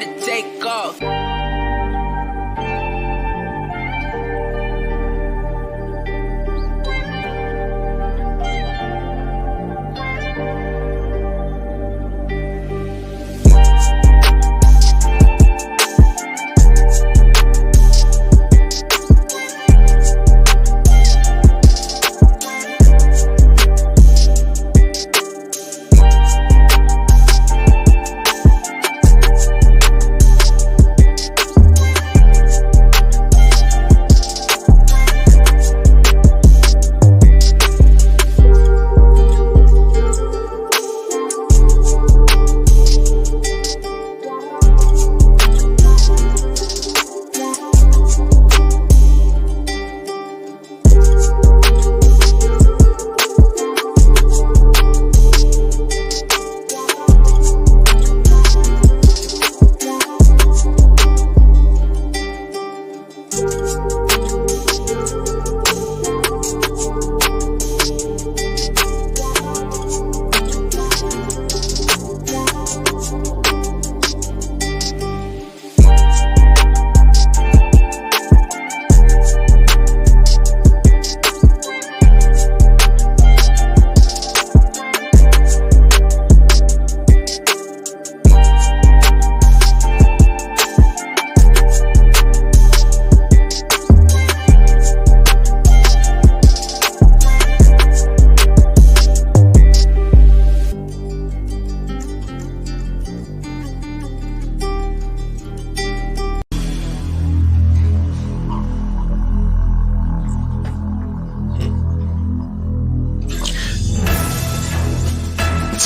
to take off.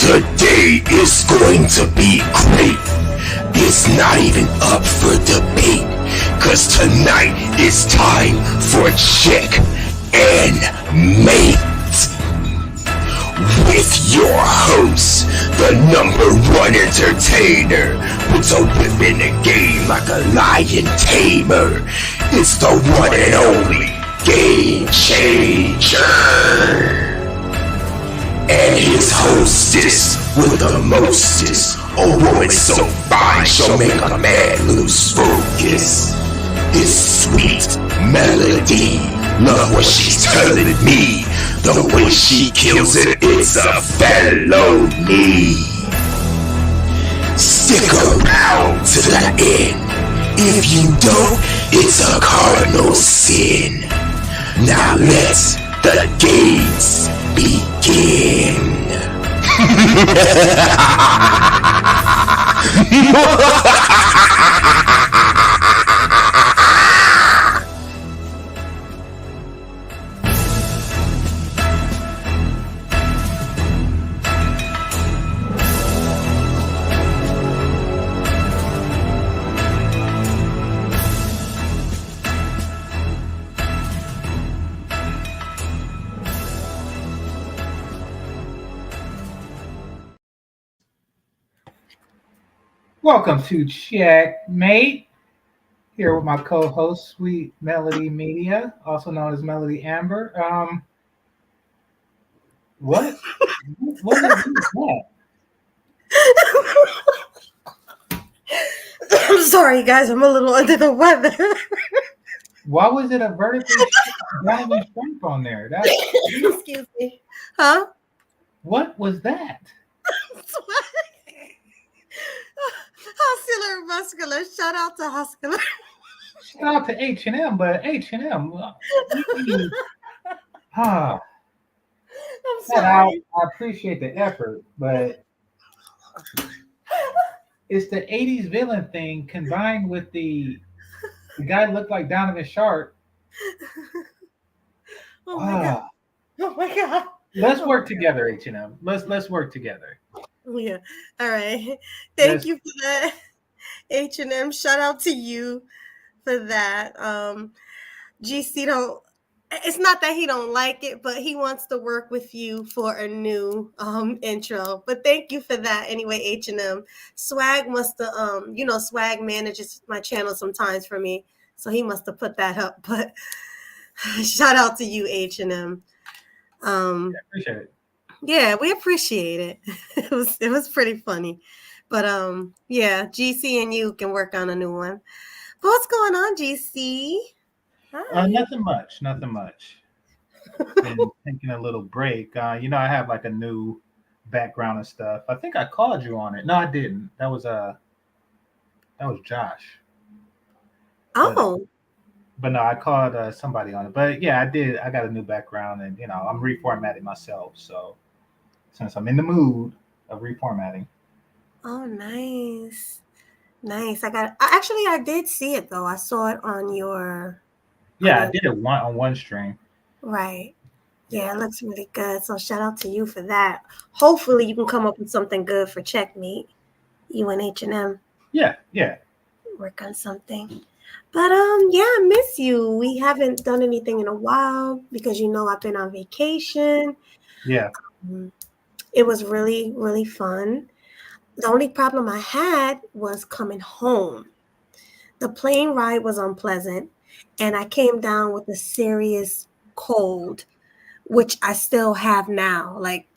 Today is going to be great. It's not even up for debate, cause tonight is time for check and mate. With your host, the #1 entertainer, puts a whip in the game like a lion tamer. It's the one and only Game Changer. And his hostess with the mostest, a woman so fine she'll make a man lose focus. It's Sweet Melody, love what she's telling me. The way she kills it, it's a felony. Stick around to the end. If you don't, it's a cardinal sin. Now let the games begin. Welcome to Checkmate. Here with my co-host, Sweet Melody Media, also known as Melody Amber. What is that? I'm sorry, guys. I'm a little under the weather. Why was it a vertically diving shrimp on there? Excuse me. Huh? What was that? Huscular Muscular. Shout out to Huscular. Shout out to H&M, but H&M. I'm sorry. I appreciate the effort, but it's the 80s villain thing combined with the guy looked like Donovan Sharp. Oh my god. Oh my god. Let's work together, H&M. Let's work together. Yeah. All right. Thank you for that, H&M. Shout out to you for that. GC don't. It's not that he don't like it, but he wants to work with you for a new intro. But thank you for that anyway, H&M. Swag must have, Swag manages my channel sometimes for me, so he must have put that up. But shout out to you, H&M. I appreciate it. Yeah, we appreciate it. It was pretty funny. But yeah, GC and you can work on a new one. But what's going on, GC? Hi. Nothing much. Nothing much. Been taking a little break. I have like a new background and stuff. I think I called you on it. No, I didn't. That was Josh. But Oh, but no, I called somebody on it. But yeah, I did. I got a new background, and I'm reformatting myself. So since I'm in the mood of reformatting, oh, nice. Nice. I did see it though. I saw it on your yeah, I did it on one stream. right. Yeah. Yeah, it looks really good. So shout out to you for that. Hopefully you can come up with something good for Checkmate. You and H&M Yeah, yeah. work on something. But yeah, I miss you. We haven't done anything in a while because I've been on vacation. Yeah. It was really, really fun. The only problem I had was coming home. The plane ride was unpleasant, and I came down with a serious cold, which I still have now. Like,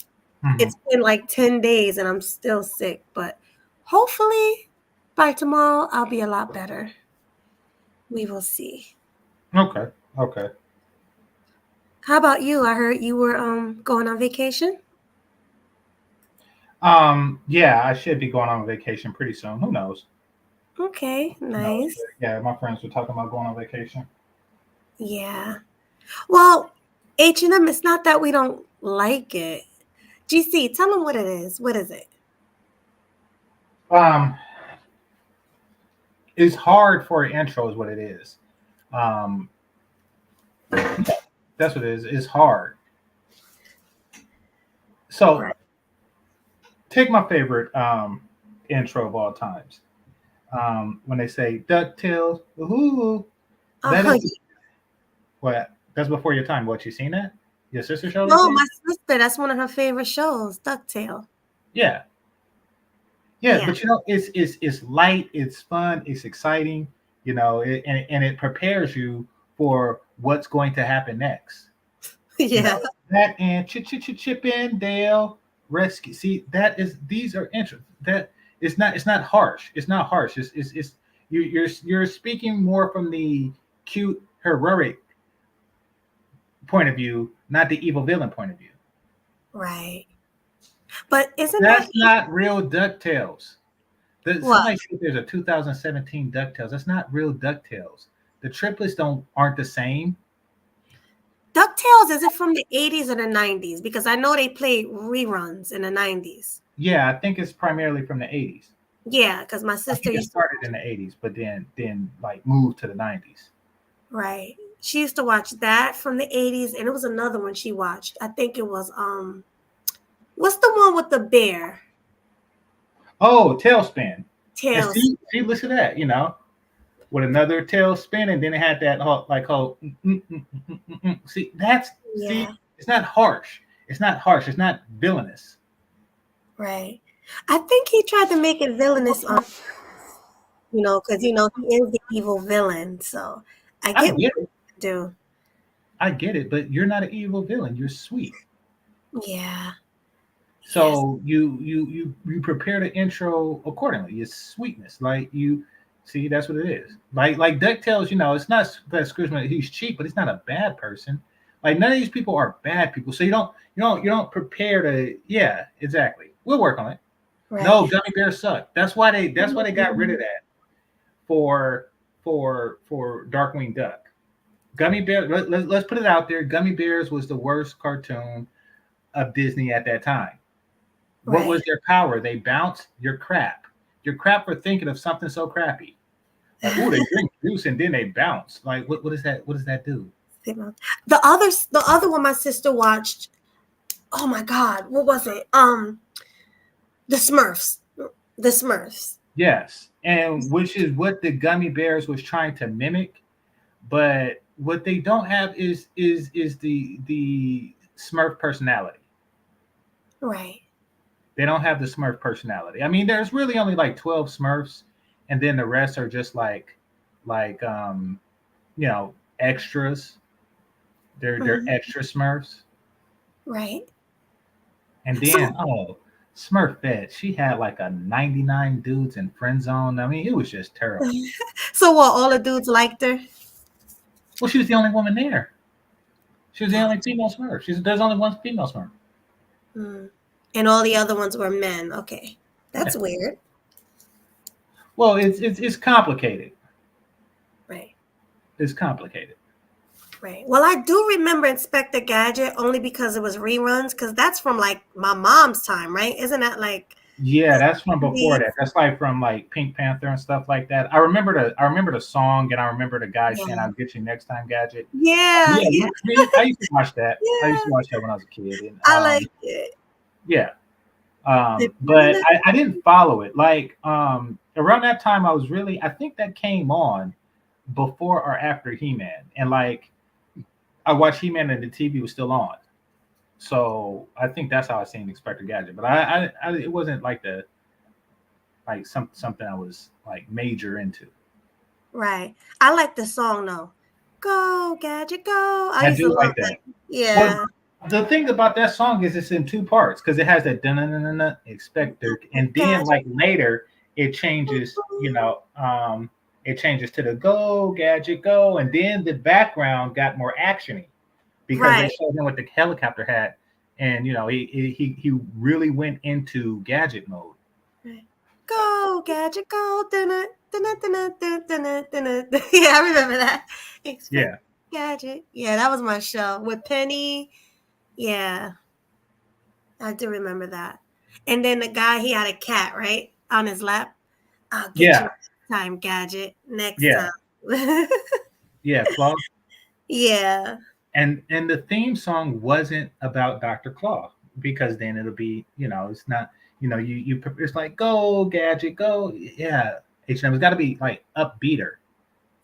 Mhm. it's been like 10 days and I'm still sick, but hopefully by tomorrow I'll be a lot better. We will see. Okay. Okay. How about you? I heard you were going on vacation. Yeah, I should be going on vacation pretty soon. Who knows? Okay, Who knows? nice. Yeah, my friends were talking about going on vacation. Yeah. Well, H&M, it's not that we don't like it. GC, tell them what it is. What is it? Um, it's hard for an intro, is what it is. Um, that's what it is. It's hard. So Right. take my favorite intro of all times. When they say Ducktales, ooh, that Oh, is what. That's before your time. What, you seen that? Your sister showed it to no, you? my sister, that's one of her favorite shows, DuckTale. Yeah, yeah. Yeah. But it's light. It's fun. It's exciting. And it prepares you for what's going to happen next. Yeah. That and Chip and Dale Rescue. See, these are interesting. That it's not harsh. It's not harsh. It's you're speaking more from the cute heroic point of view, not the evil villain point of view. Right. But isn't that That's not real DuckTales. what? Somebody said there's a 2017 DuckTales. That's not real DuckTales. The triplets aren't the same. DuckTales, is it from the 80s or the 90s? Because I know they played reruns in the 90s. Yeah, I think it's primarily from the 80s. Yeah, because my I sister think it used to started watch. in the 80s, but then like moved to the 90s. Right. She used to watch that from the 80s, and it was another one she watched. I think it was what's the one with the bear? Oh, Tailspin. And Tails. see, listen to that, with another tailspin, and then it had that See, Yeah, it's not harsh. It's not harsh. It's not villainous. right. I think he tried to make it villainous on because he is the evil villain. So I I get what get it. you do. I get it, but you're not an evil villain. You're sweet. Yeah. Yes. So you prepare the intro accordingly. It's sweetness. Like you see, that's what it is. Like DuckTales, it's not that Scrooge, he's cheap, but he's not a bad person. Like none of these people are bad people. So you don't prepare to yeah, exactly. We'll work on it. Right. No, gummy bears suck. That's why they got rid of that for Darkwing Duck. Gummy Bear. Let's put it out there. Gummy Bears was the worst cartoon of Disney at that time. What Right. was their power? They bounce. You're crap. You're crap for thinking of something so crappy. Like, oh, they drink juice and then they bounce. Like, what is that? What does that do? The other one my sister watched. Oh my God, what was it? The Smurfs. The Smurfs. Yes, and which is what the Gummy Bears was trying to mimic, but what they don't have is the Smurf personality. Right. They don't have the Smurf personality. I mean, there's really only like 12 Smurfs, and then the rest are just like extras. They're Mhm. extra Smurfs. Right. And So then Smurfette. She had like a 99 dudes in friend zone. I mean, it was just terrible. So what? All the dudes liked her. Well, she was the only woman there. She was the only female Smurf. There's only one female Smurf. And all the other ones were men. Okay, that's Yeah. weird. Well, it's complicated. Right. It's complicated. Right. Well, I do remember Inspector Gadget only because it was reruns, because that's from like my mom's time, right? Isn't that like? Yeah, that's from before that. That's like from like Pink Panther and stuff like that. I remember the song, and I remember the guy saying, "I'll get you next time, Gadget." Yeah. Yeah, I used to watch that. Yeah. I used to watch that when I was a kid. And, I like it. Yeah. But I didn't follow it. Like around that time, I think that came on before or after He-Man, and like I watched He-Man and the TV was still on. So I think that's how I seen Inspector Gadget. But I it wasn't like something I was like major into. Right. I like the song though. Go Gadget, go. I do like that. Yeah. Well, the thing about that song is it's in two parts because it has that dun Inspector, and then like later it changes. It changes to the go Gadget go, and then the background got more actiony because they showed him with the helicopter hat, and he really went into Gadget mode. Right. Go Gadget, go. Dun-dun, dun-dun, dun-dun, dun-dun, dun-dun. Yeah, I remember that. Yeah. Gadget. Yeah, that was my show with Penny. Yeah, I do remember that. And then the guy, he had a cat, right, on his lap. I'll get you next time, Gadget. Next time. Yeah, Claw. Yeah. And the theme song wasn't about Dr. Claw, because then it'll be, it's not, it's like go Gadget, go. Yeah. H&M has got to be like upbeater.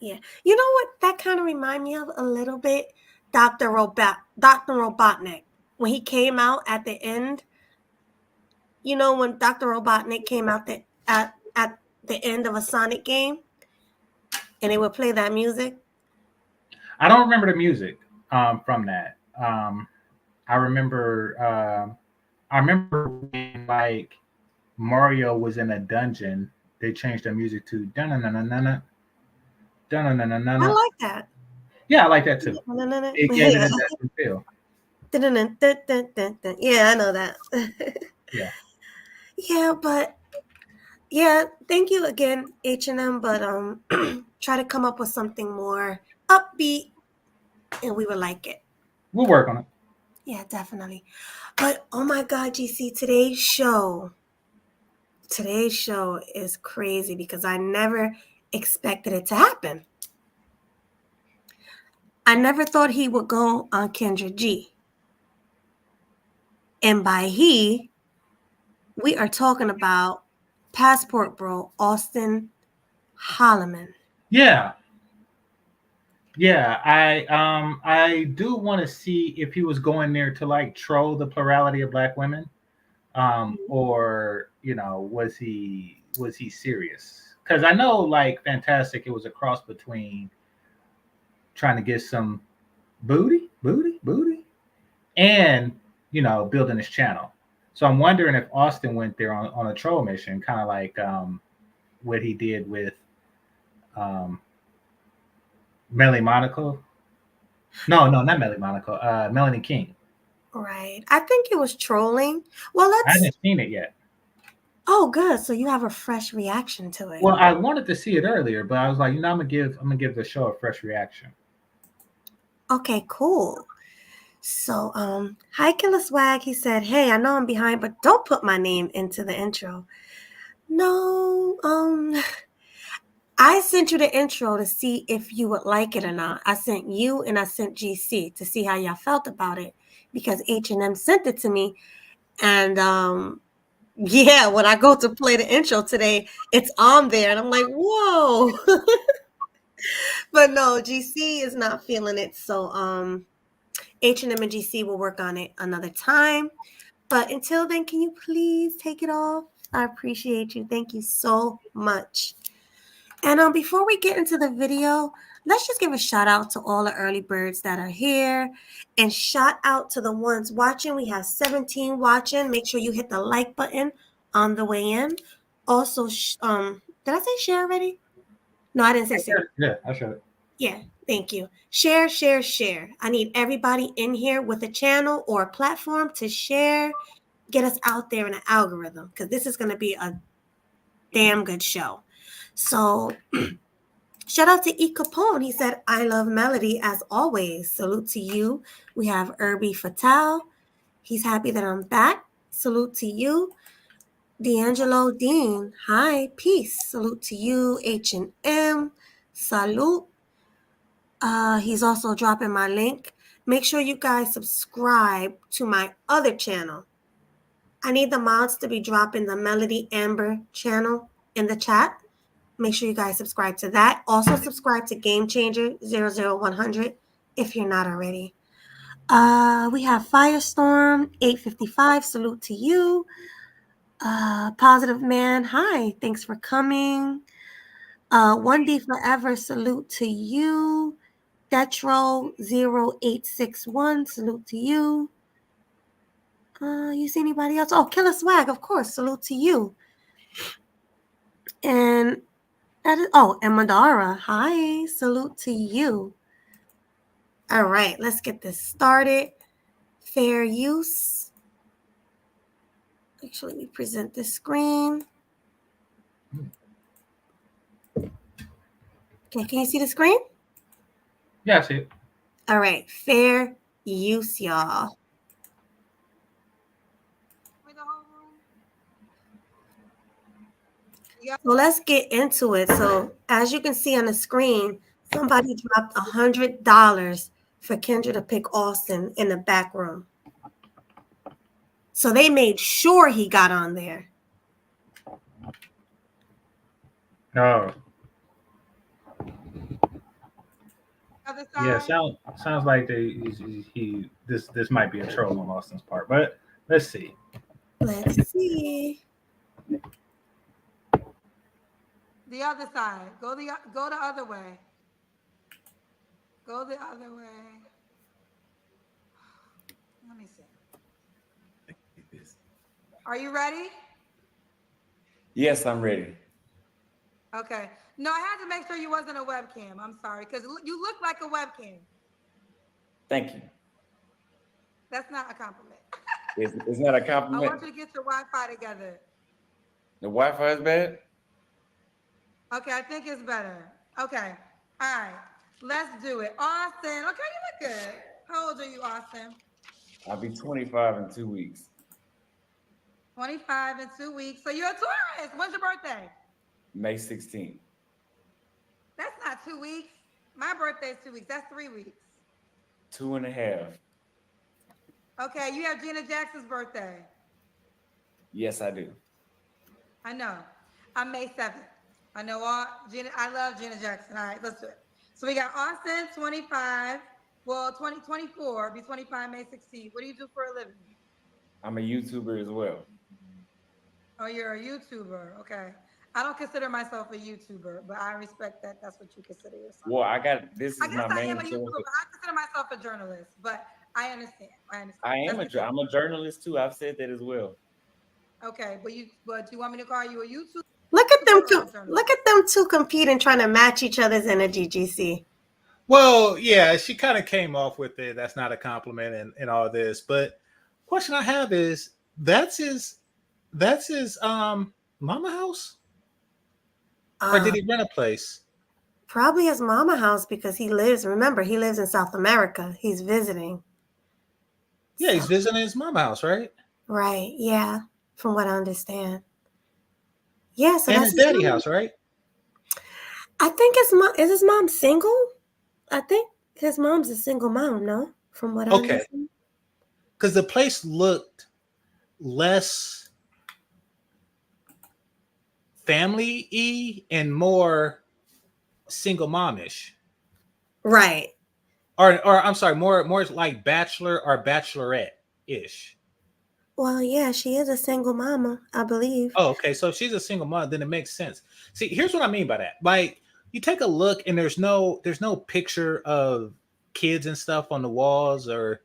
Yeah. You know what that kind of remind me of a little bit? Dr. Robotnik. When he came out at the end, when Dr. Robotnik came out at the end of a Sonic game, and they would play that music. I don't remember the music from that. I remember when like Mario was in a dungeon, they changed the music to dun-na-na-na-na. I like that. Yeah, I like that too. It gave it a different feel. Yeah, I know that. Yeah. Yeah, but yeah, thank you again, H&M. But try to come up with something more upbeat, and we would like it. We'll work on it. Yeah, definitely. But oh my God, GC, today's show is crazy because I never expected it to happen. I never thought he would go on Kendra G. And by he, we are talking about Passport Bro, Austin Holloman. Yeah. Yeah, I do want to see if he was going there to like troll the plurality of Black women, or was he serious? Because I know like Fantastic, it was a cross between trying to get some booty, and building his channel. So I'm wondering if Austin went there on a troll mission, kind of like what he did with Melanie Monaco. No, not Melanie Monaco. Melanie King. Right. I think it was trolling. Well, I haven't seen it yet. Oh, good. So you have a fresh reaction to it. Well, I wanted to see it earlier, but I was like, I'm gonna give the show a fresh reaction. Okay, cool. So, hi Killer Swag. He said, "Hey, I know I'm behind, but don't put my name into the intro." No, I sent you the intro to see if you would like it or not. I sent you and I sent GC to see how y'all felt about it because H&M sent it to me. And yeah, when I go to play the intro today, it's on there. And I'm like, whoa. But no, GC is not feeling it. So H&M and GC will work on it another time. But until then, can you please take it off? I appreciate you. Thank you so much. And before we get into the video, let's just give a shout out to all the early birds that are here, and shout out to the ones watching. We have 17 watching. Make sure you hit the like button on the way in. Also, did I say share already? No, I didn't say share. Yeah, I showed it. Yeah, thank you. Share, share, share. I need everybody in here with a channel or a platform to share, get us out there in an algorithm, because this is going to be a damn good show. So shout out to E. Capone. He said, I love Melody as always. Salute to you. We have Irby Fatal. He's happy that I'm back. Salute to you. D'Angelo Dean. Hi, peace. Salute to you. H&M. Salute. He's also dropping my link. Make sure you guys subscribe to my other channel. I need the mods to be dropping the Melody Amber channel in the chat. Make sure you guys subscribe to that. Also subscribe to Game Changer 00100 if you're not already. We have Firestorm 855. Salute to you. Positive Man. Hi. Thanks for coming. 1D Forever. Salute to you. Detro 0861. Salute to you. You see anybody else? Oh, Killer Swag, of course. Salute to you. And that is, and Madara. Hi. Salute to you. All right, let's get this started. Fair use. Actually, let me present the screen. Okay, can you see the screen? Yeah, I see it. All right, fair use, y'all. So let's get into it. So as you can see on the screen, somebody dropped $100 for Kendra to pick Austin in the back room. So they made sure he got on there. No. Yeah, sounds like this might be a troll on Austin's part, but let's see. Let's see. The other side. Go the other way. Go the other way. Let me see. Are you ready? Yes, I'm ready. Okay. No, I had to make sure you wasn't a webcam. I'm sorry, because you look like a webcam. Thank you. That's not a compliment. It's not a compliment. I want you to get your Wi-Fi together. The Wi-Fi is bad? Okay, I think it's better. Okay. All right. Let's do it. Austin. Okay, you look good. How old are you, Austin? I'll be 25 in 2 weeks. 25 in 2 weeks. So you're a Taurus. When's your birthday? May 16th. That's not 2 weeks. My birthday is 2 weeks. That's 3 weeks. 2.5. Okay, you have Gina Jackson's birthday. Yes, I do. I know. I'm May 7th. I know all Gina. I love Gina Jackson. All right, let's do it. So we got Austin, 25. Well, 2024, be 25 May 16th. What do you do for a living? I'm a YouTuber as well. Oh, you're a YouTuber. Okay. I don't consider myself a YouTuber, but I respect that. That's what you consider yourself. Well, I guess I my main am a YouTuber, but I consider myself a journalist. But I understand. I'm a journalist too. I've said that as well. Okay, but do you want me to call you a YouTuber? Look at them look at them two competing, trying to match each other's energy, GC. Well, yeah, she kind of came off with it. That's not a compliment and all this. But question I have is that's his mama house? Or did he rent a place? Probably his mama house, because he lives in South America. He's visiting. Yeah, he's visiting his mama house, right? Right, yeah, from what I understand. Yeah, so and that's his daddy house, right? I think his mom single? I think his mom's a single mom, no? From what I understand. Because the place looked less family-y and more single momish. Right. Or I'm sorry, more like bachelor or bachelorette-ish. Well, yeah, she is a single mama, I believe. Oh, okay. So if she's a single mom, then it makes sense. See, here's what I mean by that. Like, you take a look and there's no picture of kids and stuff on the walls, or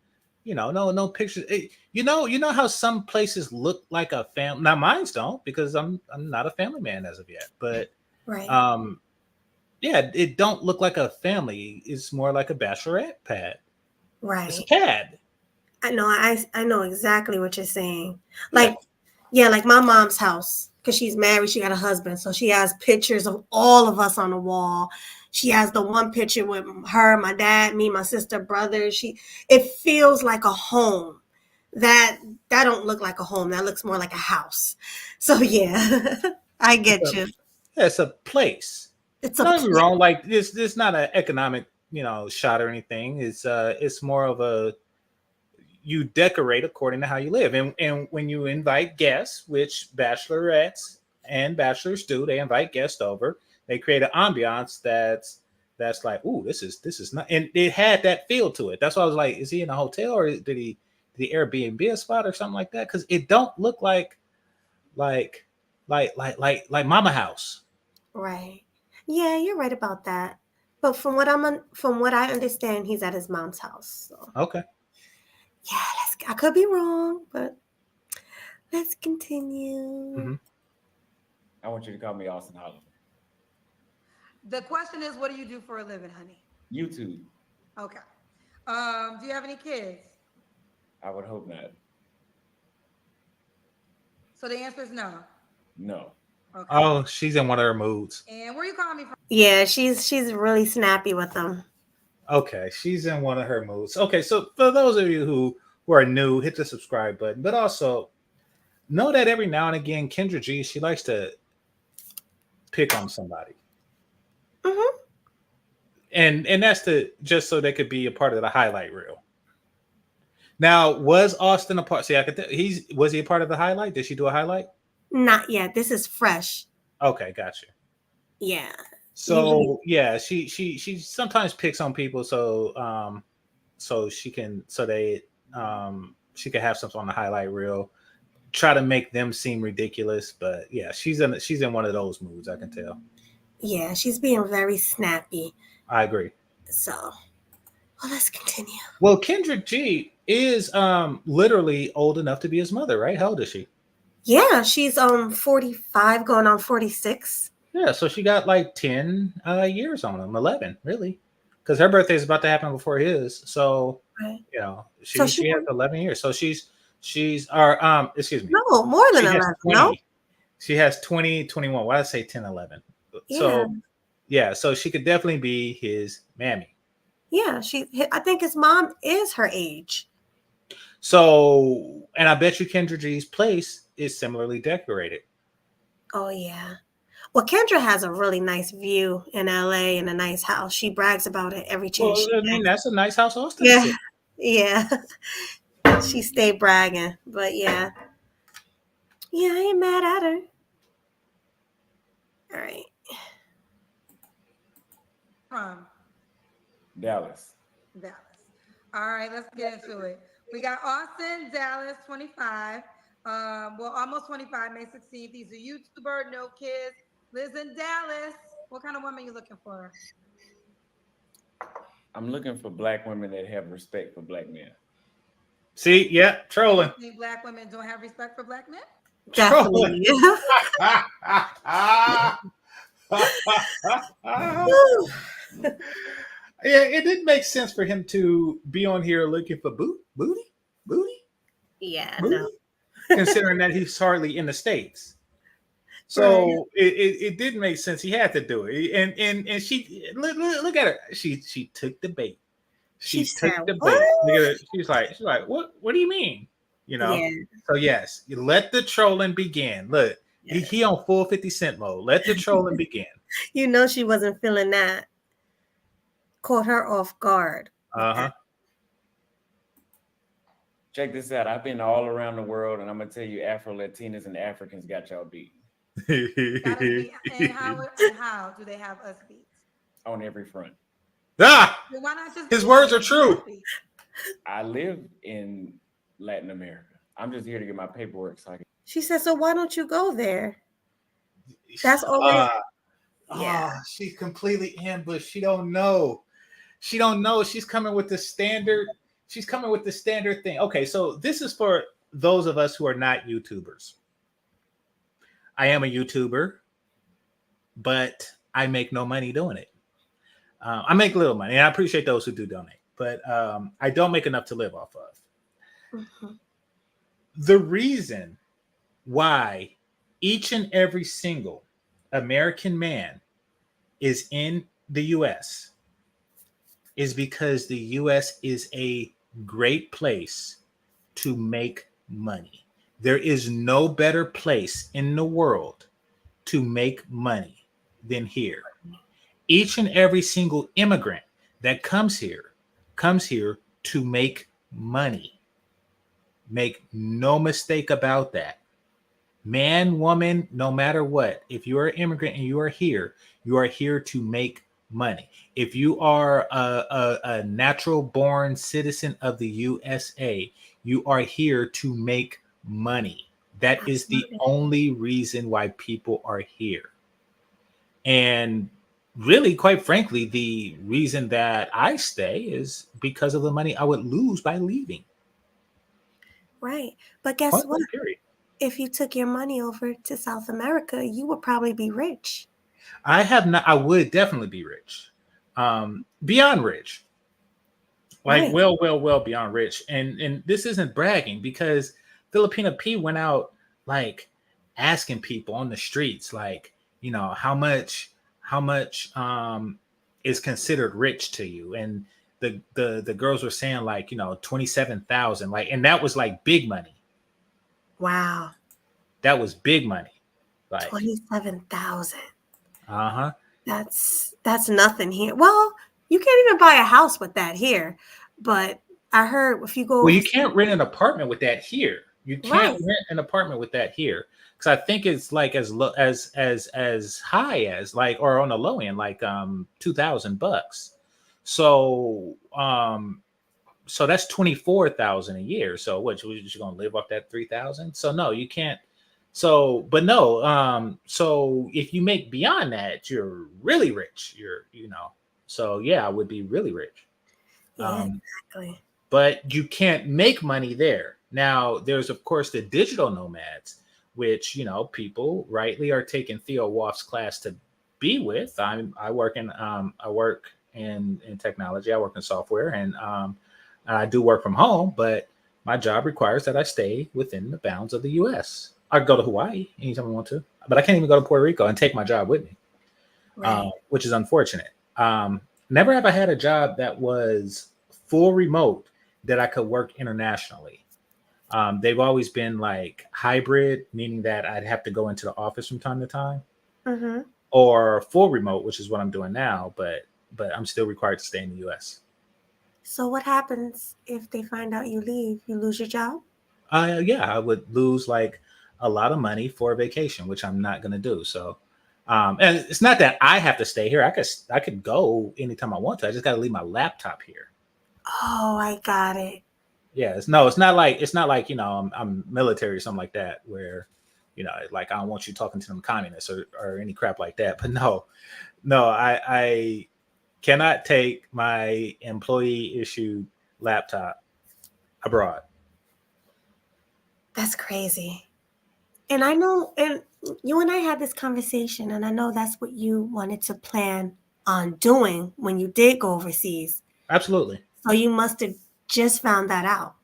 no pictures. You know how some places look like a family. Now mine's don't, because I'm not a family man as of yet, but Right. yeah, it don't look like a family. It's more like a bachelorette pad. Right. It's a pad. I know. I know exactly what you're saying. Yeah. Like, yeah, like my mom's house, because she's married, she got a husband, so she has pictures of all of us on the wall. She has the one picture with her, my dad, me, my sister, brother. It feels like a home. That don't look like a home. That looks more like a house. So yeah, I get you. Yeah, it's a place. It's a Don't get me place. wrong. Like this not an economic, shot or anything. It's more of a, you decorate according to how you live, and when you invite guests, which bachelorettes and bachelors do, they invite guests over. They create an ambiance that's like, ooh, this is not, and it had that feel to it. That's why I was like, is he in a hotel, or did he Airbnb a spot or something like that? Because it don't look like Mama House. Right. Yeah, you're right about that. But from what I understand, he's at his mom's house. So Okay. yeah, I could be wrong, but let's continue. Mm-hmm. I want you to call me Austin Holliday. The question is, what do you do for a living, honey? YouTube. Okay. Do you have any kids? I would hope not. So the answer is no. No. Okay. Oh, she's in one of her moods. And where you calling me from? Yeah, she's really snappy with them. Okay, she's in one of her moods. Okay, so for those of you who are new, hit the subscribe button, but also know that every now and again, Kendra G, she likes to pick on somebody. Mm-hmm. And that's just so they could be a part of the highlight reel. Now, was Austin a part? See, I could was he a part of the highlight? Did she do a highlight? Not yet. This is fresh. Okay, gotcha. Yeah. So yeah, she sometimes picks on people so she can she can have something on the highlight reel, try to make them seem ridiculous. But yeah, she's in one of those moods, I can tell. Yeah, she's being very snappy. I agree. So well, let's continue. Well, Kendra G is literally old enough to be his mother, right? How old is she? Yeah, she's 45 going on 46. Yeah, so she got like 10 years on him, 11 really, because her birthday is about to happen before his. So Right. she has 11 years. So she's excuse me. No, more than 11. No, she has 20, 21. Why did I say 10, 11? Yeah. So yeah, so she could definitely be his mammy. Yeah, I think his mom is her age. So, and I bet you Kendra G's place is similarly decorated. Oh yeah. Well, Kendra has a really nice view in LA and a nice house. She brags about it every chance. Well, I mean, that's a nice house, Austin. Yeah. Yeah. She stayed bragging, but yeah. Yeah, I ain't mad at her. All right. From Dallas. Dallas. All right, let's get into it. We got Austin, Dallas, 25. Almost 25, May 16th. He's a YouTuber, no kids, lives in Dallas. What kind of woman are you looking for? I'm looking for black women that have respect for black men. See, yeah, trolling. You think black women don't have respect for black men? Definitely. Yeah, it didn't make sense for him to be on here looking for booty, Yeah, booty, no. considering that he's hardly in the States. So Right. it didn't make sense. He had to do it, and she look at her. She took the bait. She took said, the bait. "What?" Look at her. She's like, what do you mean? Yeah. So yes, you let the trolling begin. Look, Yeah. he on full 50 Cent mode. Let the trolling begin. You know she wasn't feeling that. Caught her off guard. Uh-huh. Check this out. I've been all around the world, and I'm gonna tell you, Afro Latinas and Africans got y'all beat Gotta be, and how do they have us beat? on every front. Ah, Then why not just his be words are happy? true. I live in Latin America. I'm just here to get my paperwork so I can. She said, so why don't you go there? That's always Yeah. Oh, she's completely ambushed. She don't know. She don't know. She's coming with the standard. She's coming with the standard thing. Okay, so this is for those of us who are not YouTubers. I am a YouTuber, but I make no money doing it. I make little money, and I appreciate those who do donate, but I don't make enough to live off of. Mhm. The reason why each and every single American man is in the US is because the US is a great place to make money. There is no better place in the world to make money than here. Each and every single immigrant that comes here to make money. Make no mistake about that. Man, woman, no matter what, if you are an immigrant and you are here to make money. If you are a natural born citizen of the USA, you are here to make money. That is the only reason why people are here. And really, quite frankly, the reason that I stay is because of the money I would lose by leaving. Right. But guess Point what? blank, period. If you took your money over to South America, you would probably be rich. I have not. I would definitely be rich, beyond rich, like Right. well beyond rich. And this isn't bragging because Filipina P went out like asking people on the streets, like, you know, how much is considered rich to you, and the girls were saying like, you know, 27,000, like, and that was like big money. Wow. That was big money, like 27,000. uh-huh. That's nothing here. Well, you can't even buy a house with that here. But I heard if you go Well, you can't rent an apartment with that here. You can't Right. rent an apartment with that here, because I think it's like as low as high as, like, or on the low end, like $2,000. So so that's 24,000 a year. So what, you're just gonna live off that 3,000? So no, you can't. So, but no, so if you make beyond that, you're really rich. So yeah, I would be really rich. Yeah, exactly. But you can't make money there. Now, there's of course the digital nomads, which, you know, people rightly are taking Theo Wolf's class to be with. I work in technology. I work in software, and I do work from home, but my job requires that I stay within the bounds of the U.S. I go to Hawaii anytime I want to, but I can't even go to Puerto Rico and take my job with me, Right. which is unfortunate. Never have I had a job that was full remote that I could work internationally. They've always been like hybrid, meaning that I'd have to go into the office from time to time, Mm-hmm. or full remote, which is what I'm doing now. But I'm still required to stay in the U.S. So what happens if they find out you leave? You lose your job? Yeah, I would lose like a lot of money for a vacation, which I'm not going to do. So, and it's not that I have to stay here. I could go anytime I want to. I just got to leave my laptop here. Oh, I got it. Yeah, it's not like, you know, I'm military or something like that, where, you know, like, I don't want you talking to them communists or any crap like that. But no, I cannot take my employee issued laptop abroad. That's crazy. And I know, and you and I had this conversation, and I know that's what you wanted to plan on doing when you did go overseas. Absolutely. So you must have just found that out.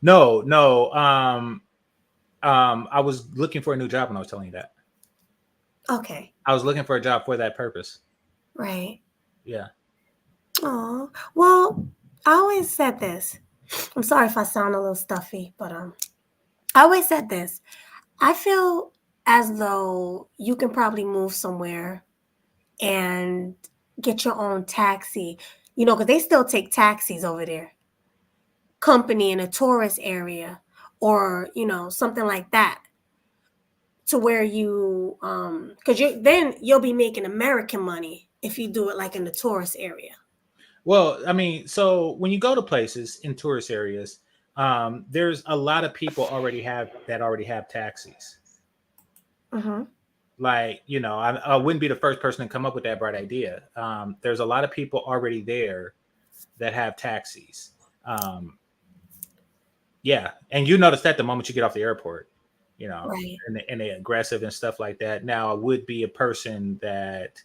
No. I was looking for a new job when I was telling you that. Okay. I was looking for a job for that purpose. Right. Yeah. Oh, well, I always said this. I'm sorry if I sound a little stuffy, but I always said this. I feel as though you can probably move somewhere and get your own taxi, you know, because they still take taxis over there. Company in a tourist area or, you know, something like that. To where you, because then you'll be making American money if you do it like in the tourist area. Well, I mean, so when you go to places in tourist areas, there's a lot of people already have taxis. Mm-hmm. Like, I wouldn't be the first person to come up with that bright idea. There's a lot of people already there that have taxis. Yeah, and you notice that the moment you get off the airport, Right. and they're aggressive and stuff like that. Now, I would be a person that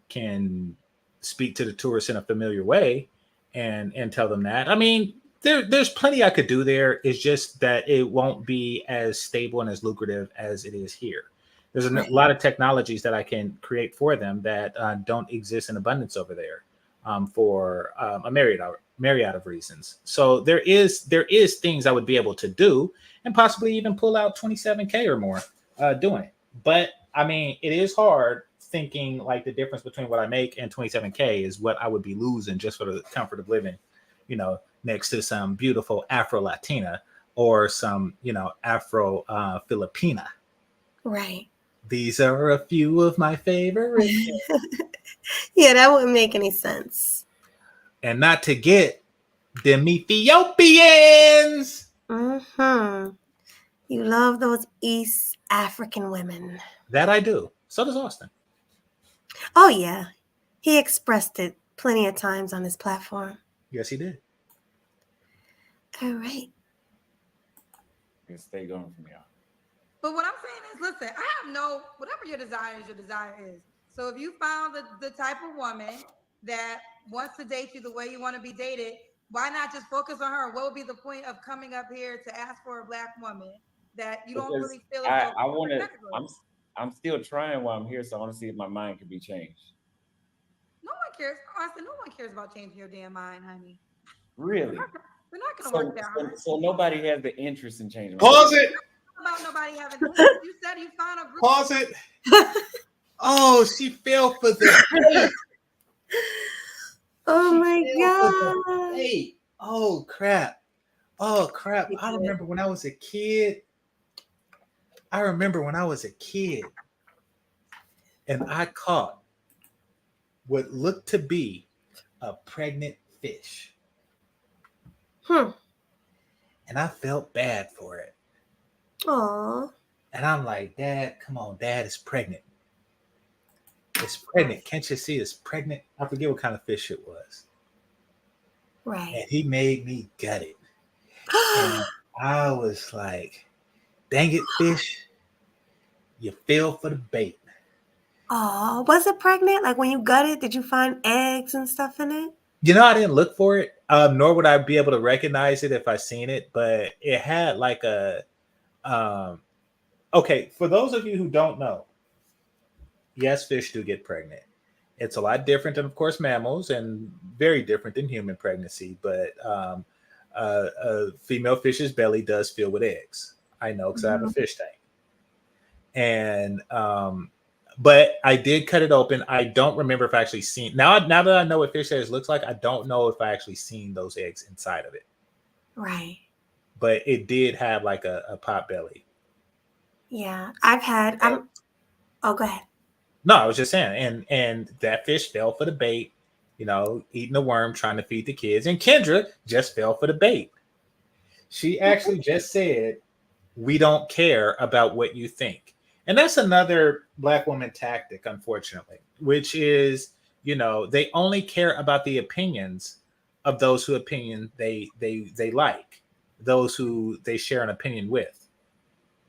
can speak to the tourists in a familiar way and tell them that. I mean, there's plenty I could do there. It's just that it won't be as stable and as lucrative as it is here. There's a Right. lot of technologies that I can create for them that don't exist in abundance over there, for a myriad of reasons. So there is things I would be able to do and possibly even pull out 27K or more doing it. But I mean, it is hard thinking like the difference between what I make and 27K is what I would be losing just for the comfort of living, next to some beautiful Afro Latina or some, Afro Filipina. Right. These are a few of my favorites. Yeah, that wouldn't make any sense. And not to get them Ethiopians. Mm-hmm. You love those East African women. That I do. So does Austin. Oh, yeah. He expressed it plenty of times on his platform. Yes, he did. All right. Just stay going from y'all. But what I'm saying is, listen, I have whatever your desire is. So if you found the type of woman that wants to date you the way you want to be dated, why not just focus on her? What would be the point of coming up here to ask for a black woman that you don't really feel? I want to. I'm still trying while I'm here, so I want to see if my mind can be changed. No one cares, Austin. No one cares about changing your damn mind, honey. Really? We're not gonna work that hard. So nobody has the interest in changing. Pause it. About nobody having. You said you found a group. Pause it. Oh, she fell for the bait. Oh my God. Hey, oh crap. I remember when I was a kid. And I caught what looked to be a pregnant fish. Hmm. And I felt bad for it. Aw. And I'm like, Dad, come on, Dad is pregnant. It's pregnant. Can't you see it's pregnant? I forget what kind of fish it was. Right. And he made me gut it. And I was like, dang it, fish. You fell for the bait. Oh, was it pregnant? Like when you got it, did you find eggs and stuff in it? I didn't look for it, nor would I be able to recognize it if I seen it, but it had like a okay, for those of you who don't know, yes, fish do get pregnant. It's a lot different than, of course, mammals and very different than human pregnancy, but a female fish's belly does fill with eggs. I know because I have a fish tank. And but I did cut it open. I don't remember if I actually seen now that I know what fish eggs looks like, I don't know if I actually seen those eggs inside of it. Right. But it did have like a pot belly. Yeah. Oh, go ahead. No, I was just saying, and that fish fell for the bait, eating the worm, trying to feed the kids. And Kendra just fell for the bait. She actually just said, "We don't care about what you think." And that's another Black woman tactic, unfortunately, which is, they only care about the opinions of those who they like, those who they share an opinion with.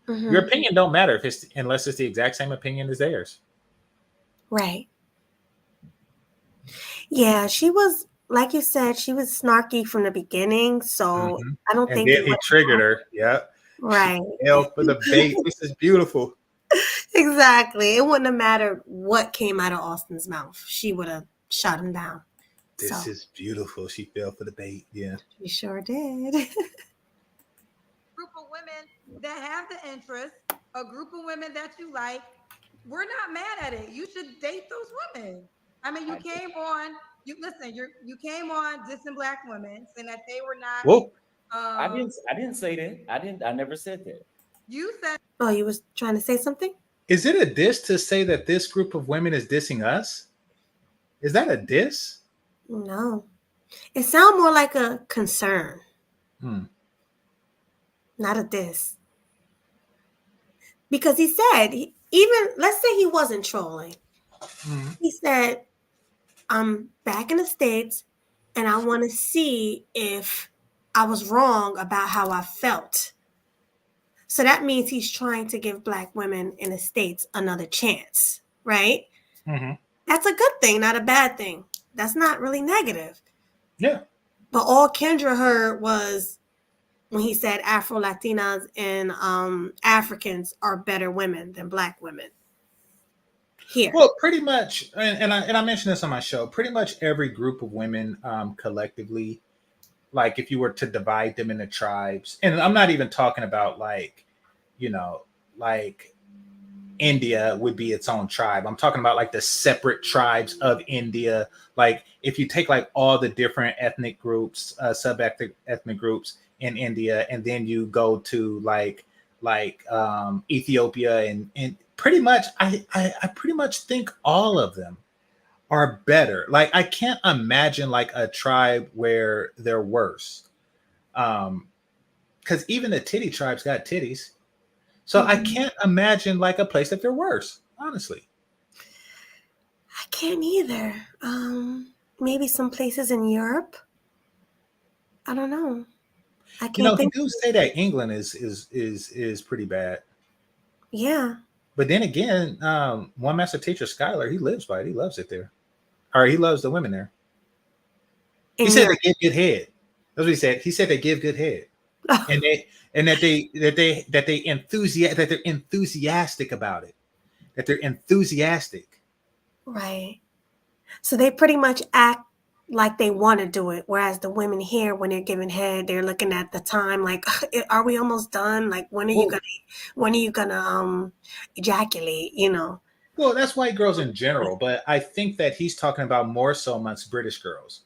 Mm-hmm. Your opinion don't matter unless it's the exact same opinion as theirs. Right. Yeah, she was, like you said, she was snarky from the beginning. So I don't think it triggered her. Yeah. Right. She fell for the bait. This is beautiful. Exactly. It wouldn't have mattered what came out of Austin's mouth. She would have shot him down. This is beautiful. She fell for the bait. Yeah. She sure did. Group of women that have the interest, a group of women that you like, we're not mad at it. You should date those women. I mean, you came on dissing Black women, saying that they were not. Whoa. I didn't say that. I never said that. You said. Oh, you was trying to say something? Is it a diss to say that this group of women is dissing us? Is that a diss? No. It sounds more like a concern. Not a diss. Because he said even let's say he wasn't trolling. Mhm. He said, I'm back in the States and I want to see if I was wrong about how I felt. So that means he's trying to give Black women in the States another chance, right? Mhm. That's a good thing, not a bad thing. That's not really negative. Yeah. But all Kendra heard was when he said Afro Latinas and Africans are better women than Black women. Here. Well, pretty much, and I mentioned this on my show. Pretty much every group of women, collectively, like if you were to divide them into tribes, and I'm not even talking about like, you know, like India would be its own tribe. I'm talking about like the separate tribes of India. Like if you take like all the different ethnic groups, ethnic groups in India, and then you go to Ethiopia, and pretty much I pretty much think all of them are better. Like I can't imagine like a tribe where they're worse. Because even the titty tribes got titties. So I can't imagine like a place that they're worse, honestly. I can't either. Maybe some places in Europe. I don't know. I You can't know, he think. do say that England is pretty bad. Yeah. But then again, one master teacher, Skylar, he lives by it. He loves it there. Or he loves the women there. He In said Europe. they give good head. That's what he said. He said they give good head. And that they're enthusiastic about it. That they're enthusiastic. Right. So they pretty much act like they want to do it. Whereas the women here, when they're giving head, they're looking at the time like, are we almost done? Like Well, when are you gonna ejaculate, you know? Well, that's white girls in general, but I think that he's talking about more so amongst British girls.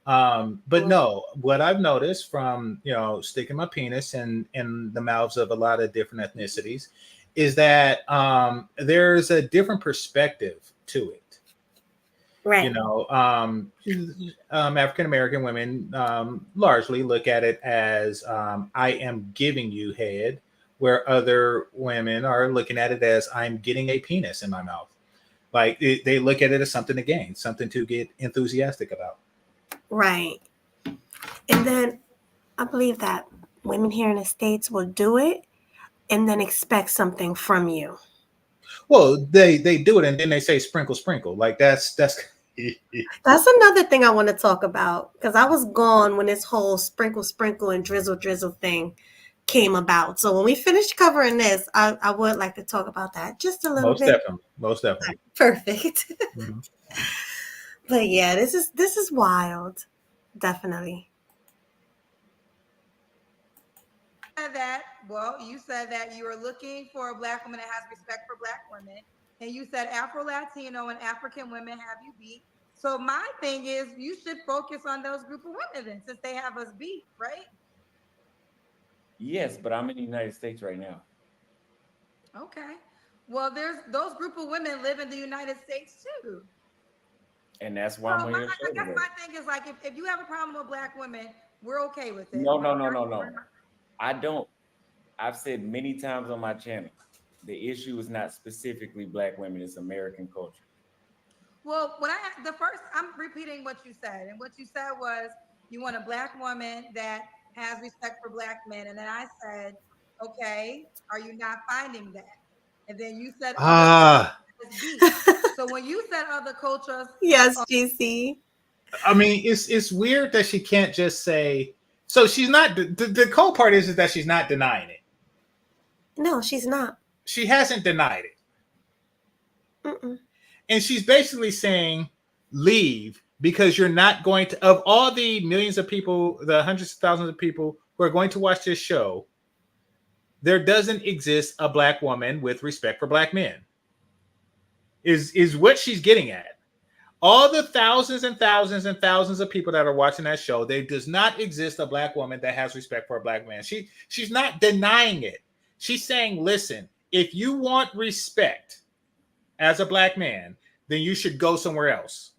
But no, what I've noticed from sticking my penis in the mouths of a lot of different ethnicities is that there's a different perspective to it. Right. African American women largely look at it as I am giving you head, where other women are looking at it as I'm getting a penis in my mouth. Like they look at it as something to gain, something to get enthusiastic about. Right. And then I believe that women here in the States will do it and then expect something from you. Well, they do it and then they say sprinkle, sprinkle. Like that's That's another thing I want to talk about because I was gone when this whole sprinkle, sprinkle, and drizzle, drizzle thing came about. So when we finish covering this, I would like to talk about that just a little bit. Most definitely. Perfect. Mm-hmm. But yeah, this is wild. Definitely. You said that you were looking for a Black woman that has respect for Black women, and you said Afro Latino and African women have you beat. So my thing is, you should focus on those group of women then, since they have us beat, right? Yes, but I'm in the United States right now. Okay. Well, there's those group of women live in the United States too. And that's why I'm on your show I guess today. my thing is like, if you have a problem with Black women, we're okay with it. No. I don't. I've said many times on my channel, the issue is not specifically Black women; it's American culture. Well, I'm repeating what you said, and what you said was you want a Black woman that has respect for Black men, and then I said, okay, are you not finding that? And then you said, so when you said other cultures, Yes, GC. I mean, it's weird that she can't just say. So she's not. The cold part is that she's not denying it. No, she's not. She hasn't denied it. Mm-mm. And she's basically saying, leave because you're not going to, of all the millions of people, the hundreds of thousands of people who are going to watch this show, there doesn't exist a Black woman with respect for Black men. Is what she's getting at. All the thousands and thousands and thousands of people that are watching that show, there does not exist a Black woman that has respect for a Black man. She's not denying it. She's saying, listen, if you want respect as a Black man, then you should go somewhere else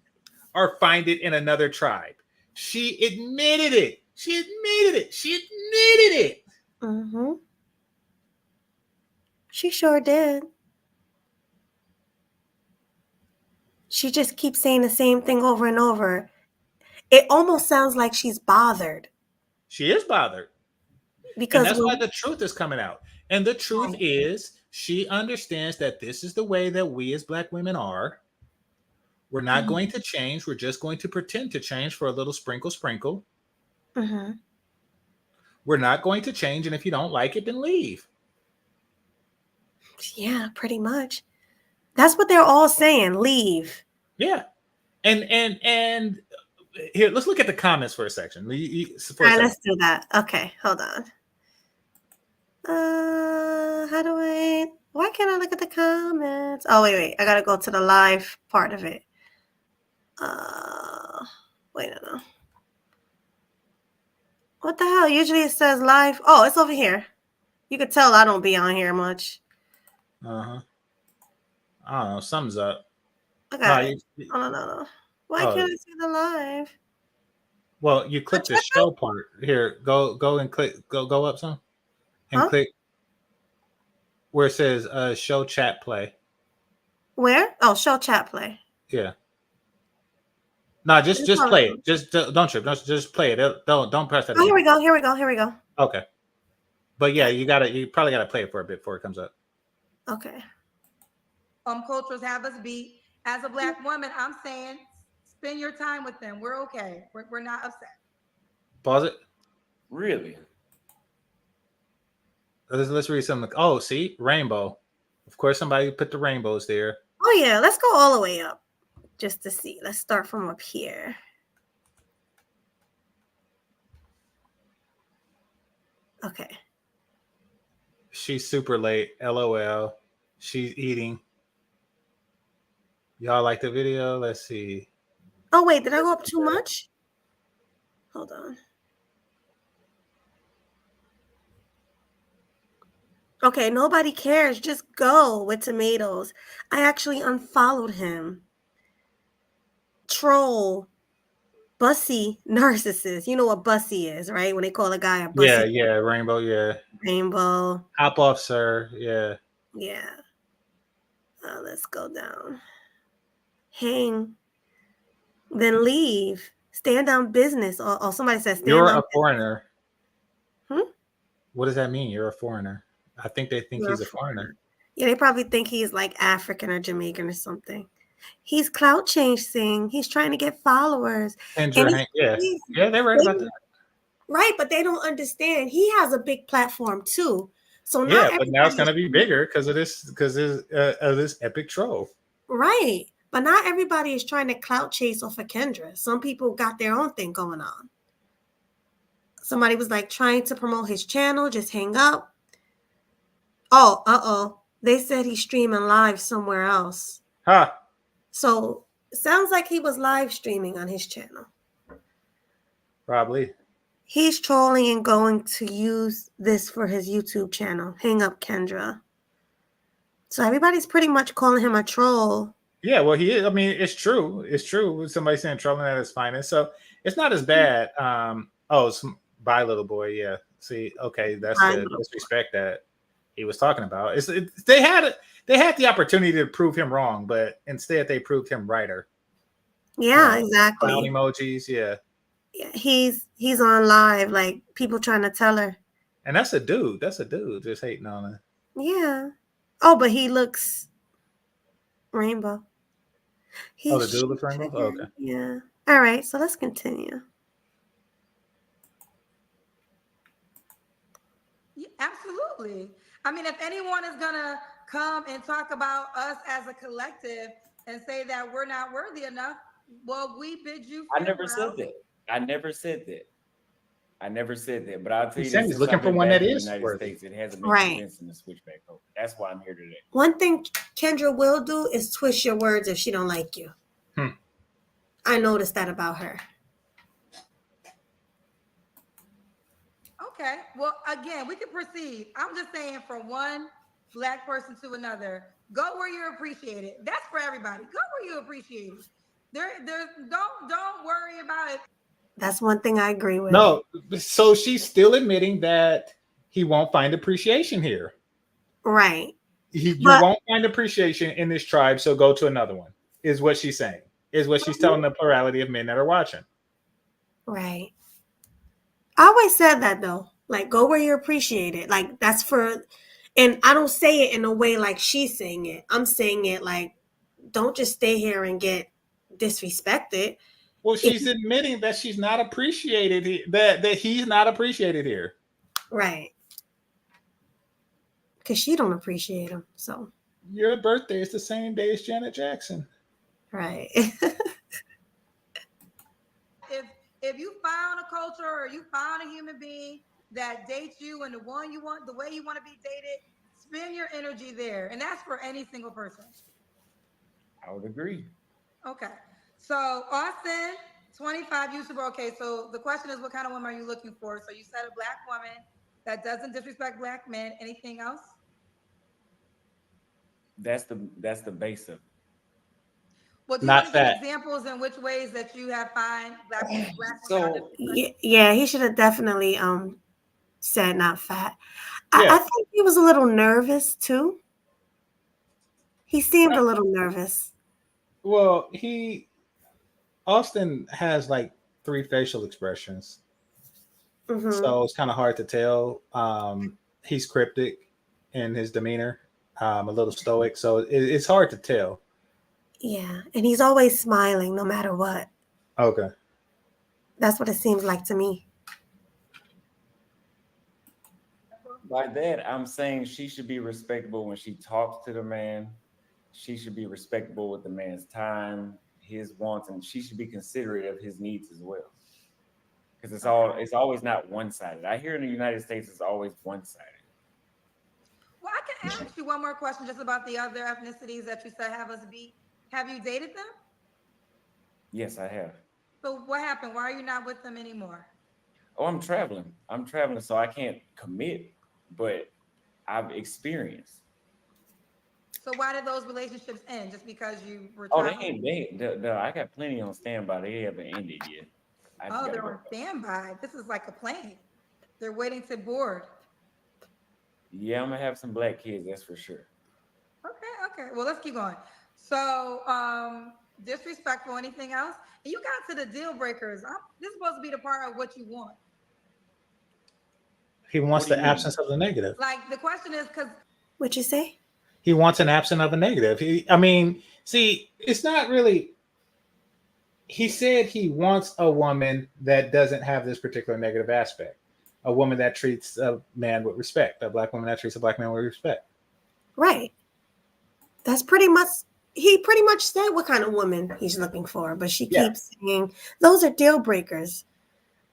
or find it in another tribe. She admitted it. She admitted it. Mm-hmm. She sure did. she just keeps saying the same thing over and over. It almost sounds like she's bothered She is bothered. And because that's why when, the truth is coming out. And the truth Right. is, she understands that this is the way that we as Black women are. We're not Mhm. going to change. We're just going to pretend to change for a little sprinkle. Mhm. We're not going to change. And if you don't like it, then leave. Yeah, pretty much. That's what they're all saying. Leave. Yeah. And here, let's look at the comments for a second. All right, let's do that. Okay, hold on. How do I? Why can't I look at the comments? Oh, wait. I gotta go to the live part of it. Wait, no. What the hell? Usually it says live. Oh, it's over here. You could tell I don't be on here much. Uh-huh. I don't know. Something's up. I got it. you- No. Why Oh. can't I see the live? well, you click the show part. Here, go and click. Go up some, and Huh? click where it says show chat play. Where? Oh, show chat play. Yeah. No, just It's all play right. it. Just don't trip. Just play it. Don't press that. Oh, here we go. Okay. But yeah, you probably gotta play it for a bit before it comes up. Okay. Cultures have us beat. As a Black woman, I'm saying spend your time with them. We're okay. We're not upset. Pause it. Really? Let's read something. Oh, see, rainbow. Of course, somebody put the rainbows there. Oh yeah, let's go all the way up just to see. Let's start from up here. Okay. She's super late. LOL. She's eating. Y'all like the video? Let's see. Oh wait, did I go up too much? Hold on. Okay, nobody cares. Just go with tomatoes. I actually unfollowed him. Troll. Bussy narcissist. You know what bussy is, right? When they call a guy a bussy. Yeah, rainbow. Yeah. Rainbow. Hop off, sir. Yeah. Yeah. Let's go down. Hang. Then leave. Stand on business. Or somebody says stand You're on a foreigner. Hmm? What does that mean? You're a foreigner. I think they think You're he's a a foreigner. Yeah, they probably think he's like African or Jamaican or something. He's clout chasing. He's trying to get followers. Yeah, they're right about that. Right, but they don't understand. He has a big platform too. So not Yeah, but now it's everybody- gonna be bigger because of this epic troll. Right, but not everybody is trying to clout chase off of Kendra. Some people got their own thing going on. Somebody was like trying to promote his channel. Just hang up. Oh, they said he's streaming live somewhere else. Huh. So it sounds like he was live streaming on his channel. Probably. He's trolling and going to use this for his YouTube channel. Hang up, Kendra. So everybody's pretty much calling him a troll. Yeah, well, he is. I mean, it's true. It's true. Somebody saying trolling at his finest. So it's not as bad. Bye, little boy. Yeah. See, okay, that's Bye, the little disrespect that he was talking about. They had the opportunity to prove him wrong, but instead they proved him righter. Yeah, exactly. Clown emojis, yeah. Yeah, he's on live, like people trying to tell her. And that's a dude. That's a dude just hating on her. Yeah. Oh, but he looks rainbow. The dude looks rainbow? Oh, okay. Yeah. All right, so let's continue. Yeah, absolutely. I mean, if anyone is gonna come and talk about us as a collective and say that we're not worthy enough, well, we bid you I never farewell. said that. I never said that. But I'll tell He you said this, he's since looking I've for been one back that in the is United worthy. States, it hasn't made Right. sense to switch back over. That's why I'm here today. One thing Kendra will do is twist your words if she don't like you. I noticed that about her. Okay. Well, again, we can proceed. I'm just saying, from one Black person to another, go where you're appreciated. That's for everybody. Go where you're appreciated. Don't worry about it. That's one thing I agree with. No, so she's still admitting that he won't find appreciation here. Right. You But- won't find appreciation in this tribe, so go to another one. is what she's saying. Is what she's telling the plurality of men that are watching. Right. I always said that though. Like, go where you're appreciated. Like, that's for, and I don't say it in a way like she's saying it. I'm saying it like, don't just stay here and get disrespected. Well, she's admitting that she's not appreciated. That he's not appreciated here. Right. Because she don't appreciate him. So. Your birthday is the same day as Janet Jackson. Right. If you found a culture or you found a human being that dates you and the one you want, the way you want to be dated, spend your energy there. And that's for any single person. I would agree. Okay. So Austin, 25, usable. Okay. So the question is, what kind of woman are you looking for? So you said a black woman that doesn't disrespect black men. Anything else? That's the base of it. Well, do you Not want to give fat. examples in which ways that you have find black women So- are disrespectful? Yeah, he should have definitely said not fat. Yeah. I think he was a little nervous too. He seemed a little nervous. Well, Austin has like 3 facial expressions, Mhm. so it's kind of hard to tell. He's cryptic in his demeanor, a little stoic, so it's hard to tell. Yeah, and he's always smiling no matter what. Okay. That's what it seems like to me. By that, I'm saying she should be respectable when she talks to the man. She should be respectable with the man's time, his wants, and she should be considerate of his needs as well. Because it's always not one-sided. I hear in the United States it's always one-sided. Well, I can ask you one more question just about the other ethnicities that you said have us beat. Have you dated them? Yes, I have. So what happened? Why are you not with them anymore? Oh, I'm traveling, so I can't commit, but I've experienced. So why did those relationships end? Just because you were Oh, traveling? I got plenty on standby. They haven't ended yet. I just Oh, gotta they're go. on standby. This is like a plane. They're waiting to board. Yeah, I'm gonna have some black kids, that's for sure. Okay. Well, let's keep going. So, disrespectful, anything else? And you got to the deal breakers. This is supposed to be the part of what you want. He wants What do the you mean? absence of the negative. Like, the question is, because What'd you say? He wants an absence of a negative. It's not really. He said he wants a woman that doesn't have this particular negative aspect. A woman that treats a man with respect. A black woman that treats a black man with respect. Right. That's pretty much, he pretty much said what kind of woman he's looking for, but she Yeah. keeps saying those are deal breakers.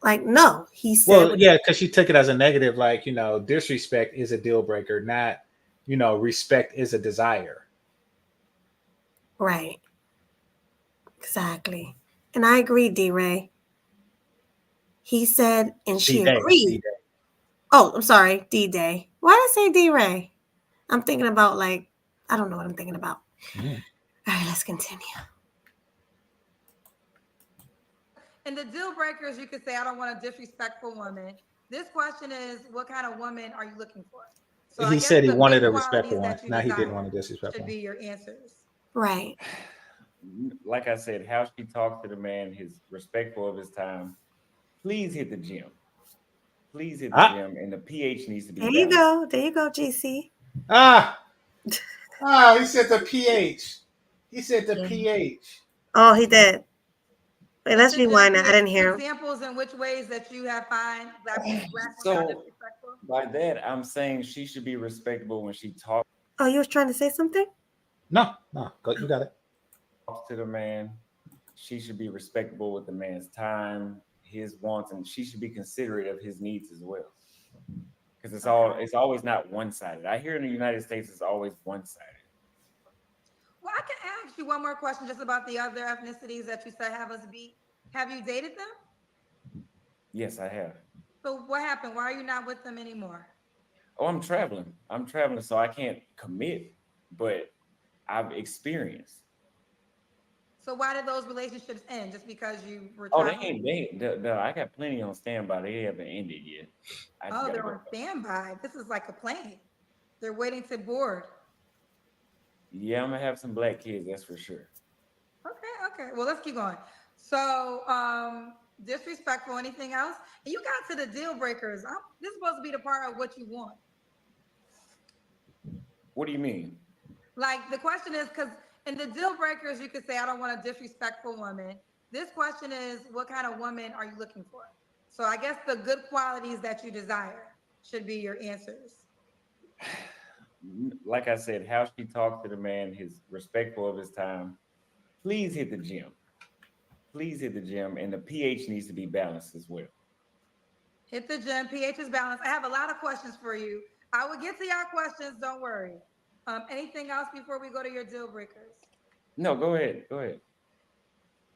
Like, no, he said. Well, yeah, because she took it as a negative, like, disrespect is a deal breaker, not, respect is a desire. Right. Exactly. And I agree, D-Ray. He said, and she D-Day, agreed. D-Day. Oh, I'm sorry, D-Day. Why did I say D-Ray? I'm thinking about, like, I don't know what I'm thinking about. Mm. All right, let's continue. in the deal breakers, you could say, I don't want a disrespectful woman. This question is, what kind of woman are you looking for? So I He guess said he the wanted main a respectful qualities one. that you Now he didn't desire want a disrespectful should one. be your answers. Right. Like I said, how she talks to the man, he's respectful of his time. Please hit the gym. Please hit the gym, and the pH needs to be There you balanced. go. There you go, GC. He said the pH. He said the pH. Oh, he did. Wait, let's Just rewind that. I didn't hear him. examples in which ways that you have find black women are So- disrespectful. By that, I'm saying she should be respectable when she talks Oh, you was trying to say something? No, you got it. to the man. She should be respectable with the man's time, his wants, and she should be considerate of his needs as well. Because it's always not one-sided. I hear in the United States it's always one-sided. Well, I can ask you one more question just about the other ethnicities that you said have us beat. Have you dated them? Yes, I have. So what happened? Why are you not with them anymore? Oh, I'm traveling, so I can't commit, but I've experienced. So why did those relationships end? Just because you were Oh, traveling? I got plenty on standby. They haven't ended yet. I just Oh, gotta they're go. on standby. This is like a plane. They're waiting to board. Yeah, I'm gonna have some black kids, that's for sure. Okay, well, let's keep going. So, disrespectful, anything else? And you got to the deal breakers. This is supposed to be the part of what you want. What do you mean? Like, the question is, because in the deal breakers, you could say, I don't want a disrespectful woman. This question is, what kind of woman are you looking for? So I guess the good qualities that you desire should be your answers. Like I said, how she talks to the man, his respectful of his time. Please hit the gym. Please hit the gym, and the pH needs to be balanced as well. Hit the gym, pH is balanced. I have a lot of questions for you. I will get to your questions, don't worry. Anything else before we go to your deal breakers? No, go ahead. Go ahead.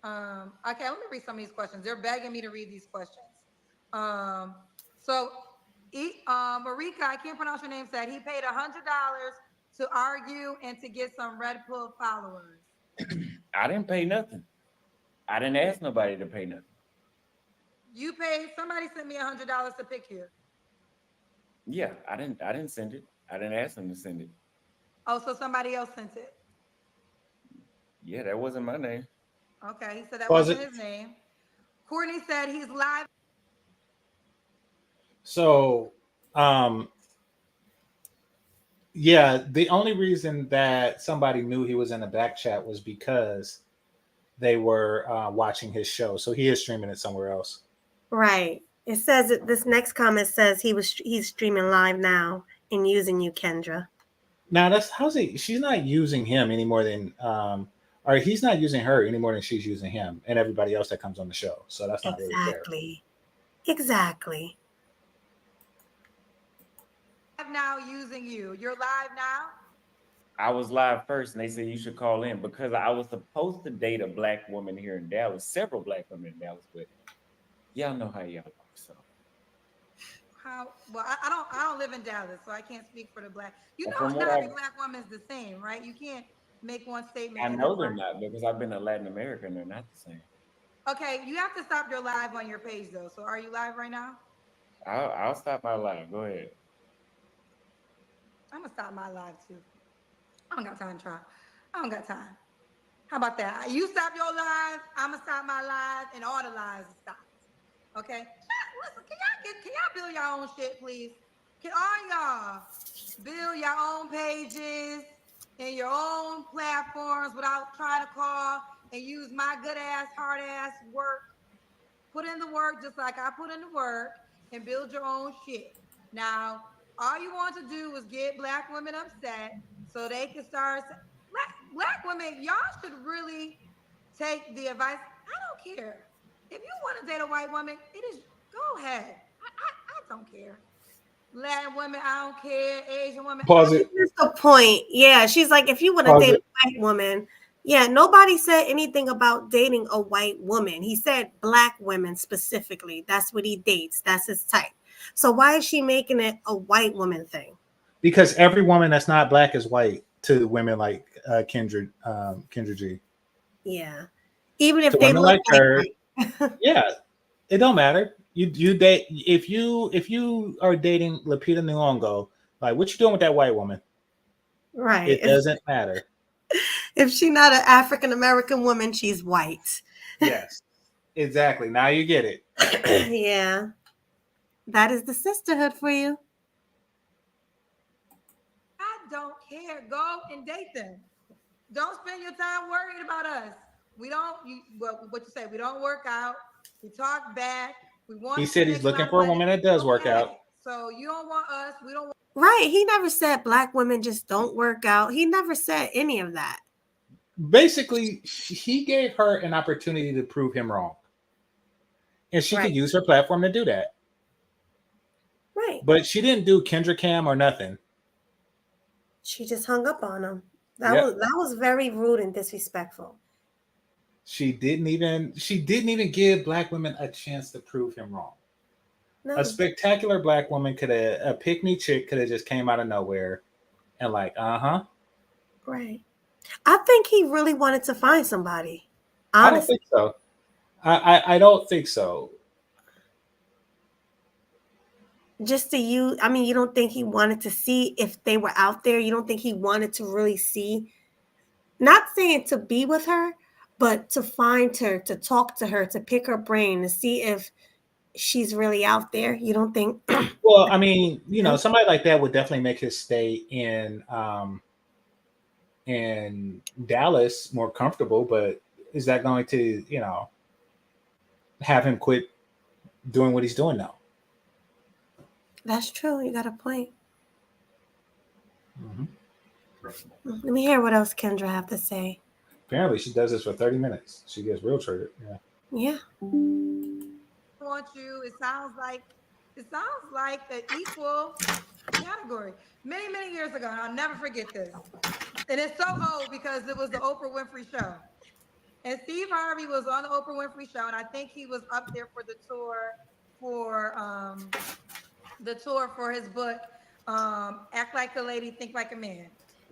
Okay, let me read some of these questions. They're begging me to read these questions. So Marika, I can't pronounce your name, said he paid $100 to argue and to get some Red Pill followers. I didn't pay nothing. I didn't ask nobody to pay nothing. You paid, somebody sent me $100 to pick you. Yeah, I didn't send it. I didn't ask them to send it. Oh, so somebody else sent it. Yeah, that wasn't my name. Okay, he said that Was wasn't it? his name. Courtney said he's live. So, yeah, the only reason that somebody knew he was in the back chat was because they were watching his show. So he is streaming it somewhere else. Right. It says that this next comment says he's streaming live now and using you, Kendra. Now she's not using him any more than or he's not using her any more than she's using him and everybody else that comes on the show. So that's not really fair. Exactly. Now using you. You're live now? I was live first, and they said you should call in because I was supposed to date a black woman here in Dallas, several black women in Dallas, but y'all know how y'all are. So How? Well, I don't live in Dallas, so I can't speak for the black. You know, From not what every black woman's the same, right? You can't make one statement. I and know then they're not because I've been to Latin America and they're not the same. Okay, you have to stop your live on your page though. So are you live right now? I'll stop my live. Go ahead. I'm gonna stop my live too. I don't got time to try. I don't got time. How about that? You stop your live, I'm gonna stop my live, and all the lives stop. Okay? Listen, can y'all build your own shit, please? Can all y'all build your own pages and your own platforms without trying to call and use my good ass, hard ass work? Put in the work just like I put in the work and build your own shit. Now, all you want to do is get black women upset so they can start. Black women, y'all should really take the advice. I don't care. If you want to date a white woman, go ahead. I don't care. Latin women, I don't care. Asian women. Pause it. That's the point. Yeah, she's like, if you want to date a white woman, yeah, nobody said anything about dating a white woman. He said black women specifically. That's what he dates. That's his type. So why is she making it a white woman thing? Because every woman that's not black is white to women like Kendra G. Yeah, even if to they women look like her. white. Yeah, it don't matter. You date if you are dating Lupita Nyong'o, like what you doing with that white woman? Right. It doesn't matter. If she's not an African American woman, she's white. Yes, exactly. Now you get it. Yeah, that is the sisterhood for you. I don't care. Go and date them. Don't spend your time worried about us. We don't. What you say? We don't work out. We talk back. We want. He said he's looking for a woman that does work out. So you don't want us. We don't. Right. He never said black women just don't work out. He never said any of that. Basically, he gave her an opportunity to prove him wrong. And she could use her platform to do that. Right. But she didn't do Kendra Cam or nothing. She just hung up on him. That was very rude and disrespectful. She didn't even give black women a chance to prove him wrong. No. A spectacular black woman a pick-me chick could have just came out of nowhere and like, Right. I think he really wanted to find somebody. Honestly. I don't think so. I don't think so. Just to you, I mean, you don't think he wanted to see if they were out there? You don't think he wanted to really see? Not saying to be with her, But to find her, to talk to her, to pick her brain, to see if she's really out there, you don't think? Well, I mean, somebody like that would definitely make his stay in Dallas more comfortable, but is that going to, have him quit doing what he's doing now? That's true. You got a point. Mhm. Let me hear what else Kendra have to say. Apparently, she does this for 30 minutes. She gets real triggered. Yeah. Yeah. Want you. It sounds like an equal category. Many years ago, and I'll never forget this. And it's so old because it was the Oprah Winfrey Show. And Steve Harvey was on the Oprah Winfrey Show, and I think he was up there for the tour for his book, Act Like a Lady, Think Like a Man.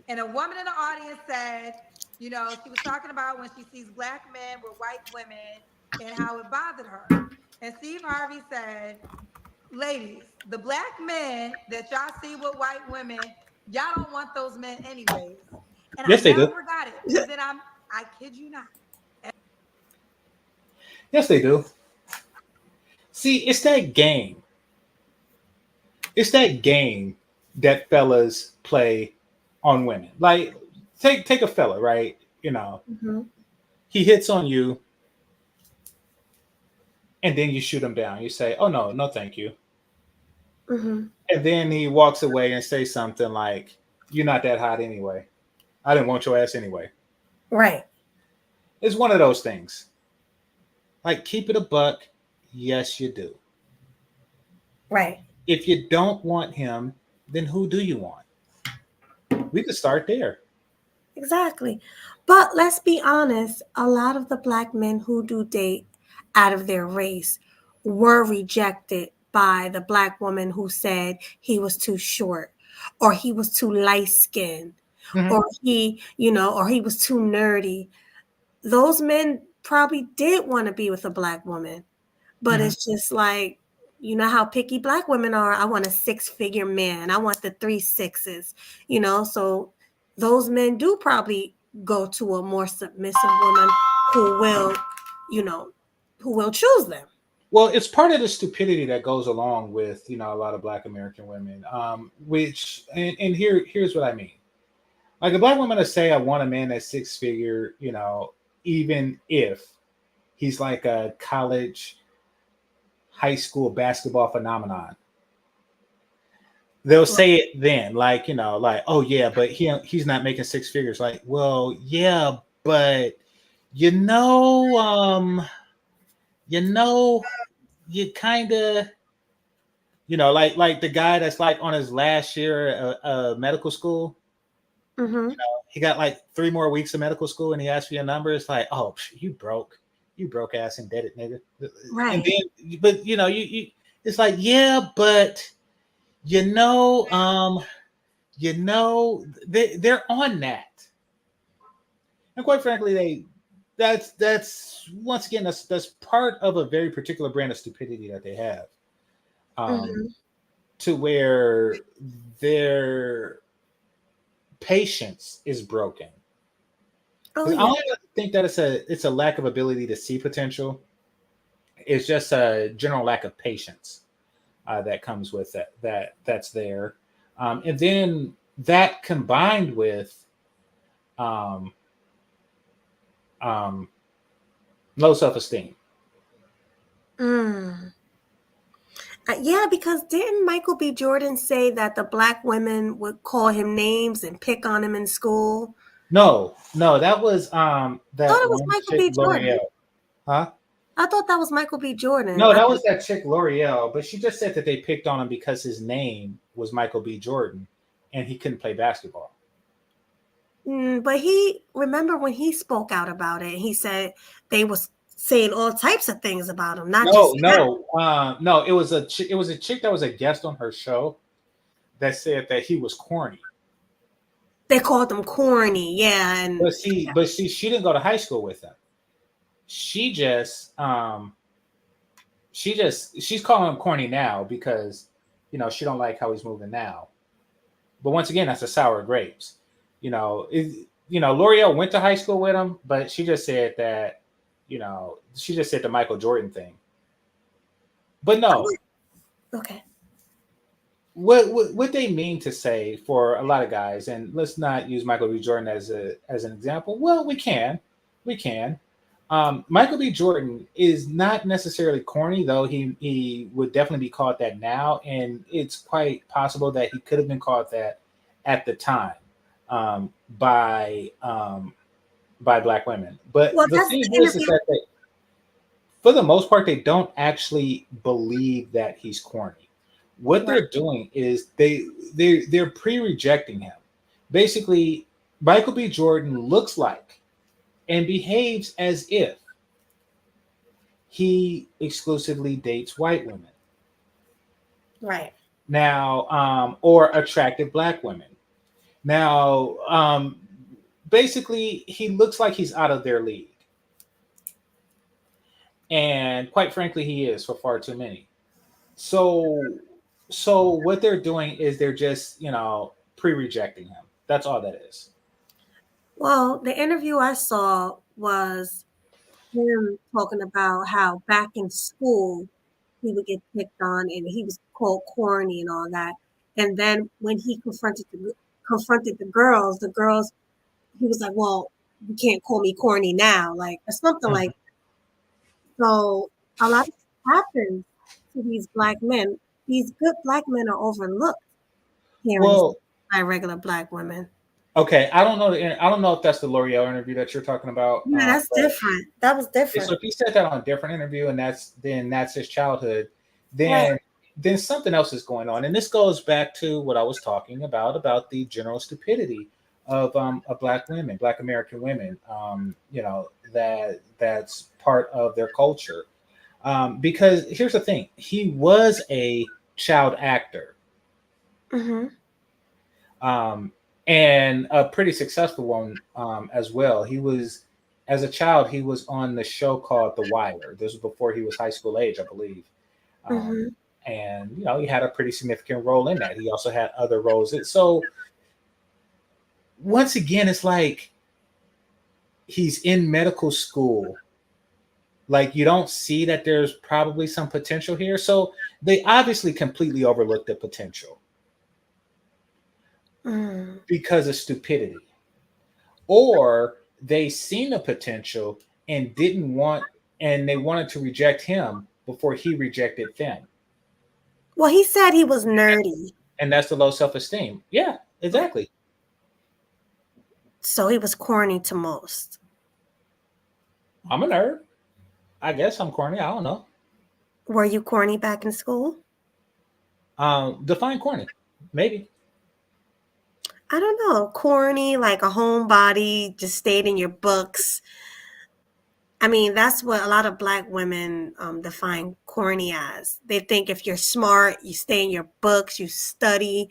And a woman in the audience said, she was talking about when she sees black men with white women and how it bothered her. And Steve Harvey said, ladies, the black men that y'all see with white women, y'all don't want those men anyways. And Yes, I they never do. forgot it. But then I kid you not. Yes, they do. See, it's that game. It's that game that fellas play on women. Like, take a fella, right? Mm-hmm. He hits on you, and then you shoot him down. You say, "Oh no, thank you." Mm-hmm. And then he walks away and says something like, "You're not that hot anyway. I didn't want your ass anyway." Right. It's one of those things. Like, keep it a buck. Yes, you do. Right. If you don't want him, then who do you want? We could start there. Exactly. But let's be honest, a lot of the black men who do date out of their race were rejected by the black woman who said he was too short or he was too light skinned Mhm. or or he was too nerdy. Those men probably did want to be with a black woman, but Mhm. it's just like, you know how picky black women are. I want a 6-figure man. I want the 3 6s, so those men do probably go to a more submissive woman who will, who will choose them. Well, it's part of the stupidity that goes along with a lot of Black American women. Which and here's what I mean. Like a Black woman to say, "I want a man that's 6-figure," even if he's like a college, high school basketball phenomenon. They'll say it then, like, "Oh yeah, but he's not making 6 figures." Like, well, yeah, but you know, you kind of, like the guy that's like on his last year of medical school. Mm-hmm. He got like 3 more weeks of medical school, and he asked for your number. It's like, oh, you broke ass indebted nigga. Right. And then, but you it's like, yeah, but they're on that, and quite frankly, that's once again that's part of a very particular brand of stupidity that they have, Mm-hmm. to where their patience is broken. Oh, I yeah. don't think that it's a lack of ability to see potential. It's just a general lack of patience that comes with that's there, and then that combined with um, low self-esteem. Yeah, because didn't Michael B. Jordan say that the black women would call him names and pick on him in school? No, that was I thought that it was one Michael chick B. Jordan. L'Oreal. Huh? I thought that was Michael B. Jordan. No, that was that chick L'Oreal, but she just said that they picked on him because his name was Michael B. Jordan and he couldn't play basketball. But remember when he spoke out about it, he said they was saying all types of things about him, not just that. No. It was a chick that was a guest on her show that said that he was corny. They called him corny, yeah. And But see, she didn't go to high school with him. She's calling him corny now because she don't like how he's moving now. But once again, that's a sour grapes. L'Oreal went to high school with him, but she just said that, she just said the Michael Jordan thing. But no, Okay. what they mean to say for a lot of guys, and let's not use Michael B. Jordan as an example. Well, we can. Michael B. Jordan is not necessarily corny, though he would definitely be called that now, and it's quite possible that he could have been called that at the time by black women. But Well, the that's thing the is interview. that for the most part, they don't actually believe that he's corny. What they're doing is they're pre-rejecting him. Basically, Michael B. Jordan looks like and behaves as if he exclusively dates white women. Right. Now, or attractive black women. Now, basically, he looks like he's out of their league. And quite frankly, he is for far too many. So what they're doing is they're just, pre-rejecting him. That's all that is. Well, the interview I saw was him talking about how back in school he would get picked on and he was called corny and all that. And then when he confronted the girls, he was like, "Well, you can't call me corny now," like or something like that. So a lot of happens to these black men. These good black men are overlooked here Well, by regular black women. okay, I don't know if that's the L'Oreal interview that you're talking about. Yeah, that's different. That was different. So if he said that on a different interview, and that's his childhood, then Right. then something else is going on, and this goes back to what I was talking about the general stupidity of black women, black American women. That's part of their culture. Because here's the thing, he was a child actor. Mm-hmm. And a pretty successful one as well. As a child, he was on the show called The Wire. This was before he was high school age, I believe. Mm-hmm. And he had a pretty significant role in that. He also had other roles. So once again, it's like he's in medical school. Like, you don't see that there's probably some potential here. So they obviously completely overlooked the potential. Because of stupidity, or they seen the potential and they wanted to reject him before he rejected them. Well, he said he was nerdy, and that's the low self-esteem. Yeah, exactly. So he was corny to most. I'm a nerd. I guess I'm corny. I don't know. Were you corny back in school? Define corny. Maybe. I don't know. Corny, like a homebody, just stayed in your books. I mean, that's what a lot of black women define corny as. They think if you're smart, you stay in your books, you study,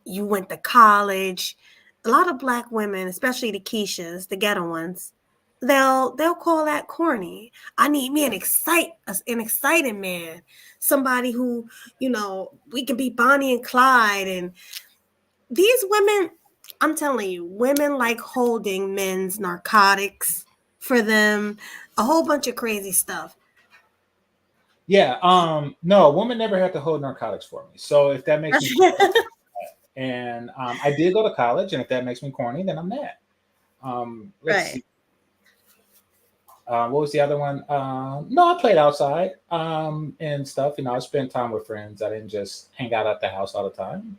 you went to college. A lot of black women, especially the Keishas, the ghetto ones, they'll call that corny. I need me an exciting man, somebody who, we can be Bonnie and Clyde. And these women, I'm telling you, women like holding men's narcotics for them, a whole bunch of crazy stuff. Yeah. No, a woman never had to hold narcotics for me. So if that makes me corny, and I did go to college, and if that makes me corny, then I'm mad. Let's see. What was the other one? No, I played outside and stuff. I spent time with friends. I didn't just hang out at the house all the time.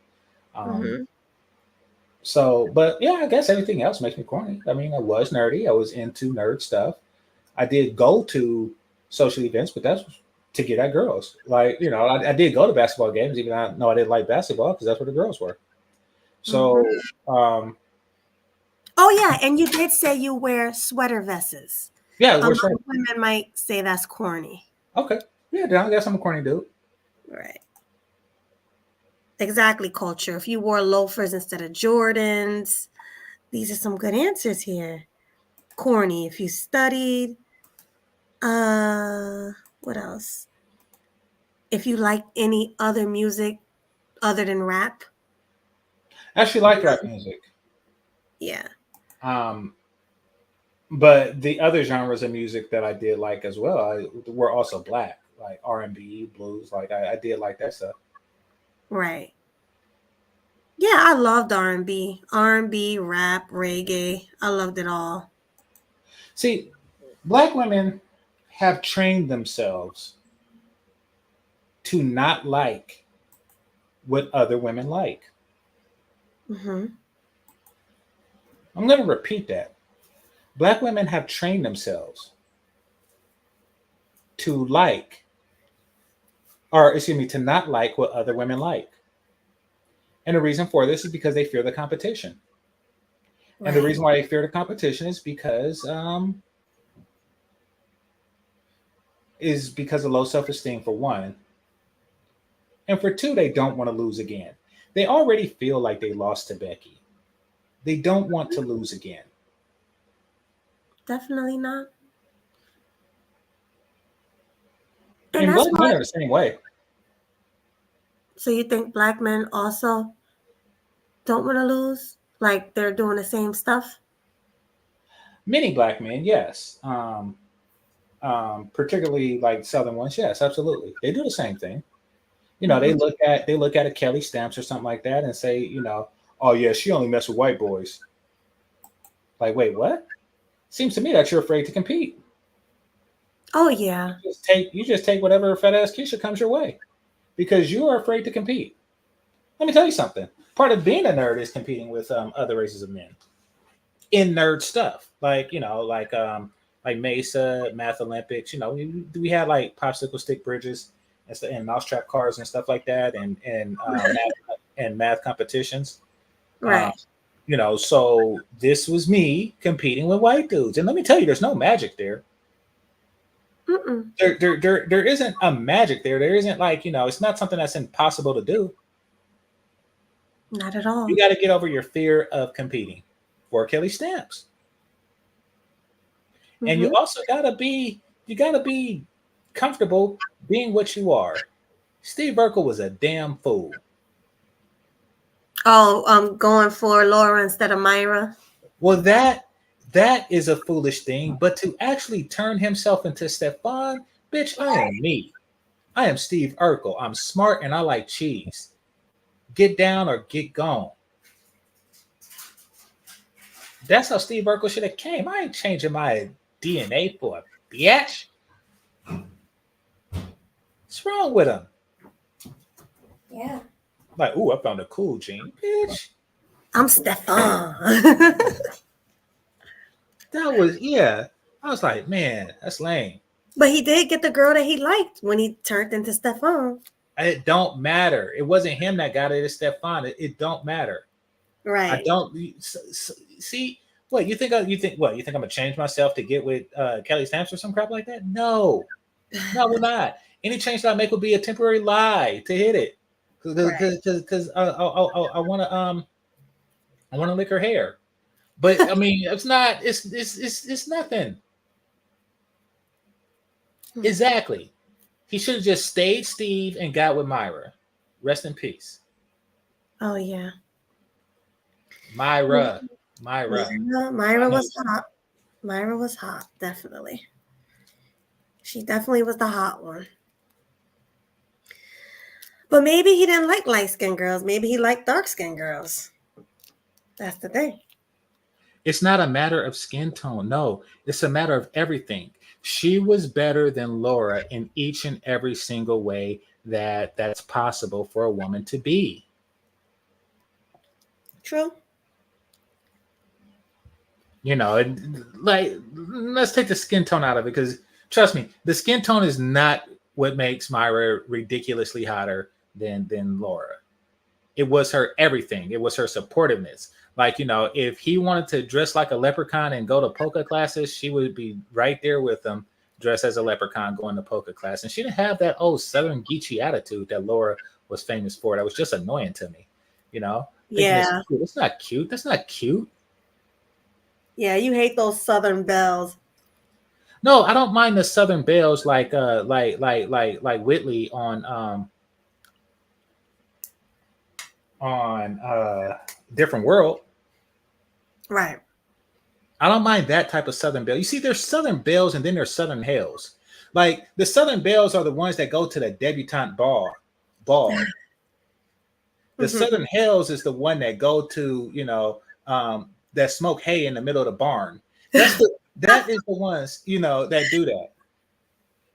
So, but yeah, I guess everything else makes me corny. I mean, I was nerdy. I was into nerd stuff. I did go to social events, but that's to get at girls. Like, I did go to basketball games, even though I didn't like basketball, because that's where the girls were. So, oh yeah, and you did say you wear sweater vests. Yeah, women might say that's corny. Okay, yeah, then I guess I'm a corny dude. Right. Exactly, culture. If you wore loafers instead of Jordans, these are some good answers here. Corny. If you studied, what else? If you like any other music other than rap. I actually like rap music. Yeah. But the other genres of music that I did like as well were also black, like R&B, blues. Like I did like that stuff. Right. Yeah, I loved R&B, rap, reggae. I loved it all. See, black women have trained themselves to not like what other women like. Hmm. I'm going to repeat that. Black women have trained themselves to like, or excuse me, to not like what other women like. And the reason for this is because they fear the competition. Right. And the reason why they fear the competition is because of low self-esteem for one. And for two, they don't want to lose again. They already feel like they lost to Becky. They don't want to lose again. Definitely not. And And that's black why. men are the same way. So you think black men also don't want to lose? Like they're doing the same stuff? Many black men, yes. Particularly like Southern ones, yes, absolutely. They do the same thing. You know, Mhm. they look at a Kelly Stamps or something like that and say, you know, oh yeah, she only mess with white boys. Like, wait, what? Seems to me that you're afraid to compete. Oh yeah. You just take whatever fat ass Keisha comes your way because you are afraid to compete. Let me tell you something. Part of being a nerd is competing with other races of men in nerd stuff, like like Mesa, Math Olympics. You know, we had like popsicle stick bridges and mousetrap cars and stuff like that, and math competitions. Um, Right. you know, so this was me competing with white dudes, and let me tell you, there's no magic there. Mm-mm. There isn't a magic there. There isn't like, you know, it's not something that's impossible to do. Not at You all. got to get over your fear of competing for Kelly Stamps. And Hmm. you gotta be comfortable being what you are. Steve Urkel was a damn fool. Oh, going for Laura instead of Myra. Well, that is a foolish thing, but to actually turn himself into Stefan, bitch, I am me. I am Steve Urkel. I'm smart and I like cheese. Get down or get gone. That's how Steve Urkel should have came. I ain't changing my DNA for a bitch. What's wrong with him? Yeah. Like, ooh, I found a cool gene, bitch. I'm Stefan. That was yeah. I was like, man, that's lame. But he did get the girl that he liked when he turned into Stefan. It don't matter. It wasn't him that got it. It's Stefan. It don't matter. I Right. don't see. What you think? You think what? You think I'm gonna change myself to get with Kelly Stamps or some crap like that? No, no, we're not. Any change that I make will be a temporary lie to hit it, Right. because I want to lick her hair, but I mean it's not. It's nothing. Exactly. He should have just stayed Steve and got with Myra. Rest in peace. Oh yeah. Myra. Myra was hot. Myra was hot, definitely. She definitely was the hot one. But maybe he didn't like light skinned girls. Maybe he liked dark skinned girls. That's the thing. It's not a matter of skin tone. No, it's a matter of everything. She was better than Laura in each and every single way that's possible for a woman to be. True. You know, like let's take the skin tone out of it because trust me, the skin tone is not what makes Myra ridiculously hotter than Laura. It was her everything. It was her supportiveness. Like, you know, if he wanted to dress like a leprechaun and go to polka classes, she would be right there with him, dressed as a leprechaun going to polka class. And she didn't have that old Southern Geechee attitude that Laura was famous for. That was just annoying to me. You know, thinking Yeah. it's not cute. That's not cute. Yeah, you hate those Southern belles. No, I don't mind the Southern belles like Whitley on Different World. Right. I don't mind that type of Southern belle. You see, there's Southern belles and then there's Southern hells. Like the Southern belles are the ones that go to the debutante ball. The Mhm. Southern hells is the one that go to, that smoke hay in the middle of the barn. That is the ones, that do that.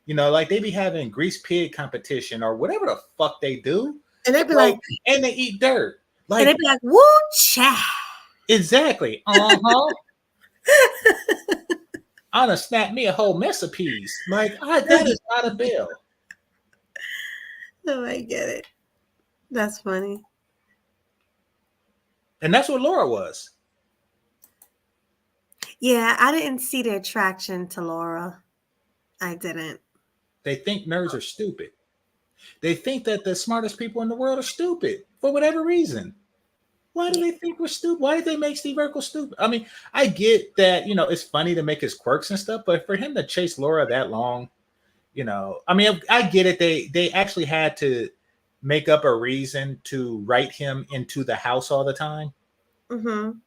Like they be having grease pig competition or whatever the fuck they do. And they'd be Like, like, and they eat dirt. and they'd Like be like, woo cha. exactly. Uh-huh. I'm gonna snap me a whole mess of peas. Like, that is not a bill. Oh, I get it. That's funny. And that's what Laura was. Yeah, I didn't see the attraction to Laura. I didn't. They think nerds are stupid. They think that the smartest people in the world are stupid for whatever reason. Why do they think we're stupid? Why did they make Steve Urkel stupid? I mean, I get that, it's funny to make his quirks and stuff, but for him to chase Laura that long, I mean, I get it. They actually had to make up a reason to write him into the house all the time. Mm-hmm.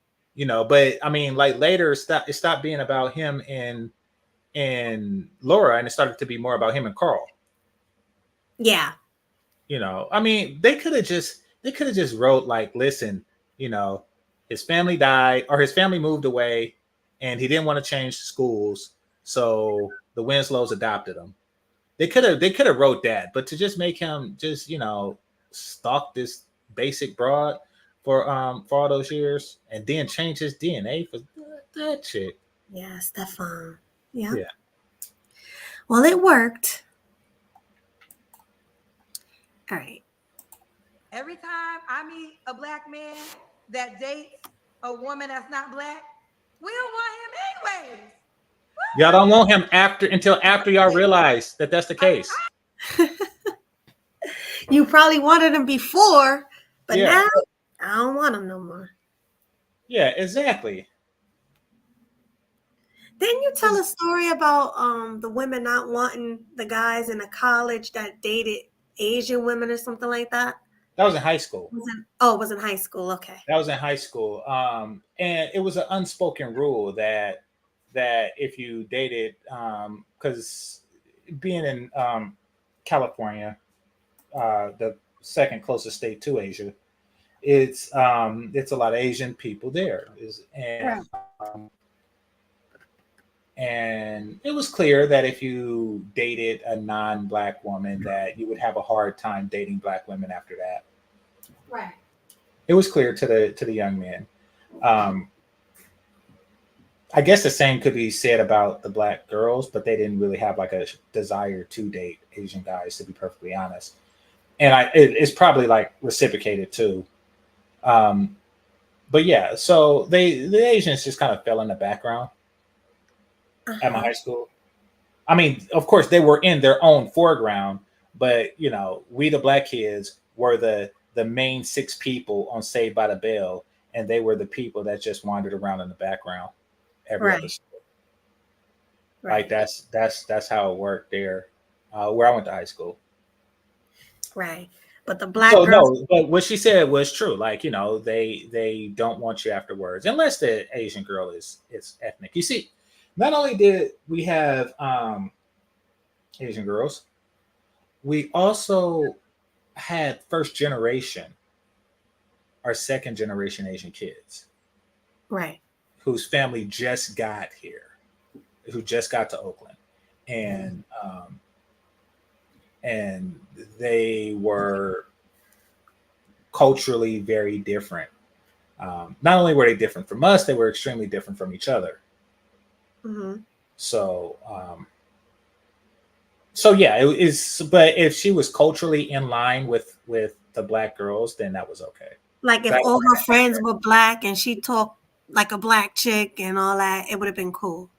But I mean, like later it stopped being about him and Laura, and it started to be more about him and Carl. Yeah. I mean, they could have just wrote like, listen, his family died or his family moved away and he didn't want to change schools, so the Winslows adopted him. They could have wrote that, but to just make him just stalk this basic broad for all those years and then change his DNA for that shit. Yeah, Stefan. Yeah. Yeah. Well, it worked. All right. Every time I meet a black man that dates a woman that's not black, we don't want him anyways. Y'all don't want him until after y'all realize that that's the case. You probably wanted him before, but Yeah. now I don't want him no more. Yeah, exactly. Didn't you tell a story about the women not wanting the guys in a college that dated Asian women or something like that? That was in high school. It was in high school. Okay. That was in high school. And it was an unspoken rule that if you dated, because being in California, the second closest state to Asia, it's a lot of Asian people there. And it was clear that if you dated a non-black woman, that you would have a hard time dating black women after that. Right. It was clear to the young men. I guess the same could be said about the black girls, but they didn't really have like a desire to date Asian guys, to be perfectly honest. And it's probably like reciprocated too. But yeah, so the Asians just kind of fell in the background at my high school. I mean, of course, they were in their own foreground, but we the black kids were the main six people on Saved by the Bell, and they were the people that just wandered around in the background every other school. Like that's how it worked there, where I went to high school. Right. But the black girls. No, but what she said was true. Like, they don't want you afterwards, unless the Asian girl is ethnic. You see, not only did we have Asian girls, we also had first generation or second generation Asian kids. Right. Whose family just got here, who just got to Oakland. And they were culturally very different. Not only were they different from us, they were extremely different from each other. Mm-hmm. So yeah, it is. But if she was culturally in line with the black girls, then that was okay. Like if all her friends were black and she talked like a black chick and all that, it would have been cool.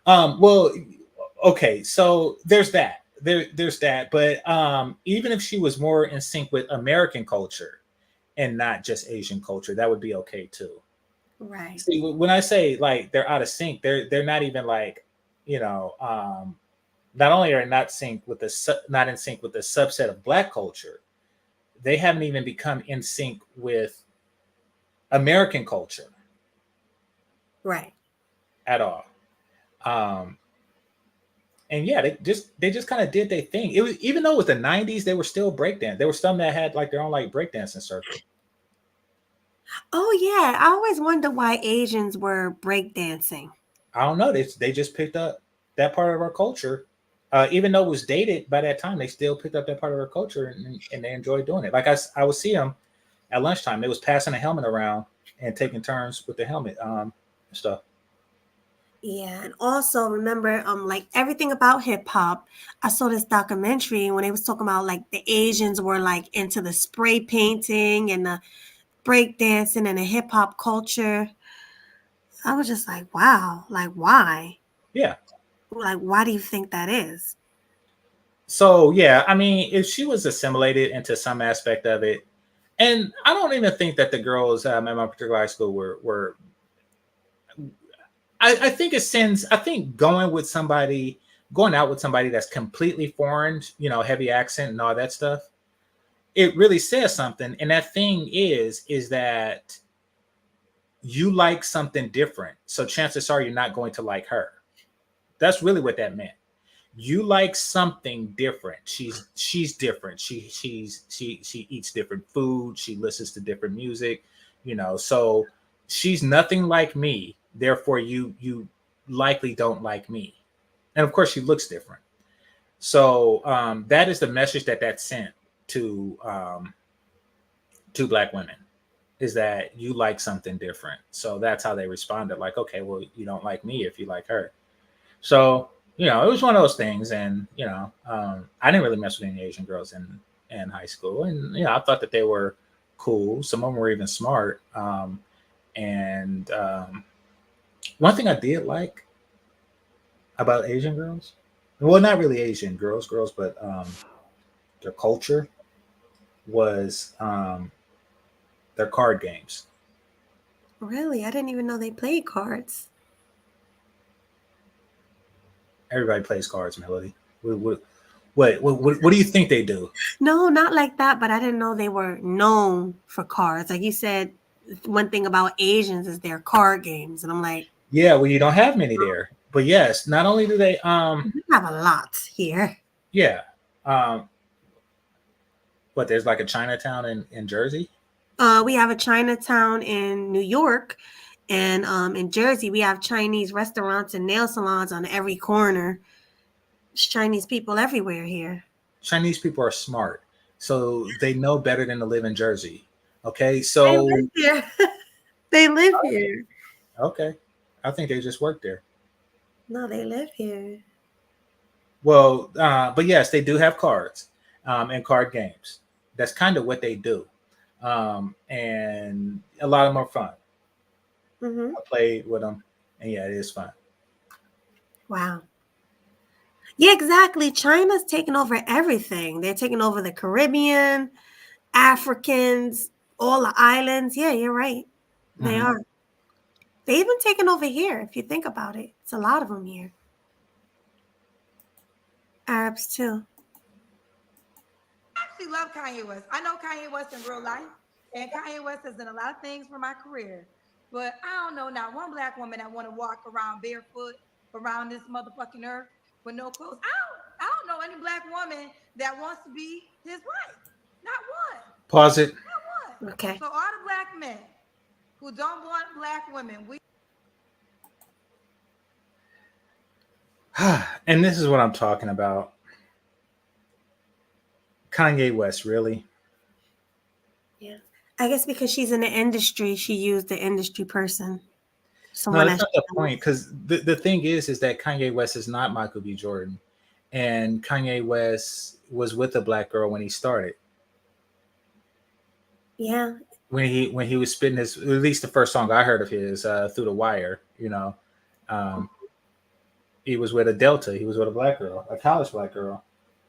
Well, okay, so there's that. There's that. But even if she was more in sync with American culture and not just Asian culture, that would be okay too. Right. See, when I say like they're out of sync, they're not even like, not only are not in sync with the subset of black culture, they haven't even become in sync with American culture. Right. at all. Um, and yeah, they just kind of did their thing. It was, even though it was the 90s, they were still breakdance. There were some that had like their own like breakdancing circle. Oh yeah, I always wonder why Asians were breakdancing. I don't know. They just picked up that part of our culture. Even though it was dated by that time, they still picked up that part of our culture and they enjoyed doing it. Like I would see them at lunchtime. They was passing a helmet around and taking turns with the helmet and stuff. Yeah, and also remember, like everything about hip hop. I saw this documentary when they was talking about like the Asians were like into the spray painting and the breakdancing and the hip hop culture. I was just like, wow, like why? Yeah. Like, why do you think that is? So yeah, I mean, if she was assimilated into some aspect of it, and I don't even think that the girls at my particular high school were. I think it sends. I think going out with somebody that's completely foreign, heavy accent and all that stuff, it really says something. And that thing is that you like something different. So chances are you're not going to like her. That's really what that meant. You like something different. She's different. She eats different food. She listens to different music, so she's nothing like me. Therefore, you likely don't like me. And of course, she looks different. So that is the message that sent to Black women, is that you like something different. So that's how they responded. Like, okay, well, you don't like me if you like her. So, it was one of those things. And, I didn't really mess with any Asian girls in high school. And, I thought that they were cool. Some of them were even smart. And one thing I did like about Asian girls, well, not really Asian girls, but their culture was their card games. Really? I didn't even know they played cards. Everybody plays cards, Melody. What do you think they do? No, not like that, but I didn't know they were known for cards. Like you said, one thing about Asians is their card games. And I'm like, yeah, well, you don't have many there. But yes, not only do they we have a lot here. yeah. But there's like a Chinatown in Jersey? We have a Chinatown in New York, and in Jersey we have Chinese restaurants and nail salons on every corner. There's Chinese people everywhere here. Chinese people are smart, so they know better than to live in Jersey. Okay, They so live here. They live here. okay, I think they just work there. No, they live here. Well, but yes, they do have cards and card games. That's kind of what they do, and a lot of them are fun. Mm-hmm. I played with them, and yeah, it is fun. Wow. Yeah, exactly. China's taking over everything. They're taking over the Caribbean, Africans, all the islands. Yeah, you're right. They Mhm. are. They even taken over here, if you think about it. It's a lot of them here. Arabs too. I actually love Kanye West. I know Kanye West in real life, and Kanye West has done a lot of things for my career. But I don't know not one black woman that want to walk around barefoot around this motherfucking earth with no clothes. I don't know any black woman that wants to be his wife. Not one. Pause it. Not one. Okay. So all the black men who don't want black women, we And this is what I'm talking about. Kanye West, really? Yeah. I guess because she's in the industry, she used the industry person. No, Someone that's that not the point. Because the thing is that Kanye West is not Michael B. Jordan, and Kanye West was with a black girl when he started. Yeah. When he was spitting his, at least the first song I heard of his, Through the Wire, he was with a Delta. He was with a black girl, a college black girl.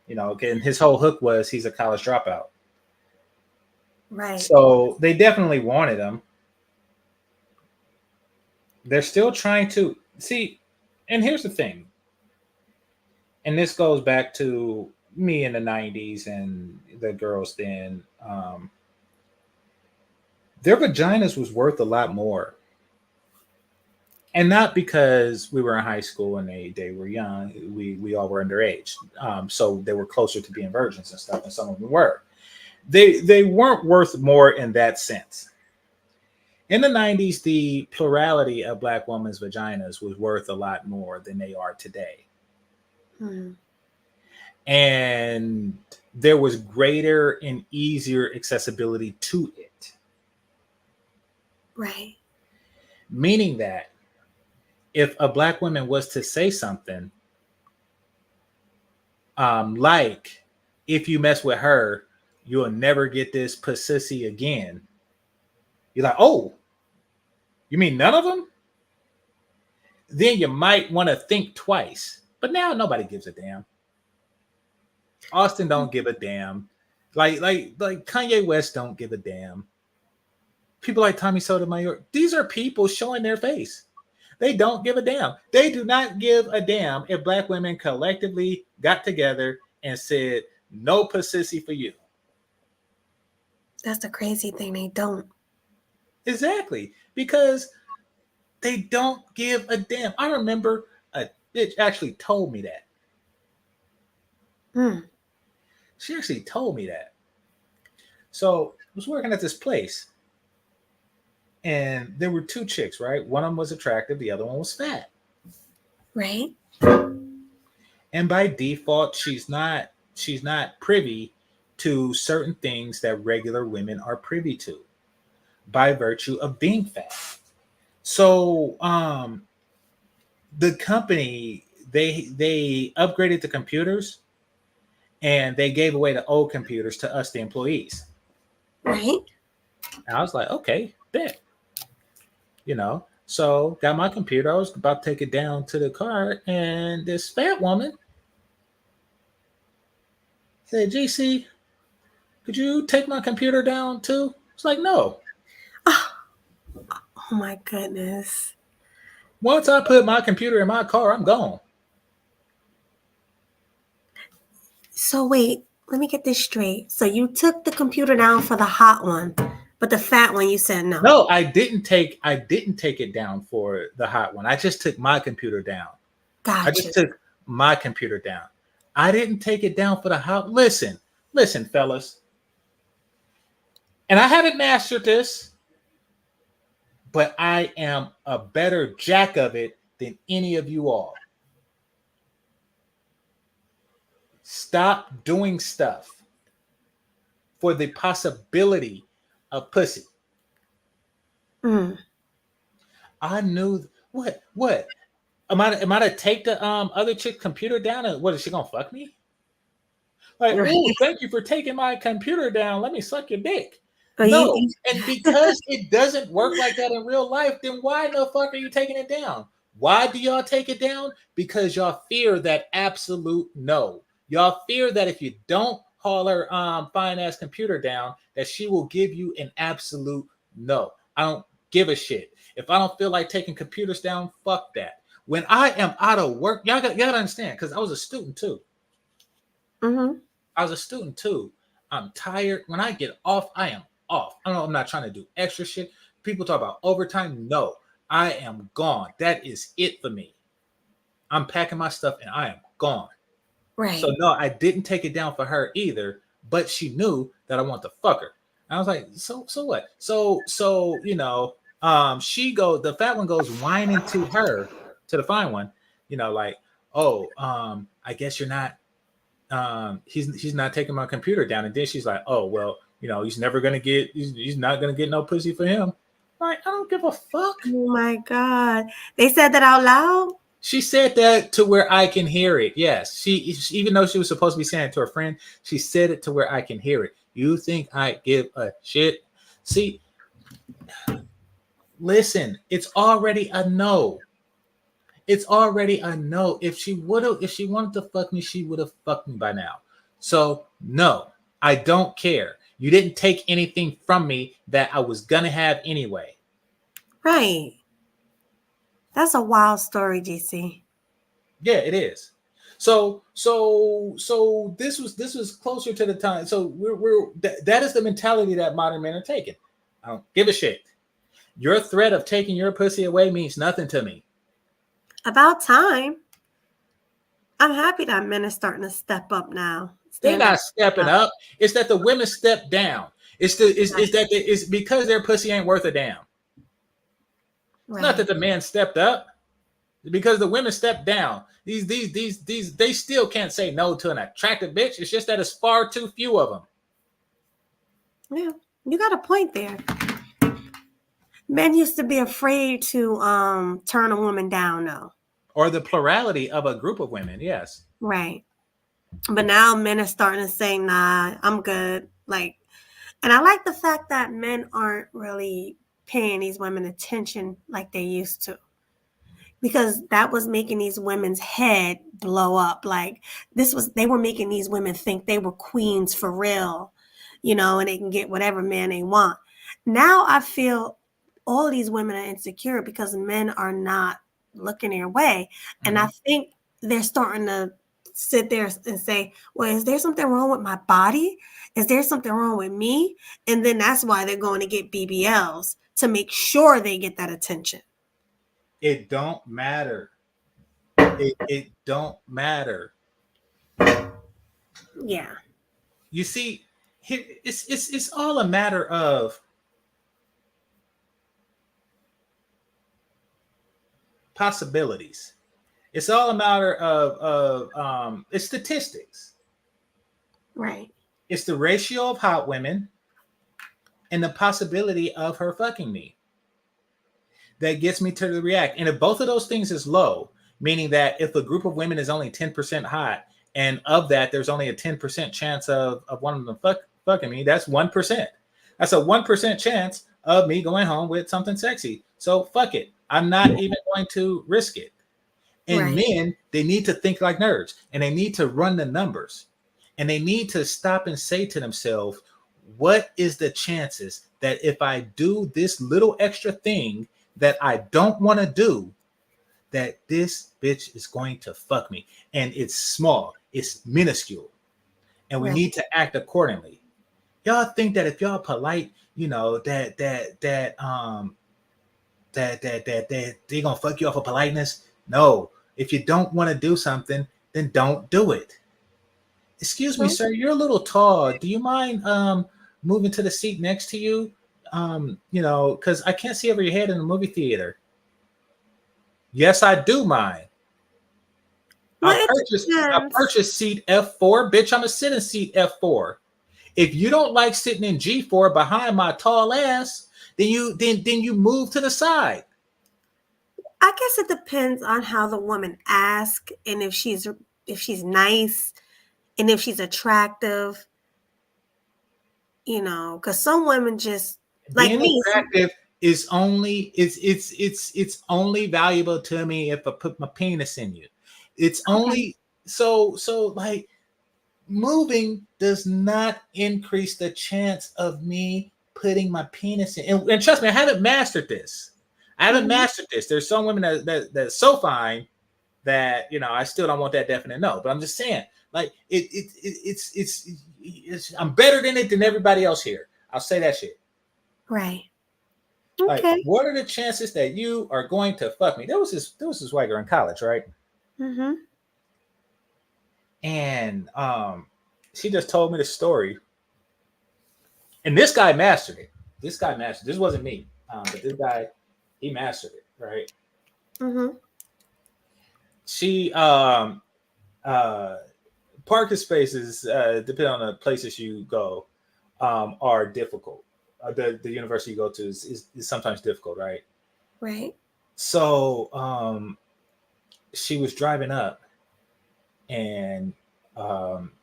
And his whole hook was he's a college dropout. Right. So they definitely wanted him. They're still trying to see. And here's the thing. And this goes back to me in the 90s and the girls then. Their vaginas was worth a lot more. And not because we were in high school and they were young. We all were underage. So they were closer to being virgins and stuff, and some of them were. They weren't worth more in that sense. In the 90s, the plurality of Black women's vaginas was worth a lot more than they are today. Hmm. And there was greater and easier accessibility to it. Right. Meaning that if a Black woman was to say something, like, if you mess with her, you'll never get this pussy again. You're like, oh, you mean none of them? Then you might want to think twice. But now nobody gives a damn. Austin don't give a damn. Like Kanye West don't give a damn. People like Tommy Sotomayor, these are people showing their face. They don't give a damn. They do not give a damn if Black women collectively got together and said, no pussy for you. That's the crazy thing. They don't. Exactly. Because they don't give a damn. I remember a bitch actually told me that. Hmm. She actually told me that. So I was working at this place. And there were two chicks, right? One of them was attractive. The other one was fat. Right. And by default, she's not privy to certain things that regular women are privy to by virtue of being fat. So the company, they upgraded the computers and they gave away the old computers to us, the employees. Right. And I was like, okay, bet. You know, so got my computer. I was about to take it down to the car, and this fat woman said, JC, could you take my computer down too? It's like, no. Oh my goodness. Once I put my computer in my car, I'm gone. So wait, let me get this straight. So you took the computer down for the hot one, but the fat one you said no. No, I didn't take it down for the hot one. I just took my computer down. Gotcha. I just took my computer down. I didn't take it down for the hot. Listen, fellas. And I haven't mastered this, but I am a better jack of it than any of you all. Stop doing stuff for the possibility of pussy. Mm. I knew what? Am I to take the other chick's computer down and what is she gonna fuck me? Like, oh, thank you for taking my computer down. Let me suck your dick. But No, and because it doesn't work like that in real life, then why the fuck are you taking it down? Why do y'all take it down? Because y'all fear that absolute no. Y'all fear that if you don't haul her fine ass computer down, that she will give you an absolute no. I don't give a shit. If I don't feel like taking computers down, fuck that. When I am out of work, y'all gotta understand, because I was a student too. Mm-hmm. I was a student too. I'm tired. When I get off, I am off. I know I'm not trying to do extra shit. People talk about overtime. No, I am gone. That is it for me. I'm packing my stuff and I am gone. Right. So no, I didn't take it down for her either, but she knew that I want to fuck her. And I was like, so what? So you know, the fat one goes whining to her, to the fine one, you know, like, oh, I guess you're not he's not taking my computer down. And then she's like, oh, well, you know, he's not gonna get no pussy for him. Like, I don't give a fuck. Oh my God. They said that out loud? She said that to where I can hear it. Yes. She even though she was supposed to be saying it to her friend, she said it to where I can hear it. You think I give a shit? See, listen, it's already a no. It's already a no. If she wanted to fuck me, she would have fucked me by now. So no, I don't care. You didn't take anything from me that I was gonna have anyway. Right. That's a wild story, GC. Yeah, it is. So this was closer to the time. So that is the mentality that modern men are taking. I don't give a shit. Your threat of taking your pussy away means nothing to me. About time. I'm happy that men are starting to step up now. They're Stand not up. stepping up. It's that the women step down. It's because their pussy ain't worth a damn. It's not that the man stepped up. It's because the women stepped down. These they still can't say no to an attractive bitch. It's just that it's far too few of them. Yeah, you got a point there. Men used to be afraid to turn a woman down, though. Or the plurality of a group of women, yes. Right. But now men are starting to say, nah, I'm good. Like, and I like the fact that men aren't really paying these women attention like they used to. Because that was making these women's head blow up. Like they were making these women think they were queens for real, and they can get whatever man they want. Now I feel all these women are insecure because men are not looking their way. Mm-hmm. And I think they're starting to sit there and say, well, is there something wrong with my body? Is there something wrong with me? And then that's why they're going to get BBLs to make sure they get that attention. It don't matter. It don't matter. Yeah. You see, it's all a matter of possibilities. It's all a matter of it's statistics. Right. It's the ratio of hot women and the possibility of her fucking me that gets me to react. And if both of those things is low, meaning that if a group of women is only 10% hot, and of that there's only a 10% chance of one of them fucking me, that's 1%. That's a 1% chance of me going home with something sexy. So fuck it. I'm not even going to risk it. And men, they need to think like nerds, and they need to run the numbers, and they need to stop and say to themselves, what is the chances that if I do this little extra thing that I don't want to do, that this bitch is going to fuck me? And it's small, it's minuscule, and we need to act accordingly. Y'all think that if y'all polite, that they gonna fuck you off of politeness? No. If you don't want to do something, then don't do it. Excuse me, sir, you're a little tall. Do you mind moving to the seat next to you? Because I can't see over your head in the movie theater. Yes, I do mind. I purchased seat F4. Bitch, I'm a sitting seat F4. If you don't like sitting in G4 behind my tall ass, then you move to the side. I guess it depends on how the woman asks, and if she's nice, and if she's attractive. Because some women just like me. Attractive is only it's only valuable to me if I put my penis in you. It's only so like moving does not increase the chance of me putting my penis in. And trust me, I haven't mastered this. There's some women that's so fine that I still don't want that definite no. But I'm just saying, like it's I'm better than it than everybody else here. I'll say that shit. Right. Okay. Like, what are the chances that you are going to fuck me? There was this white girl in college, right? Mm-hmm. And she just told me the story. And this guy mastered it. This wasn't me. But this guy, he mastered it, right? Mm-hmm. She parking spaces, depending on the places you go, are difficult. The university you go to is sometimes difficult, right? Right. So she was driving up, and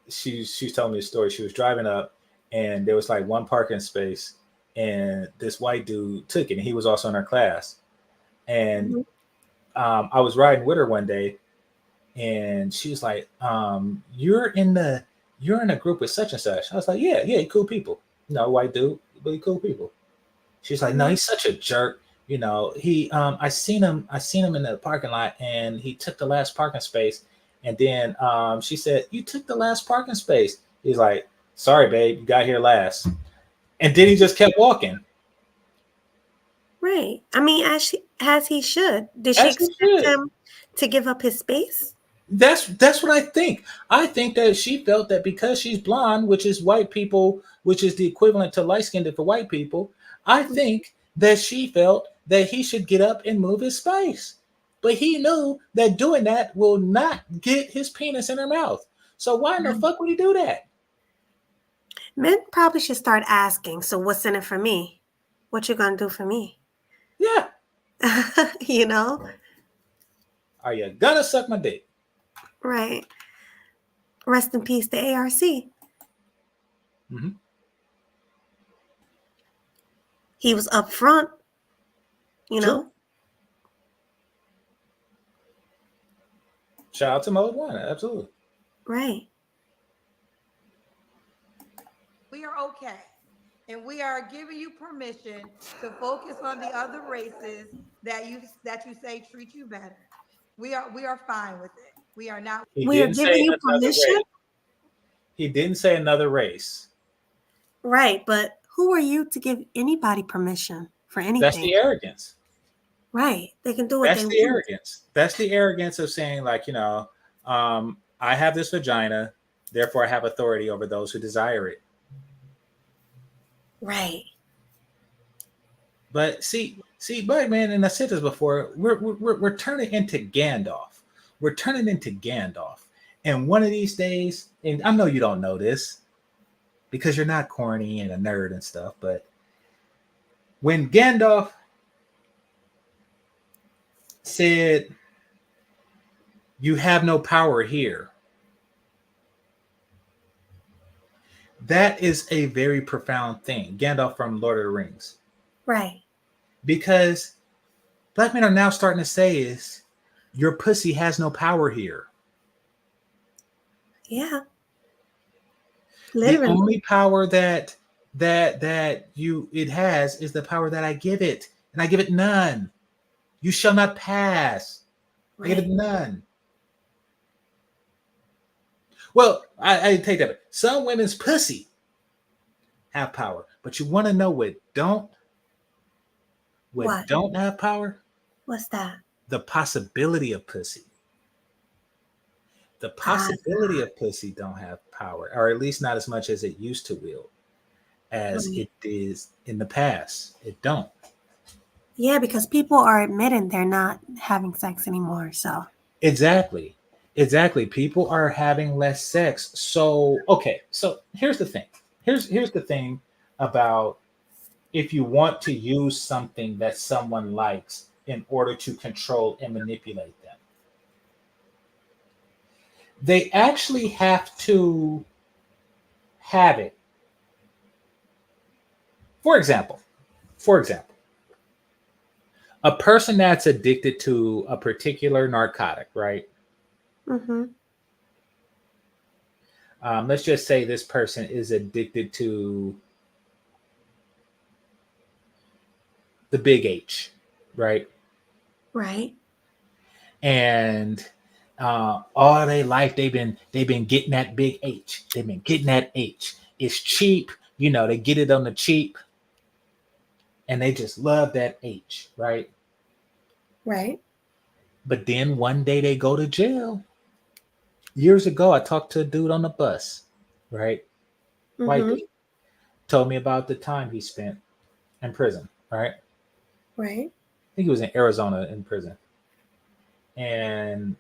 she's telling me a story. She was driving up, and there was like one parking space, and this white dude took it, and he was also in our class. And I was riding with her one day, and she was like, you're in a group with such and such. I was like, yeah, cool people. White dude, really cool people. She's like, no, he's such a jerk. He I seen him in the parking lot, and he took the last parking space. And then she said, you took the last parking space. He's like, sorry, babe, you got here last. And then he just kept walking. Right. I mean, as he should. Did she As he expect should. him to give up his space? That's what I think. I think that she felt that because she's blonde, which is white people, which is the equivalent to light skinned for white people, I think that she felt that he should get up and move his space. But he knew that doing that will not get his penis in her mouth. So why in the fuck would he do that? Men probably should start asking, so what's in it for me? What you gonna do for me? Yeah. You know? Are you gonna suck my dick? Right. Rest in peace to ARC. Mhm. He was up front, you True. know? Shout out to Mode One, absolutely. Right. We are okay. And we are giving you permission to focus on the other races that you say treat you better. We are fine with it. We are not. He We are didn't giving say you another permission? race. He didn't say another race. Right, but who are you to give anybody permission for anything? That's the arrogance. Right. They can do what That's they the want. arrogance. That's the arrogance of saying, like, I have this vagina, therefore I have authority over those who desire it. Right. But see, Black Man, and I said this before, we're turning into Gandalf. We're turning into Gandalf. And one of these days, and I know you don't know this because you're not corny and a nerd and stuff, but when Gandalf said, "You have no power here," that is a very profound thing. Gandalf from Lord of the Rings. Right. Because Black men are now starting to say is, your pussy has no power here. Yeah. The Literally. only power that it has is the power that I give it, and I give it none. You shall not pass. I give it Right. none. Well, I take that back. Some women's pussy have power, but you want to know what don't What? don't have power? What's that? The possibility of pussy. The possibility of pussy don't have power, or at least not as much as it used to wield, as it is in the past. It don't. Yeah, because people are admitting they're not having sex anymore. So Exactly. People are having less sex. So okay. So here's the thing. Here's the thing about if you want to use something that someone likes in order to control and manipulate them. They actually have to have it. For example, a person that's addicted to a particular narcotic, right? Let's just say this person is addicted to the big H, right? Right. And all their life they've been getting that big H. They've been getting that H. It's cheap, they get it on the cheap, and they just love that H, right? Right. But then one day they go to jail. Years ago, I talked to a dude on the bus, right? White dude. Told me about the time he spent in prison, right? Right. I think he was in Arizona in prison. And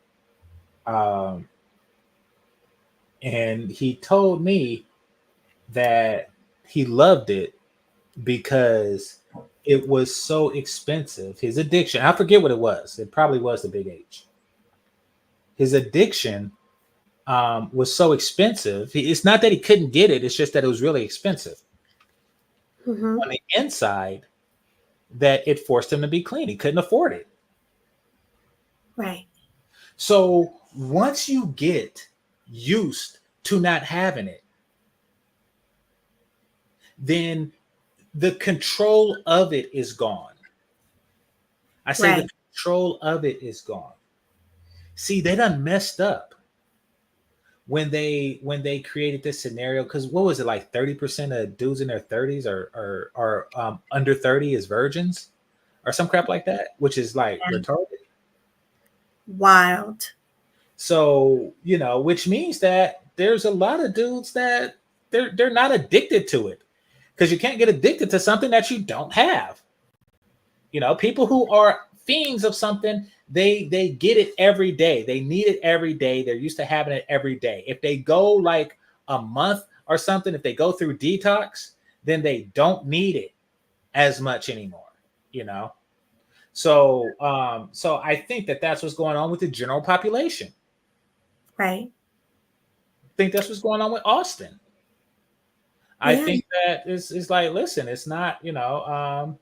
he told me that he loved it because it was so expensive. His addiction, I forget what it was. It probably was the big H. His addiction was so expensive. It's not that he couldn't get it. It's just that it was really expensive. On the inside, that it forced him to be clean. He couldn't afford it. Right. So once you get used to not having it, then the control of it is gone. I say the control of it is gone. See, they done messed up when they created this scenario, because what was it, like 30% of dudes in their 30s are under 30 is virgins? or some crap like that, which is like retarded. Wild. So, which means that there's a lot of dudes that they're not addicted to it, because you can't get addicted to something that you don't have. People who are fiends of something, they get it every day. They need it every day. They're used to having it every day. If they go like a month or something, if they go through detox, then they don't need it as much anymore, So, so I think that that's what's going on with the general population. Right. I think that's what's going on with Austin. I think that is like, listen, it's not, yeah.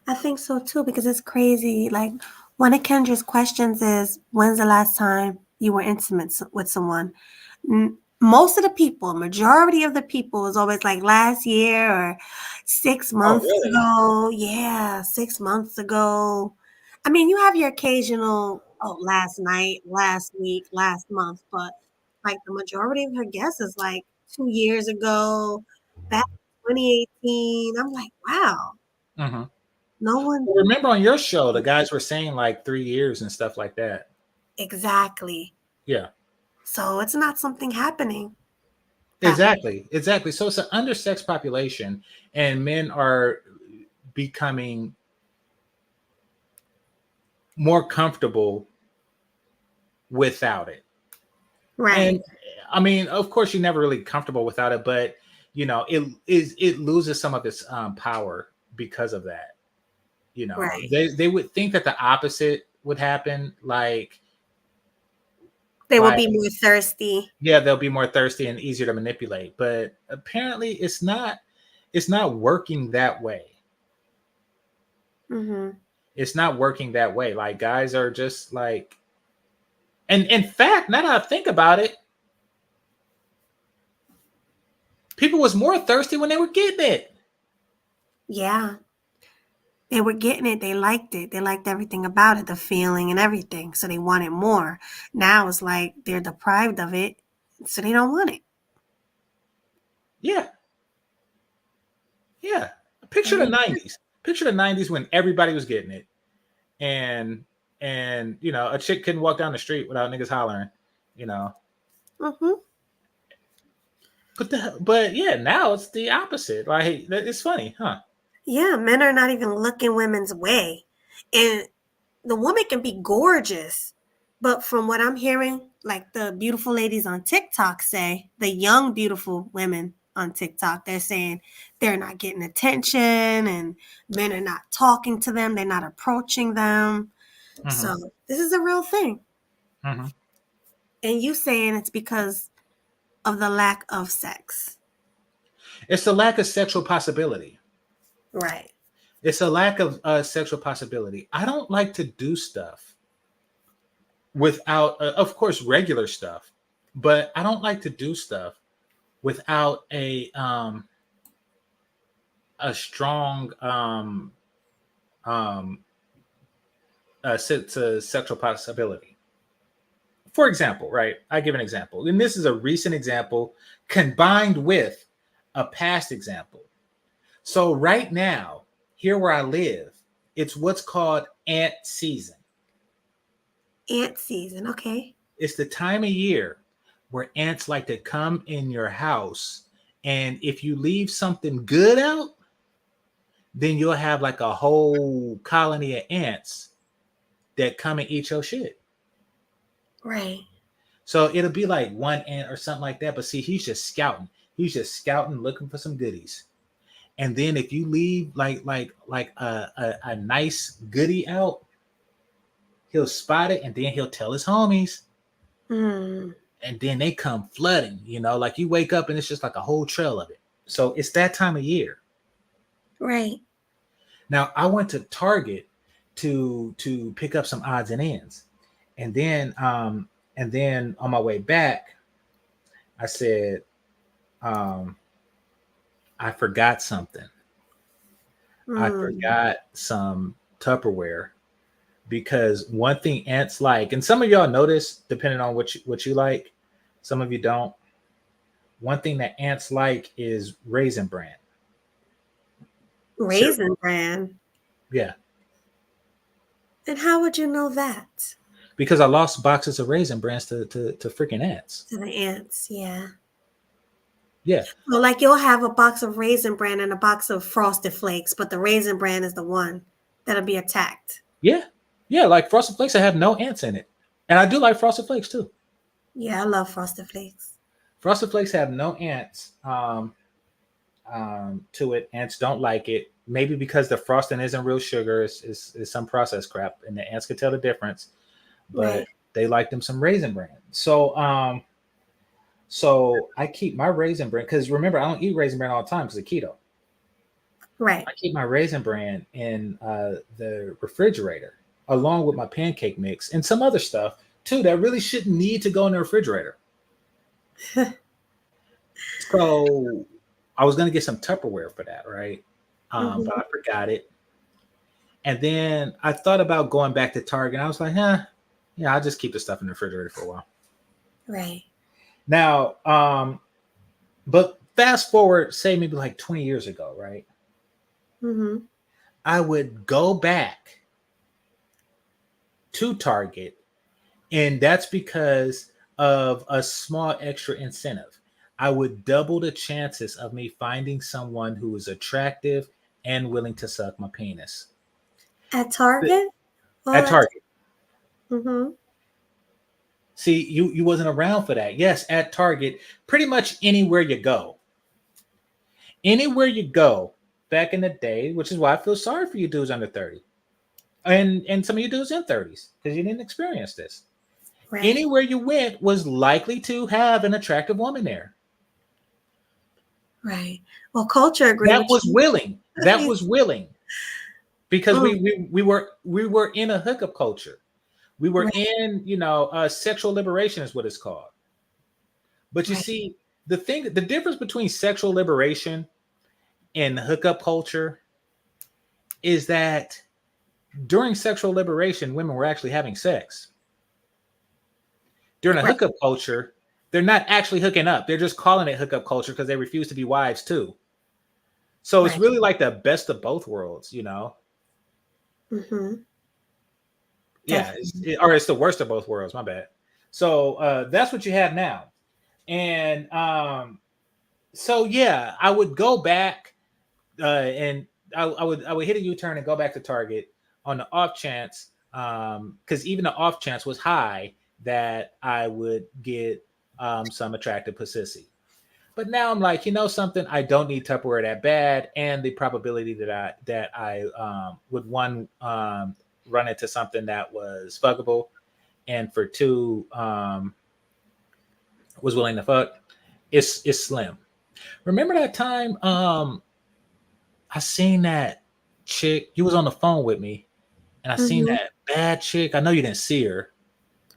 I think so too, because it's crazy. Like one of Kendra's questions is, when's the last time you were intimate with someone? Most of the people, majority of the people is always like last year or 6 months ago. Yeah, 6 months ago. I mean, you have your occasional, last night, last week, last month, but like the majority of her guests is like 2 years ago, back in 2018. I'm like, wow. Mm-hmm. No one. Remember on your show, the guys were saying like 3 years and stuff like that. Exactly. Yeah. So it's not something happening. Exactly. So it's an undersexed population, and men are becoming more comfortable without it. Right. And I mean, of course, you're never really comfortable without it, but it loses some of its power because of that. Right. They would think that the opposite would happen, like they will be more thirsty. Yeah, they'll be more thirsty and easier to manipulate, but apparently it's not working that way. Mm-hmm. It's not working that way. Like, guys are just like, and in fact, now that I think about it, people was more thirsty when they were getting it. Yeah. They were getting it. They liked it. They liked everything about it, the feeling and everything. So they wanted more. Now it's like they're deprived of it, so they don't want it. Yeah. Yeah. Picture the 90s. Picture the 90s when everybody was getting it. And a chick couldn't walk down the street without niggas hollering, Mm-hmm. But yeah, now it's the opposite. Like, it's funny, huh? Yeah, men are not even looking women's way. And the woman can be gorgeous. But from what I'm hearing, like the beautiful ladies on TikTok say, the young, beautiful women on TikTok, they're saying they're not getting attention and men are not talking to them. They're not approaching them. Mm-hmm. So this is a real thing. Mm-hmm. And you saying it's because of the lack of sex. It's the lack of sexual possibility. Right. It's a lack of sexual possibility. I don't like to do stuff without, of course, regular stuff, but I don't like to do stuff without a strong sexual possibility. For example, right? I give an example, and this is a recent example combined with a past example. So right now, here where I live, it's what's called ant season. Ant season, okay. It's the time of year where ants like to come in your house, and if you leave something good out, then you'll have like a whole colony of ants that come and eat your shit. Right. So it'll be like one ant or something like that, but see, he's just scouting. He's just scouting, looking for some goodies. And then if you leave like a nice goodie out, he'll spot it and then he'll tell his homies. Mm. And then they come flooding, like you wake up and it's just like a whole trail of it. So it's that time of year. Right. Now I went to Target to pick up some odds and ends. And then on my way back, I said, I forgot something. I forgot some Tupperware, because one thing ants like, and some of y'all notice, depending on what you like, some of you don't. One thing that ants like is Raisin Bran. Raisin Bran. Yeah, And how would you know that? because I lost boxes of Raisin Brands to freaking ants. To the ants, yeah. Yeah, Well, like you'll have a box of Raisin Bran and a box of Frosted Flakes, but the Raisin Bran is the one that'll be attacked. yeah, yeah. Like Frosted Flakes, I have no ants in it, and I do like Frosted Flakes too. Yeah, I love Frosted Flakes. Frosted Flakes have no ants to it. Ants don't like it. Maybe because the frosting isn't real sugar, is some processed crap, and the ants could tell the difference. But Right. they like them some Raisin Bran. So so I keep my Raisin Bran because remember I don't eat Raisin Bran all the time because of keto. Right. I keep my Raisin Bran in the refrigerator along with my pancake mix and some other stuff too that really shouldn't need to go in the refrigerator. So I was gonna get some Tupperware for that, right? But I forgot it. And then I thought about going back to Target. I was like, yeah, I'll just keep the stuff in the refrigerator for a while. Right. Now, but fast forward, say maybe like 20 years ago, right? Mm-hmm. I would go back to Target, and that's because of a small extra incentive. I would double the chances of me finding someone who is attractive and willing to suck my penis At Target? at Target. Mm-hmm. See, you wasn't around for that. Yes, at Target, pretty much anywhere you go. Anywhere you go back in the day, which is why I feel sorry for you dudes under 30. And some of you dudes in 30s, because you didn't experience this. Right. Anywhere you went was likely to have an attractive woman there. Right. Well, culture agreed. That was willing. That was willing. Because we were in a hookup culture. We were in, sexual liberation is what it's called. But you see, the difference between sexual liberation and hookup culture is that during sexual liberation, women were actually having sex. During a hookup culture, they're not actually hooking up. They're just calling it hookup culture because they refuse to be wives too. So it's really like the best of both worlds, Mm-hmm. Yeah, it's the worst of both worlds. My bad. So that's what you have now, and so yeah, I would go back, and I would hit a U-turn and go back to Target on the off chance, because even the off chance was high that I would get some attractive pussy. But now I'm like, something, I don't need Tupperware that bad, and the probability that I would run into something that was fuckable, and for two was willing to fuck, is slim. Remember that time I seen that chick? You was on the phone with me, and I seen that bad chick. I know you didn't see her,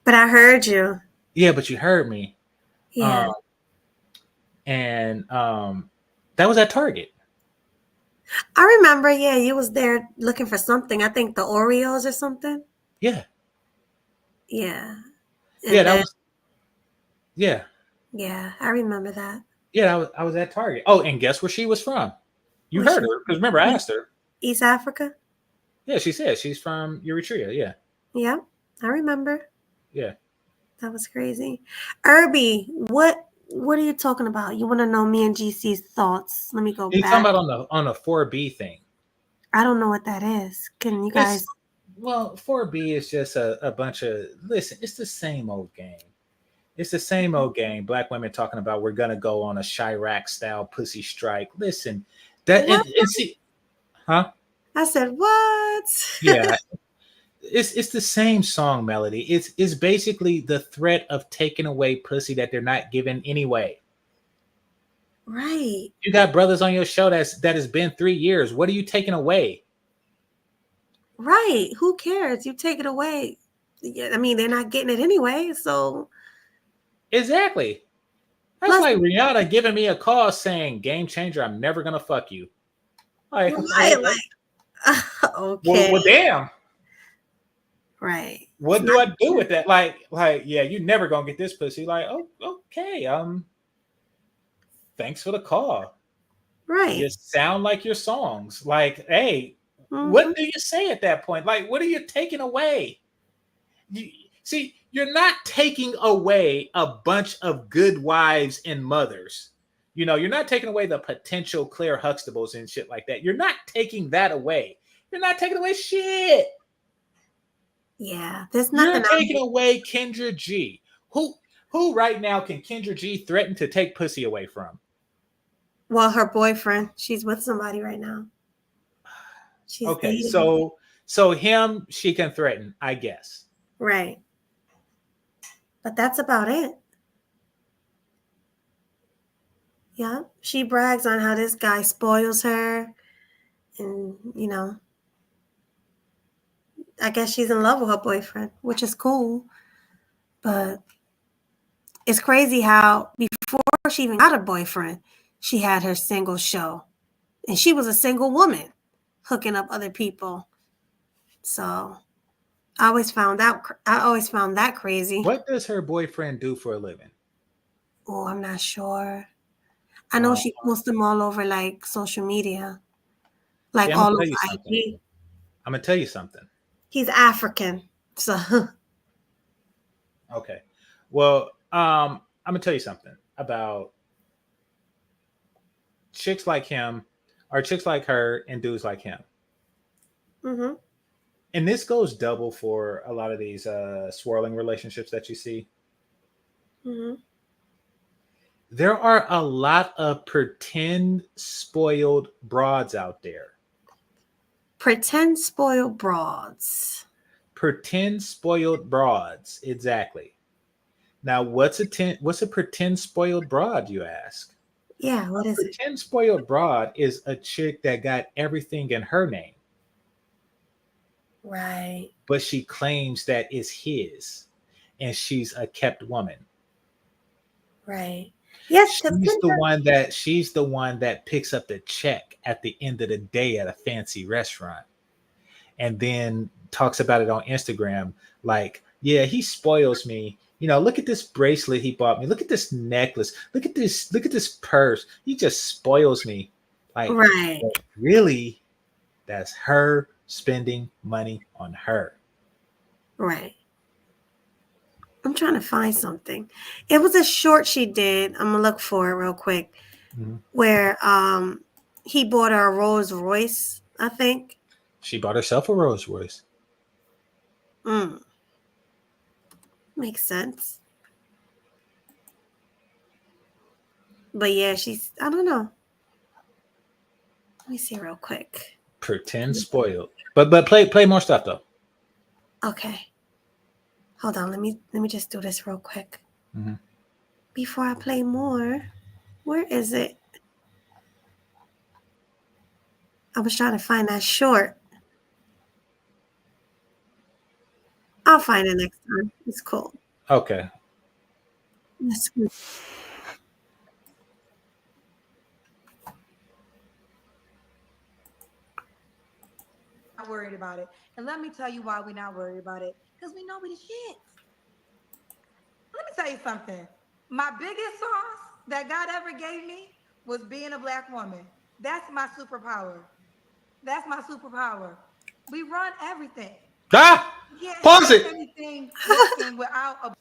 but I heard you. Yeah, but you heard me. Yeah. And that was at Target. I remember, yeah, you was there looking for something. I think the Oreos or something. Yeah. Yeah. Yeah, that was. Yeah. Yeah, I remember that. Yeah, I was at Target. Oh, and guess where she was from? You heard her, because remember I asked her. East Africa? Yeah, she said she's from Eritrea. Yeah. Yeah, I remember. Yeah. That was crazy. Irby, what are you talking about? You want to know me and GC's thoughts? Let me go He's back. talking about on the 4B thing. I don't know what that is. Can you guys? Well, 4B is just a bunch of, listen, it's the same old game. It's the same old game. Black women talking about we're gonna go on a Chirac style pussy strike. Listen, that and see, huh? I said what? Yeah, it's the same song melody. It's basically the threat of taking away pussy that they're not giving anyway. Right. You got brothers on your show that has been 3 years. What are you taking away? Right. Who cares? You take it away. Yeah, I mean, they're not getting it anyway. So exactly. That's like Rihanna giving me a call saying, "Game changer, I'm never gonna fuck you." Like, okay. Well, damn. Right. What do I do with that? Like, yeah, you never gonna get this pussy. Like, oh, okay. Thanks for the call. Right. You sound like your songs. Like, hey, Mhm. what do you say at that point? Like, what are you taking away? See, you're not taking away a bunch of good wives and mothers. You're not taking away the potential Claire Huxtables and shit like that. You're not taking that away. You're not taking away shit. Yeah, there's You're nothing. taking away Kendra G. Who right now can Kendra G threaten to take pussy away from? Well, her boyfriend. She's with somebody right now. She's Okay, dating. so him she can threaten, I guess. Right. But that's about it. Yeah. She brags on how this guy spoils her. And, I guess she's in love with her boyfriend, which is cool. But it's crazy how before she even got a boyfriend, she had her single show. And she was a single woman hooking up other people. So I always found that crazy. What does her boyfriend do for a living? Oh, I'm not sure. I know she posts them all over like social media. Like See, all over IG. I'm gonna tell you something. He's African. So Okay. Well, I'm gonna tell you something about chicks like him, or chicks like her, and dudes like him. mm-hmm. And this goes double for a lot of these swirling relationships that you see. Mm-hmm. There are a lot of pretend spoiled broads out there. Pretend spoiled broads. Pretend spoiled broads, exactly. Now, what's a pretend spoiled broad, you ask? Yeah, what is it? Pretend spoiled broad is a chick that got everything in her name, Right. but she claims that it's his, and she's a kept woman. Right. Yes, She's the one that picks up the check at the end of the day at a fancy restaurant, and then talks about it on Instagram. Like, yeah, he spoils me. Look at this bracelet he bought me. Look at this necklace. Look at this purse. He just spoils me. Like, right. really, that's her spending money on her. Right. I'm trying to find something. It was a short she did. I'm gonna look for it real quick. Mm-hmm. Where he bought her a Rolls Royce, I think. She bought herself a Rolls Royce. Makes sense. But yeah, I don't know. Let me see real quick. Pretend spoiled. But play more stuff though. Okay. Hold on, let me just do this real quick. Mm-hmm. Before I play more. Where is it? I was trying to find that short. I'll find it next time. It's cool. Okay. That's good. Not worried about it. And let me tell you why we're not worried about it. Because we know we the shit. Let me tell you something. My biggest sauce that God ever gave me was being a black woman. That's my superpower. That's my superpower. We run everything. Pause it. Anything working without a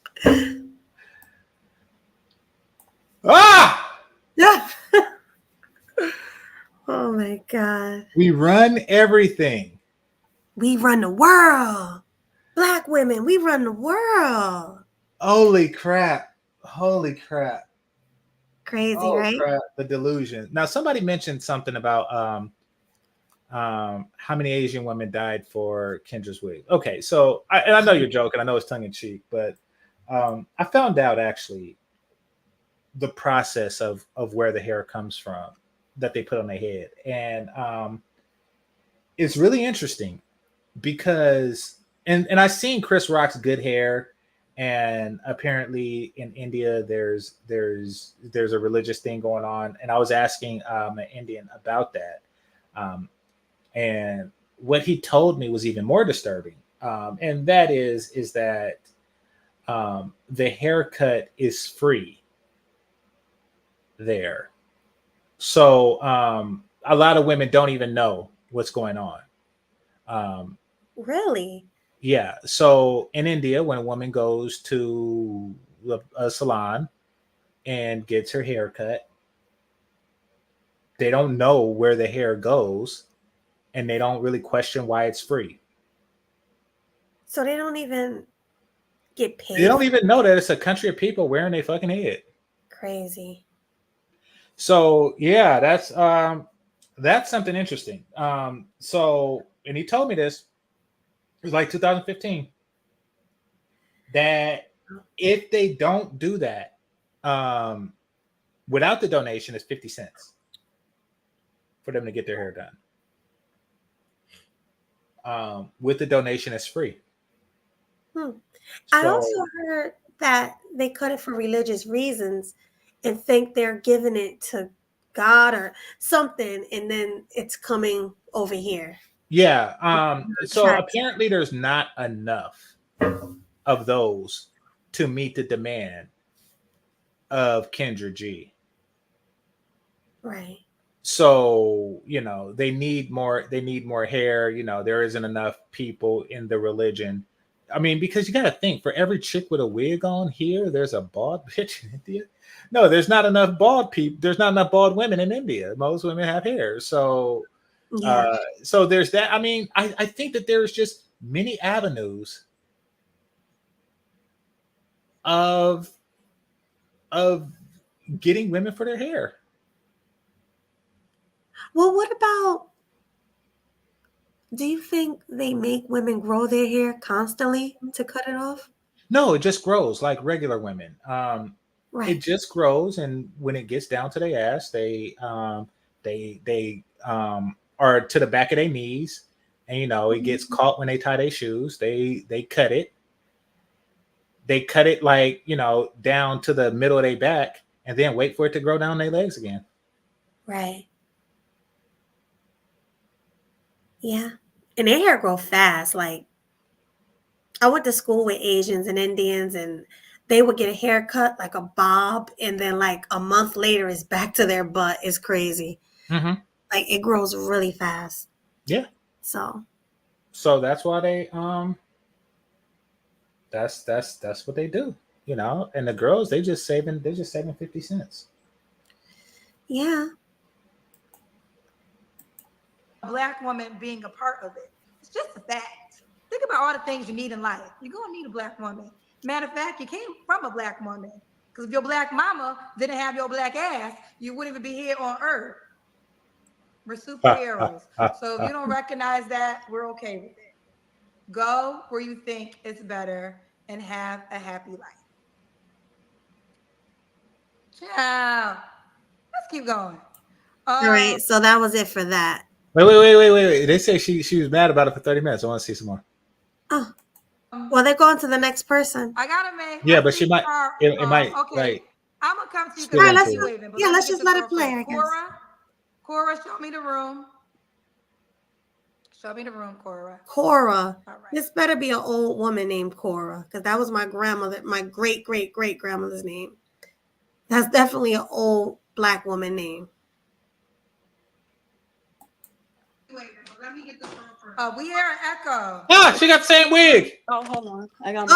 Yeah. Oh my God. We run everything. We run the world. Black women, we run the world. Holy crap. Crazy, right? Crap. The delusion. Now, somebody mentioned something about how many Asian women died for Kendra's wig. Okay, so I know you're joking. I know it's tongue in cheek, but I found out actually the process of where the hair comes from that they put on their head, and it's really interesting because and I've seen Chris Rock's good hair, and apparently in India there's a religious thing going on, and I was asking an Indian about that. And what he told me was even more disturbing. And that is that the haircut is free there. So a lot of women don't even know what's going on. Really? Yeah. So in India, when a woman goes to a salon and gets her hair cut, they don't know where the hair goes, and they don't really question why it's free. So they don't even get They paid? don't even know that it's a country of people wearing their fucking head. Crazy. So yeah, that's something interesting. So and he told me this, it was like 2015, that if they don't do that, without the donation, it's 50 cents for them to get their hair done. With the donation, it's free. I So, also heard that they cut it for religious reasons and think they're giving it to God or something, and then it's coming over here. yeah. So Tax. apparently there's not enough of those to meet the demand of Kendra G. Right. So, they need more hair. There isn't enough people in the religion. I mean, because you got to think, for every chick with a wig on here, there's a bald bitch in India. No, there's not enough bald people. There's not enough bald women in India. Most women have hair. So, Yeah. so there's that. I mean, I think that there's just many avenues of getting women for their hair. Well, what about, do you think they make women grow their hair constantly to cut it off? No, it just grows like regular women. It Right. just grows, and when it gets down to their ass, they are to the back of their knees, and it gets caught when they tie their shoes. They cut it. They cut it like down to the middle of their back, and then wait for it to grow down their legs again. Right. Yeah. And their hair grow fast. Like, I went to school with Asians and Indians, and they would get a haircut like a bob, and then like a month later it's back to their butt. It's crazy. Mm-hmm. Like, it grows really fast. Yeah. So that's why they that's what they do. And the girls, they're just saving 50 cents. yeah. A Black woman being a part of it. It's just a fact. Think about all the things you need in life. You're going to need a Black woman. Matter of fact, you came from a Black woman. Because if your Black mama didn't have your Black ass, you wouldn't even be here on earth. We're superheroes. So if you don't recognize that, we're okay with it. Go where you think it's better and have a happy life. Ciao. Let's keep going. All right. So that was it for that. Wait. They say she was mad about it for 30 minutes. I want to see some more. Oh. Well, they're going to the next person. I gotta make. Yeah, but she might. It might. Okay. Right. I'm gonna come to you. All right, let's just let it play, I guess. Cora, show me the room. Show me the room, Cora. Cora. All right. This better be an old woman named Cora, because that was my grandmother, my great grandmother's name. That's definitely an old Black woman name. Wait, let me get this room first. We hear an echo. Ah, she got the same wig. Oh, hold on. I got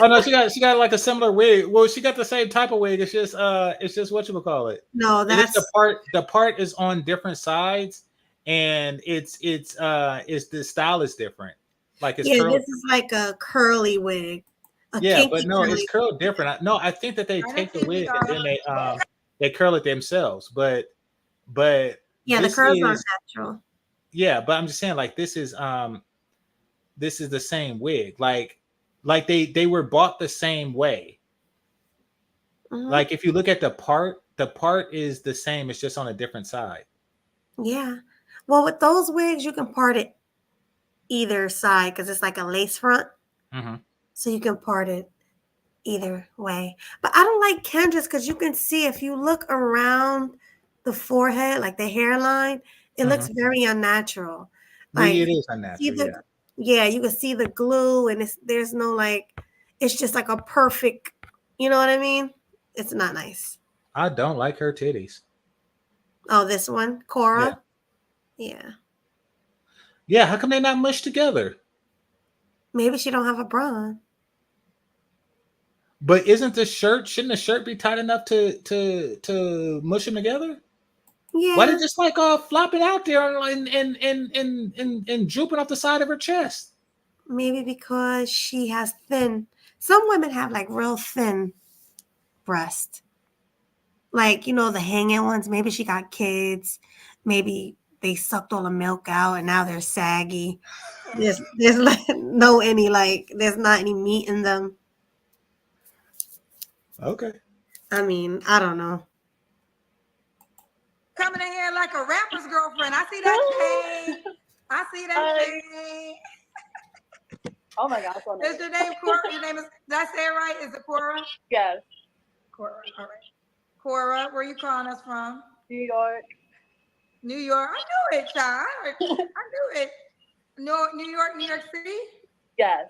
Oh no, she got like a similar wig. Well, she got the same type of wig. It's just whatchamacallit. No, that's the part is on different sides, and it's the style is different. Like it's curled. This is like a curly wig. Yeah, but no, it's curled different. No, I think that they take the wig and then they curl it themselves. But yeah, the curls aren't natural. Yeah, but I'm just saying, like, this is the same wig. Like they were bought the same way. Mm-hmm. Like if you look at the part is the same. It's just on a different side. Yeah. Well, with those wigs, you can part it either side because it's like a lace front. Mm-hmm. So you can part it either way. But I don't like Kendra's because you can see if you look around the forehead, like the hairline, it looks very unnatural. Like it is unnatural. Yeah, you can see the glue, and there's no it's just like a perfect, you know what I mean? It's not nice. I don't like her titties. Oh, this one, Cora. Yeah. Yeah, how come they not mushed together? Maybe she don't have a bra on. But shouldn't the shirt be tight enough to mush them together? Yeah. Why they just like flopping out there and drooping off the side of her chest? Maybe because she has thin. Some women have like real thin breast. Like, the hanging ones. Maybe she got kids. Maybe they sucked all the milk out and now they're saggy. There's like there's not any meat in them. Okay. I mean, I don't know. Coming in here like a rapper's girlfriend. I see that chain. I see that chain. Oh my gosh. Is your name Cora? Your name is, did I say it right? Is it Cora? Yes. Cora, all right. Cora, where you calling us from? New York. New York. I knew it, child. I knew it. New York City? Yes.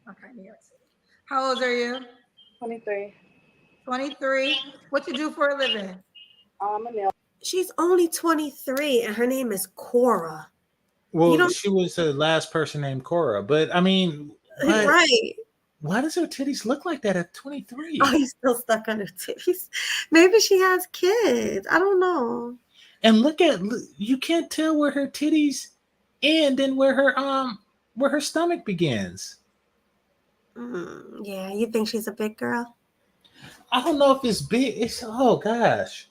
Okay, New York City. How old are you? 23. 23. What you do for a living? I'm a nail. She's only 23 and her name is Cora. Well, she was the last person named Cora, but I mean, right. Why does her titties look like that at 23? Oh, he's still stuck on her titties. Maybe she has kids. I don't know. And you can't tell where her titties end and where her stomach begins. Yeah, you think she's a big girl? I don't know if it's big. Oh gosh.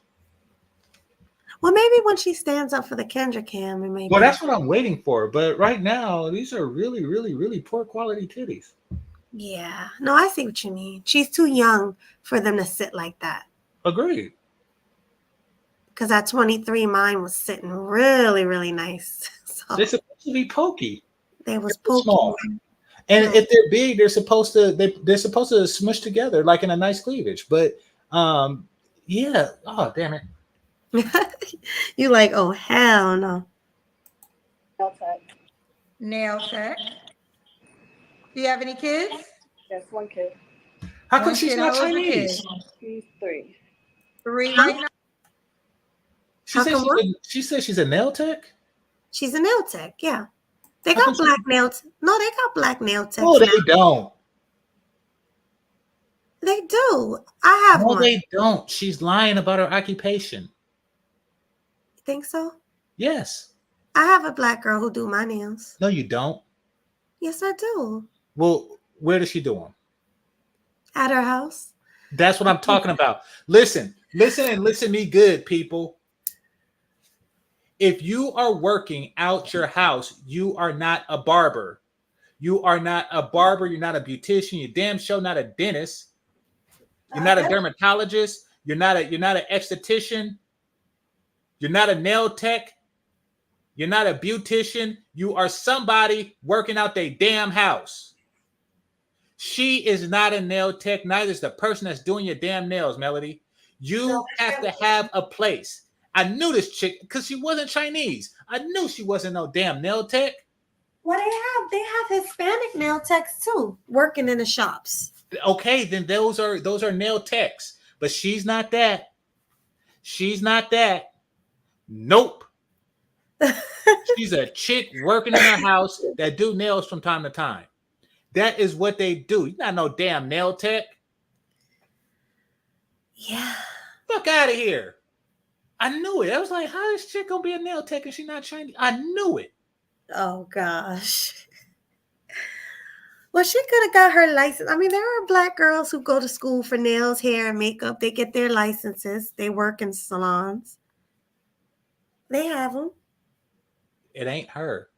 Well, maybe when she stands up for the Kendra cam, it may. Well, that's what I'm waiting for. But right now, these are really, really, really poor quality titties. Yeah. No, I see what you mean. She's too young for them to sit like that. Agreed. Because at 23, mine was sitting really, really nice. So they're supposed to be pokey. They was pokey. Small. And if they're big, they're supposed to smush together like in a nice cleavage. But yeah. Oh, damn it. You like, oh hell no. Nail tech. Nail tech. Do you have any kids? Yes, one kid. How come she's not Chinese? He's 3. 3 right now. She said she's a nail tech? She's a nail tech, yeah. They got black nails. No, they got black nail techs. No, they don't. They do. I have one. No, they don't. She's lying about her occupation. You think so? Yes. I have a black girl who do my nails. No, you don't. Yes, I do. Well, where does she do them? At her house. That's what I'm talking about. Listen and listen me good, people. If you are working out your house, you are not a barber. You are not a barber. You're not a beautician. You're damn sure not a dentist. You're not a dermatologist. You're not an esthetician. You're not a nail tech. You're not a beautician. You are somebody working out their damn house. She is not a nail tech. Neither is the person that's doing your damn nails, Melody. You have to have a place. I knew this chick because she wasn't Chinese. I knew she wasn't no damn nail tech. Well, they have Hispanic nail techs too, working in the shops. Okay, then those are nail techs, but she's not that. She's not that. Nope. She's a chick working in her house that do nails from time to time. That is what they do. You're not no damn nail tech. Yeah. Fuck out of here. I knew it. I was like, how is this chick gonna be a nail tech and she not Chinese? I knew it. Oh gosh. Well, she could have got her license. I mean, there are black girls who go to school for nails, hair, and makeup. They get their licenses. They work in salons. They have them. It ain't her.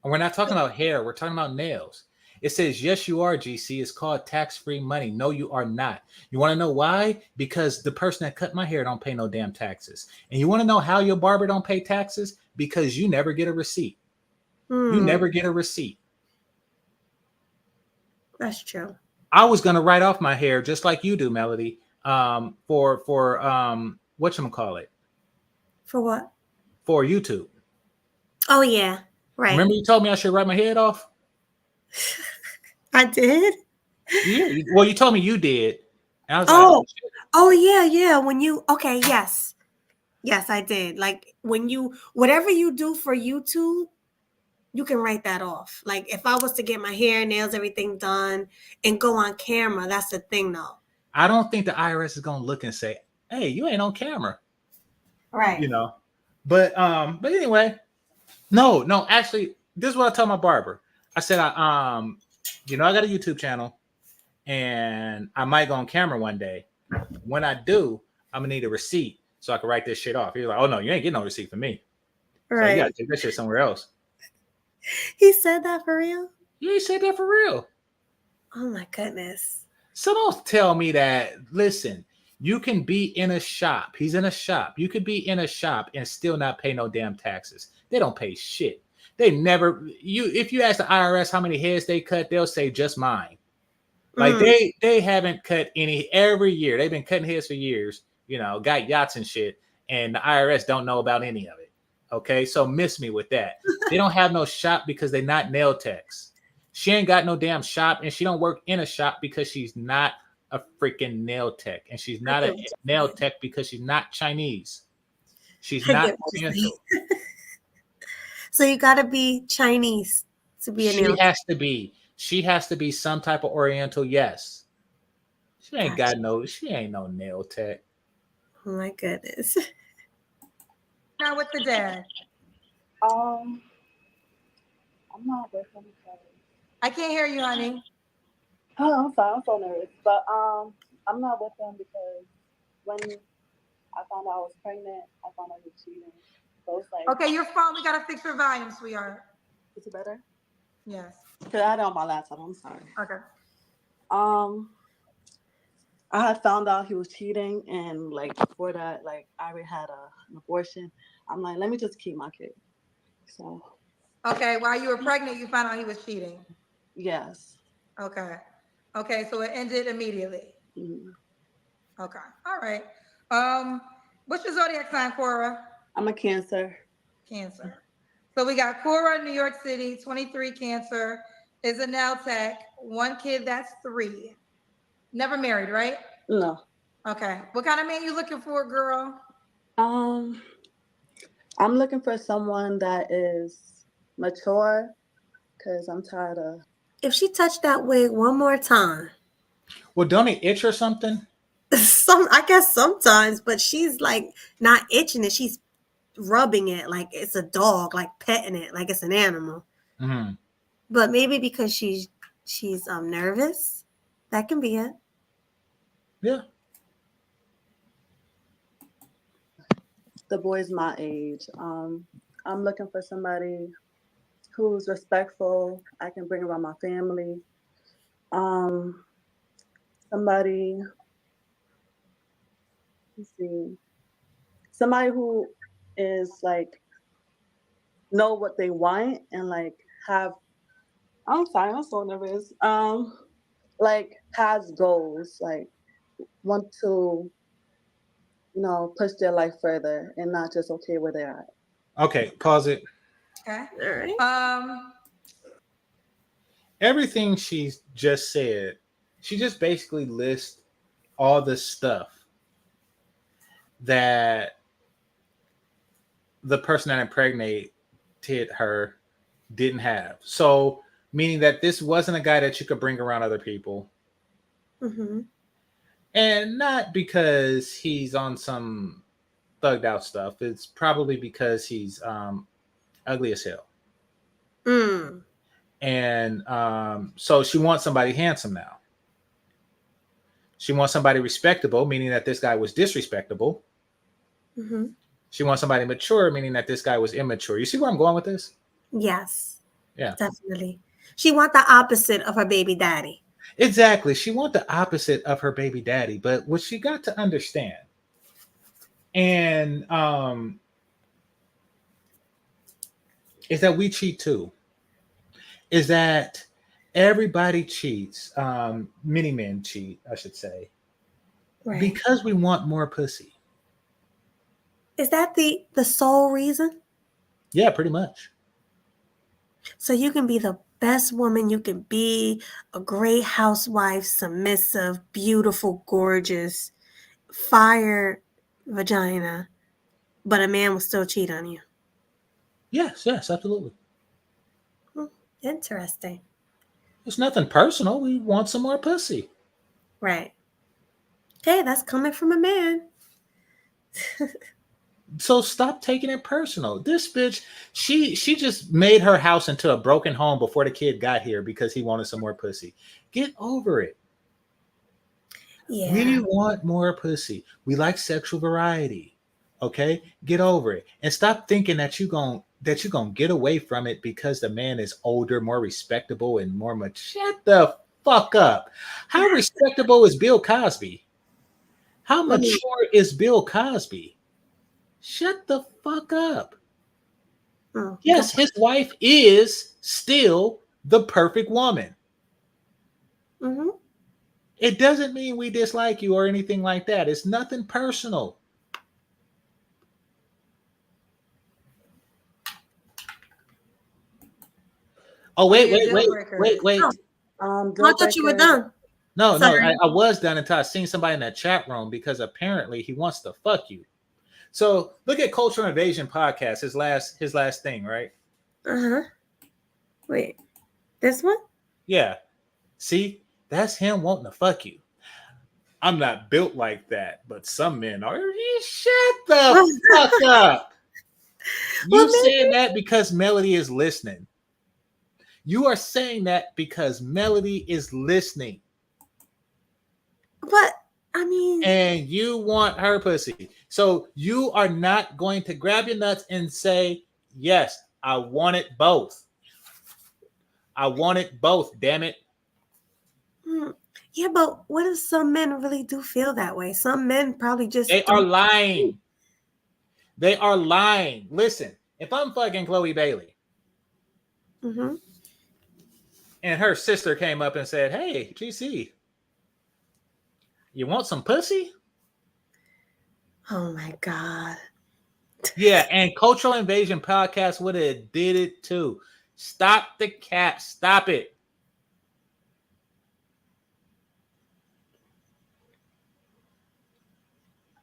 And we're not talking about hair. We're talking about nails. It says, yes, you are, GC. It's called tax-free money. No, you are not. You want to know why? Because the person that cut my hair don't pay no damn taxes. And you want to know how your barber don't pay taxes? Because you never get a receipt. You never get a receipt. That's true. I was going to write off my hair just like you do, Melody, for whatchamacallit? For what? For YouTube. Oh, yeah. Right. Remember you told me I should write my head off? I did? Yeah. Well, you told me you did. And I was oh, like, oh, yeah. When you, okay, yes. Yes, I did. Like whatever you do for YouTube, you can write that off. Like if I was to get my hair, nails, everything done and go on camera, that's the thing though. I don't think the IRS is gonna look and say, "Hey, you ain't on camera," Right. you know. But anyway, no. Actually, this is what I tell my barber. I said, I got a YouTube channel, and I might go on camera one day. When I do, I'm gonna need a receipt so I can write this shit off. He's like, "Oh no, you ain't getting no receipt from me. So you Right. gotta take that shit somewhere else." He said that for real? Yeah, he said that for real. Oh my goodness. So don't tell me that. Listen, you can be in a shop. He's in a shop. You could be in a shop and still not pay no damn taxes. They don't pay shit. They never. If you ask the IRS how many heads they cut, they'll say just mine. Like they haven't cut any every year. They've been cutting heads for years. Got yachts and shit, and the IRS don't know about any of it. Okay, so miss me with that. They don't have no shop because they're not nail techs. She ain't got no damn shop, and she don't work in a shop because she's not a freaking nail tech, and she's not a nail tech because she's not Chinese. She's I not get what you're Oriental. So you got to be Chinese to be a nail. She has to be some type of Oriental. Yes. She ain't Gotcha. she ain't no nail tech. Oh my goodness. Now with the dad. I'm not with him. I can't hear you, honey. Oh, I'm sorry. I'm so nervous. But I'm not with him because when I found out I was pregnant, I found out he was cheating. So it's like, Okay, your phone, we gotta fix your volume, sweetheart. is it better? Yes. Because I had it on my laptop. I'm sorry. Okay. I had found out he was cheating, and like before that, like I already had an abortion. I'm like, let me just keep my kid. So Okay, while you were pregnant, you found out he was cheating. yes. Okay. Okay, so it ended immediately. Mhm. Okay. All right. What's your zodiac sign, Cora? I'm a Cancer. Cancer. So we got Cora, New York City, 23 Cancer, is a nail tech, one kid, that's 3. Never married, right? No. Okay. What kind of man you looking for, girl? I'm looking for someone that is mature because I'm tired of. If she touched that wig one more time, Well, don't it itch or something? I guess sometimes, but she's like not itching it. She's rubbing it like it's a dog, like petting it like it's an animal. Mm-hmm. But maybe because she's nervous, that can be it. Yeah. The boy's my age. I'm looking for somebody who's respectful. I can bring around my family. Somebody, let's see, somebody who is like know what they want and like have. I'm sorry, I'm so nervous. Like has goals, like want to, push their life further and not just okay where they're at. Okay, pause it. Okay. All right. Everything she's just said, she just basically lists all the stuff that the person that impregnated her didn't have. So, meaning that this wasn't a guy that you could bring around other people. Mm-hmm. And not because he's on some thugged out stuff. It's probably because he's ugly as hell. Mm. And so she wants somebody handsome now. She wants somebody respectable, meaning that this guy was disrespectable. Mm-hmm. She wants somebody mature, meaning that this guy was immature. You see where I'm going with this? Yes. Yeah. Definitely. She wants the opposite of her baby daddy. Exactly. She wants the opposite of her baby daddy. But what she got to understand, and is that we cheat too. Is that everybody cheats. Many men cheat, I should say, Right. because we want more pussy. Is that the sole reason? Yeah, pretty much. So you can be the best woman you can be, a great housewife, submissive, beautiful, gorgeous, fire vagina, but a man will still cheat on you. Yes, absolutely. Interesting. It's nothing personal. We want some more pussy. Right. Okay, that's coming from a man. So stop taking it personal. This bitch, she just made her house into a broken home before the kid got here because he wanted some more pussy. Get over it. Yeah. We want more pussy. We like sexual variety. Okay? Get over it. And stop thinking that you're gonna get away from it because the man is older, more respectable, and more mature. Shut the fuck up. How respectable is Bill Cosby? How mature is Bill Cosby? Shut the fuck up. Oh, Yes, his wife is still the perfect woman. mm-hmm. It doesn't mean we dislike you or anything like that. It's nothing personal. Oh, wait. I thought you were done. No, Sorry. I was done until I seen somebody in that chat room because apparently he wants to fuck you. So look at Cultural Invasion Podcast, his last thing, right? Uh-huh. Wait, this one? Yeah. See, that's him wanting to fuck you. I'm not built like that, but some men are. Shut the fuck up. You saying that because Melody is listening. You are saying that because Melody is listening. But I mean, and you want her pussy. So you are not going to grab your nuts and say, yes, I want it both. I want it both, damn it. Yeah, but what if some men really do feel that way? Some men probably just... They are lying. They are lying. Listen, if I'm fucking Chloe Bailey, mm-hmm. and her sister came up and said, hey, GC, you want some pussy? Oh my God. Yeah, and Cultural Invasion Podcast would have did it too. Stop the cap. Stop it.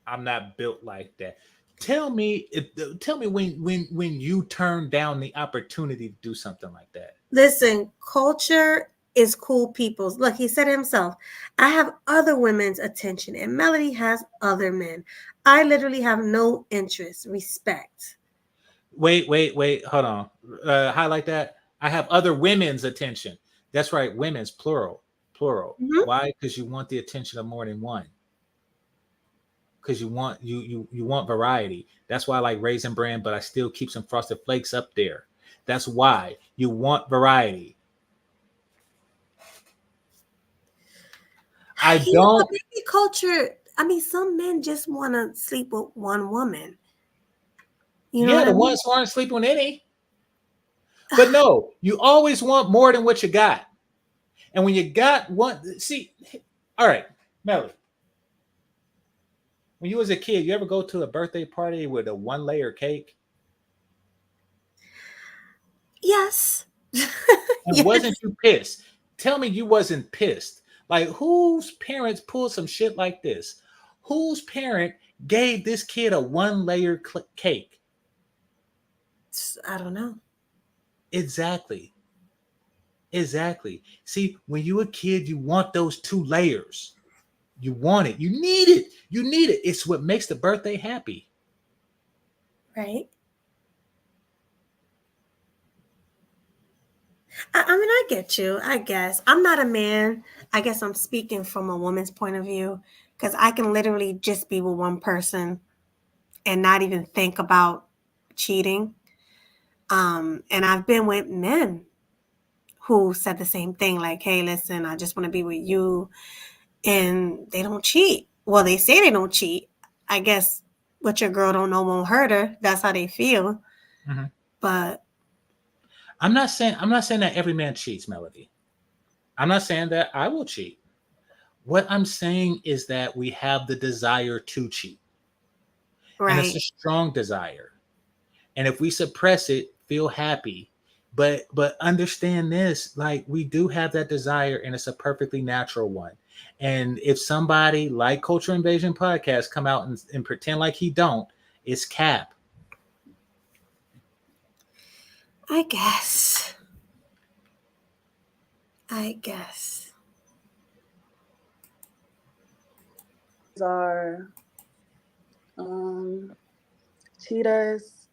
I'm not built like that. Tell me when you turn down the opportunity to do something like that. Listen, culture is cool people's. Look, he said himself, I have other women's attention and Melody has other men. I literally have no interest, respect. Wait, hold on. Highlight that. I have other women's attention. That's right, women's plural. Mm-hmm. Why? Because you want the attention of more than one. Because you want variety. That's why I like Raisin Bran, but I still keep some Frosted Flakes up there. That's why you want variety. I don't. Baby culture. I mean, some men just want to sleep with one woman. You know the ones who aren't sleeping with any. But no, you always want more than what you got. And when you got one, see, all right, Melody. When you was a kid, you ever go to a birthday party with a 1-layer cake? Yes. And wasn't you pissed? Tell me you wasn't pissed. Like, whose parents pulled some shit like this? Whose parent gave this kid a 1-layer cake? I don't know. Exactly. See, when you're a kid, you want those 2 layers. You want it. You need it. It's what makes the birthday happy. Right. I mean, I get you. I guess. I'm not a man. I guess I'm speaking from a woman's point of view because I can literally just be with one person and not even think about cheating. And I've been with men who said the same thing, like, hey, listen, I just want to be with you. And they don't cheat. Well, they say they don't cheat. I guess what your girl don't know won't hurt her. That's how they feel. Mm-hmm. But I'm not saying that every man cheats, Melody. I'm not saying that I will cheat. What I'm saying is that we have the desire to cheat. Right. And it's a strong desire. And if we suppress it, feel happy. But understand this, like, we do have that desire and it's a perfectly natural one. And if somebody like Culture Invasion Podcast come out and pretend like he don't, it's cap. I guess. Are cheaters,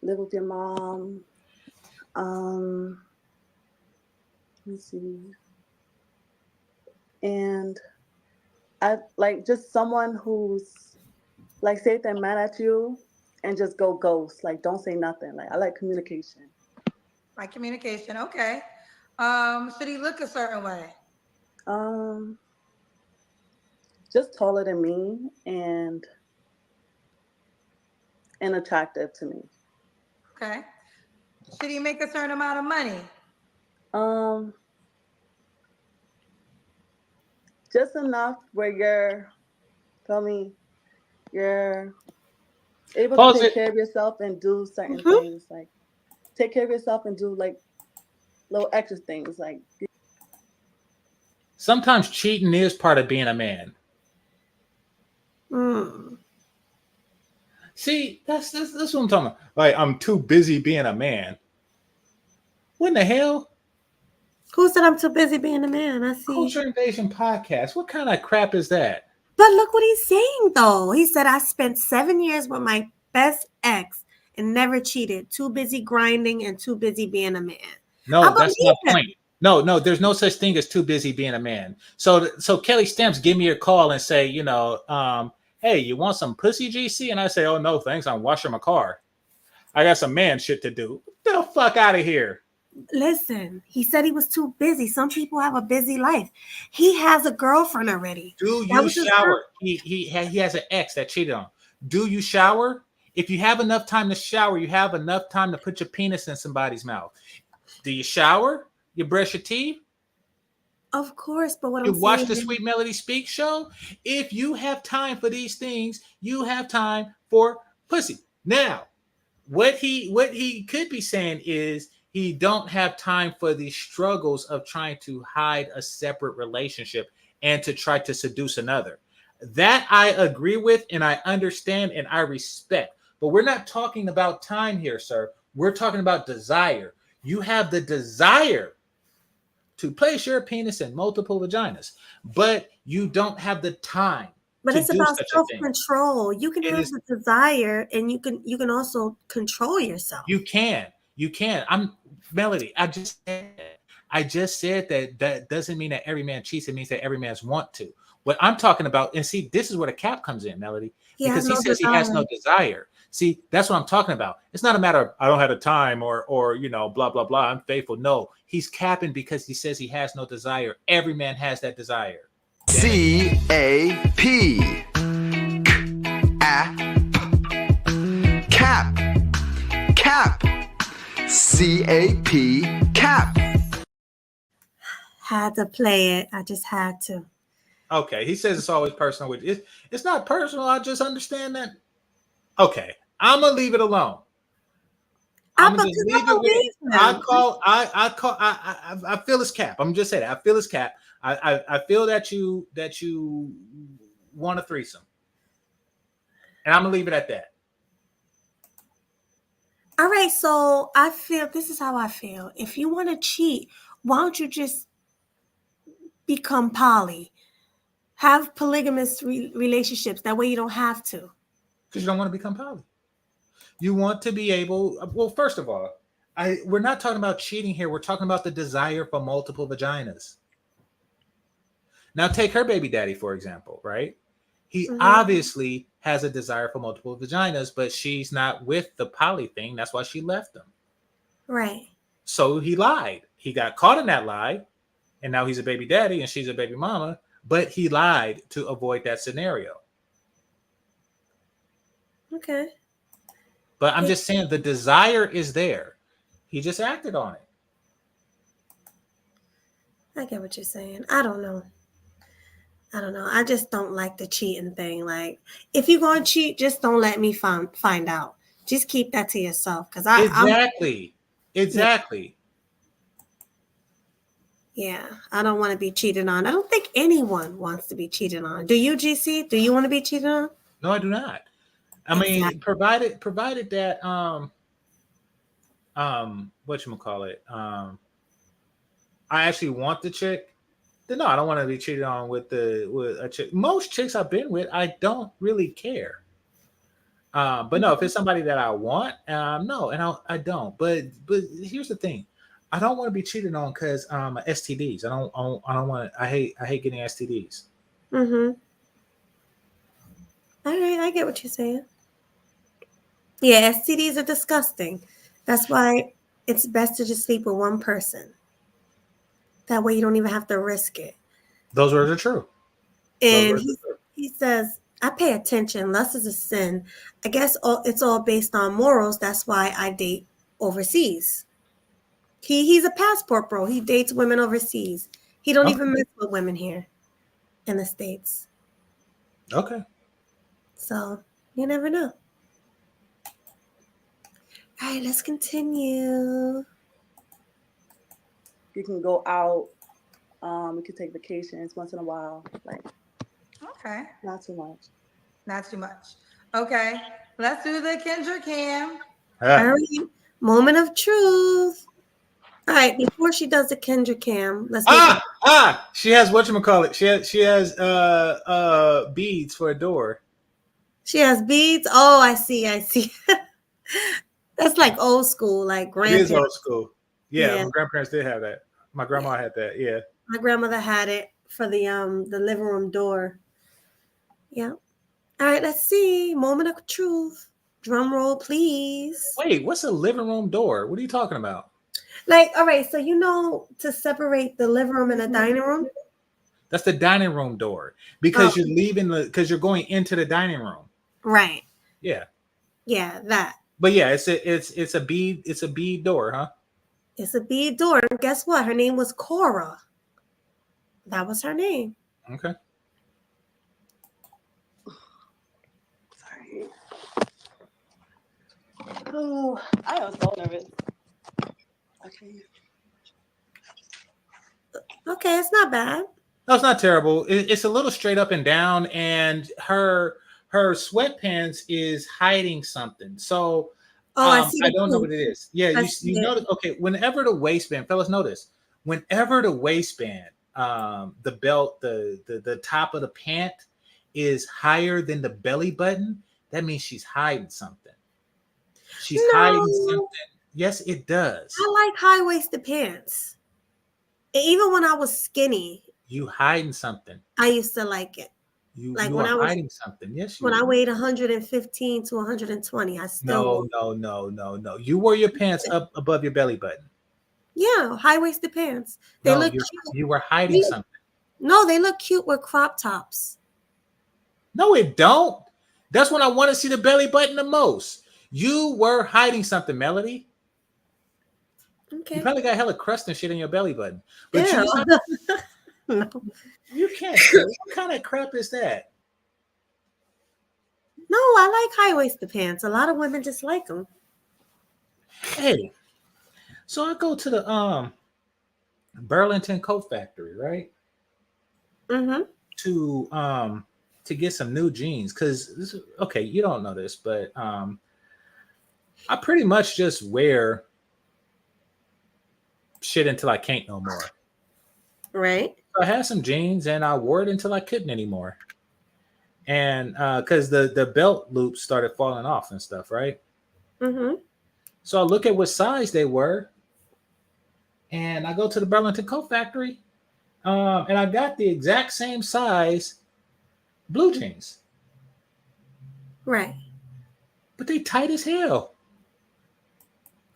live with your mom. Let me see. And I like just someone who's like, say if they're mad at you and just go ghost. Like, don't say nothing. Like, I like communication. Like communication, okay. Should he look a certain way? Just taller than me and attractive to me. Okay. Should he make a certain amount of money? Just enough where you're able Pause to take it. care of yourself and do certain things, like take care of yourself and do like little extra things, like Sometimes cheating is part of being a man. See, that's what I'm talking about. Like, I'm too busy being a man. What in the hell? Who said I'm too busy being a man? I see. Culture Invasion Podcast. What kind of crap is that? But look what he's saying, though. He said, I spent 7 years with my best ex and never cheated. Too busy grinding and too busy being a man. No, that's my point. No, there's no such thing as too busy being a man. So Kelly Stamps, give me a call and say, hey, you want some pussy, GC? And I say, oh, no, thanks. I'm washing my car. I got some man shit to do. Get the fuck out of here. Listen, he said he was too busy. Some people have a busy life. He has a girlfriend already. Do you shower? He has an ex that cheated on him. Do you shower? If you have enough time to shower, you have enough time to put your penis in somebody's mouth. Do you shower? You brush your teeth? Of course, but what you I'm watch saying the Sweet Melody Speak show? If you have time for these things, you have time for pussy. Now, what he could be saying is he don't have time for the struggles of trying to hide a separate relationship and to try to seduce another. That I agree with and I understand and I respect. But we're not talking about time here, sir. We're talking about desire. You have the desire to place your penis in multiple vaginas, but you don't have the time. But it's about self-control. You can have the desire and you can also control yourself. You can. I'm Melody. I just said that doesn't mean that every man cheats. It means that every man's want to. What I'm talking about, and see, this is where the cap comes in, Melody, because he says he has no desire. See, that's what I'm talking about. It's not a matter of I don't have the time or blah blah blah. I'm faithful. No, he's capping because he says he has no desire. Every man has that desire. CAP. Cap. CAP. Cap. Had to play it. I just had to. Okay, he says it's always personal. It's not personal. I just understand that. Okay, I'm gonna leave it alone. I feel his cap. I'm just saying I feel his cap. I feel that you want a threesome, and I'm gonna leave it at that. All right, so I feel this is how I feel. If you want to cheat, why don't you just become poly? Have polygamous relationships. That way you don't have to. Because you don't want to become poly. You want to be able. Well, first of all, we're not talking about cheating here. We're talking about the desire for multiple vaginas. Now, take her baby daddy, for example, right? He obviously has a desire for multiple vaginas, but she's not with the poly thing. That's why she left him. Right. So he lied. He got caught in that lie, and now he's a baby daddy and she's a baby mama, but he lied to avoid that scenario. Okay. But I'm just saying the desire is there. He just acted on it. I get what you're saying. I don't know. I just don't like the cheating thing. Like, if you're going to cheat, just don't let me find out. Just keep that to yourself. Because Exactly. Yeah, I don't want to be cheated on. I don't think anyone wants to be cheated on. Do you, GC? Do you want to be cheated on? No, I do not. I mean, provided that whatchamacallit, I actually want the chick, then no, I don't want to be cheated on with a chick. Most chicks I've been with, I don't really care. But no, if it's somebody that I want, no, and I don't. But here's the thing, I don't want to be cheated on because STDs. I don't want. I hate getting STDs. Mm-hmm. All right, I get what you're saying. Yeah, STDs are disgusting. That's why it's best to just sleep with one person. That way you don't even have to risk it. Those words are true. And he says, I pay attention. Lust is a sin. I guess it's all based on morals. That's why I date overseas. He's a passport bro. He dates women overseas. He don't even mess with women here in the States. Okay. So you never know. All right, let's continue. You can go out. You can take vacations once in a while. Like, Okay. not too much. Not too much. Okay. Let's do the Kendra Cam. All right. Moment of truth. All right. Before she does the Kendra Cam, let's she has whatchamacallit. She has beads for a door. She has beads. Oh, I see. That's like old school, like It grandparents. is old school. Yeah, Yeah. my grandparents did have that. My grandma had that. Yeah. My grandmother had it for the living room door. Yeah. All right, let's see. Moment of truth. Drum roll, please. Wait, what's a living room door? What are you talking about? Like, all right, so to separate the living room and the dining room? That's the dining room door because you're leaving because you're going into the dining room. Right. Yeah. Yeah, that. But yeah, it's a bead door, huh? It's a bead door. And guess what? Her name was Cora. That was her name. Okay. Sorry. Oh, I am so nervous. Okay. Okay, it's not bad. No, it's not terrible. It's a little straight up and down, and her sweatpants is hiding something. So I see. I don't know what it is. Yeah, you know. notice. Okay, whenever the waistband, fellas, notice. Whenever the waistband, the belt, the top of the pant is higher than the belly button, that means she's hiding something. She's hiding something. Yes, it does. I like high-waisted pants. And even when I was skinny, You hiding something. I used to like it. You Like you when are I was- hiding something. Yes, you When I are. weighed 115 to 120, I still No. You wore your pants up above your belly button. Yeah, high-waisted pants. They look cute. You were hiding Yeah. something. No, they look cute with crop tops. No, it don't. That's when I want to see the belly button the most. You were hiding something, Melody. Okay. You probably got hella crust and shit in your belly button. But Yeah. No. you can't. What kind of crap is that? No, I like high-waisted pants. A lot of women just like them. Hey, so I go to the Burlington Coat Factory, right? Mm-hmm. To get some new jeans because okay, you don't know this, but I pretty much just wear shit until I can't no more. Right. So I had some jeans and I wore it until I couldn't anymore. And because the belt loops started falling off and stuff, right? Mm-hmm. So I look at what size they were, and I go to the Burlington Coat Factory, and I got the exact same size blue jeans, Right. but they tight as hell.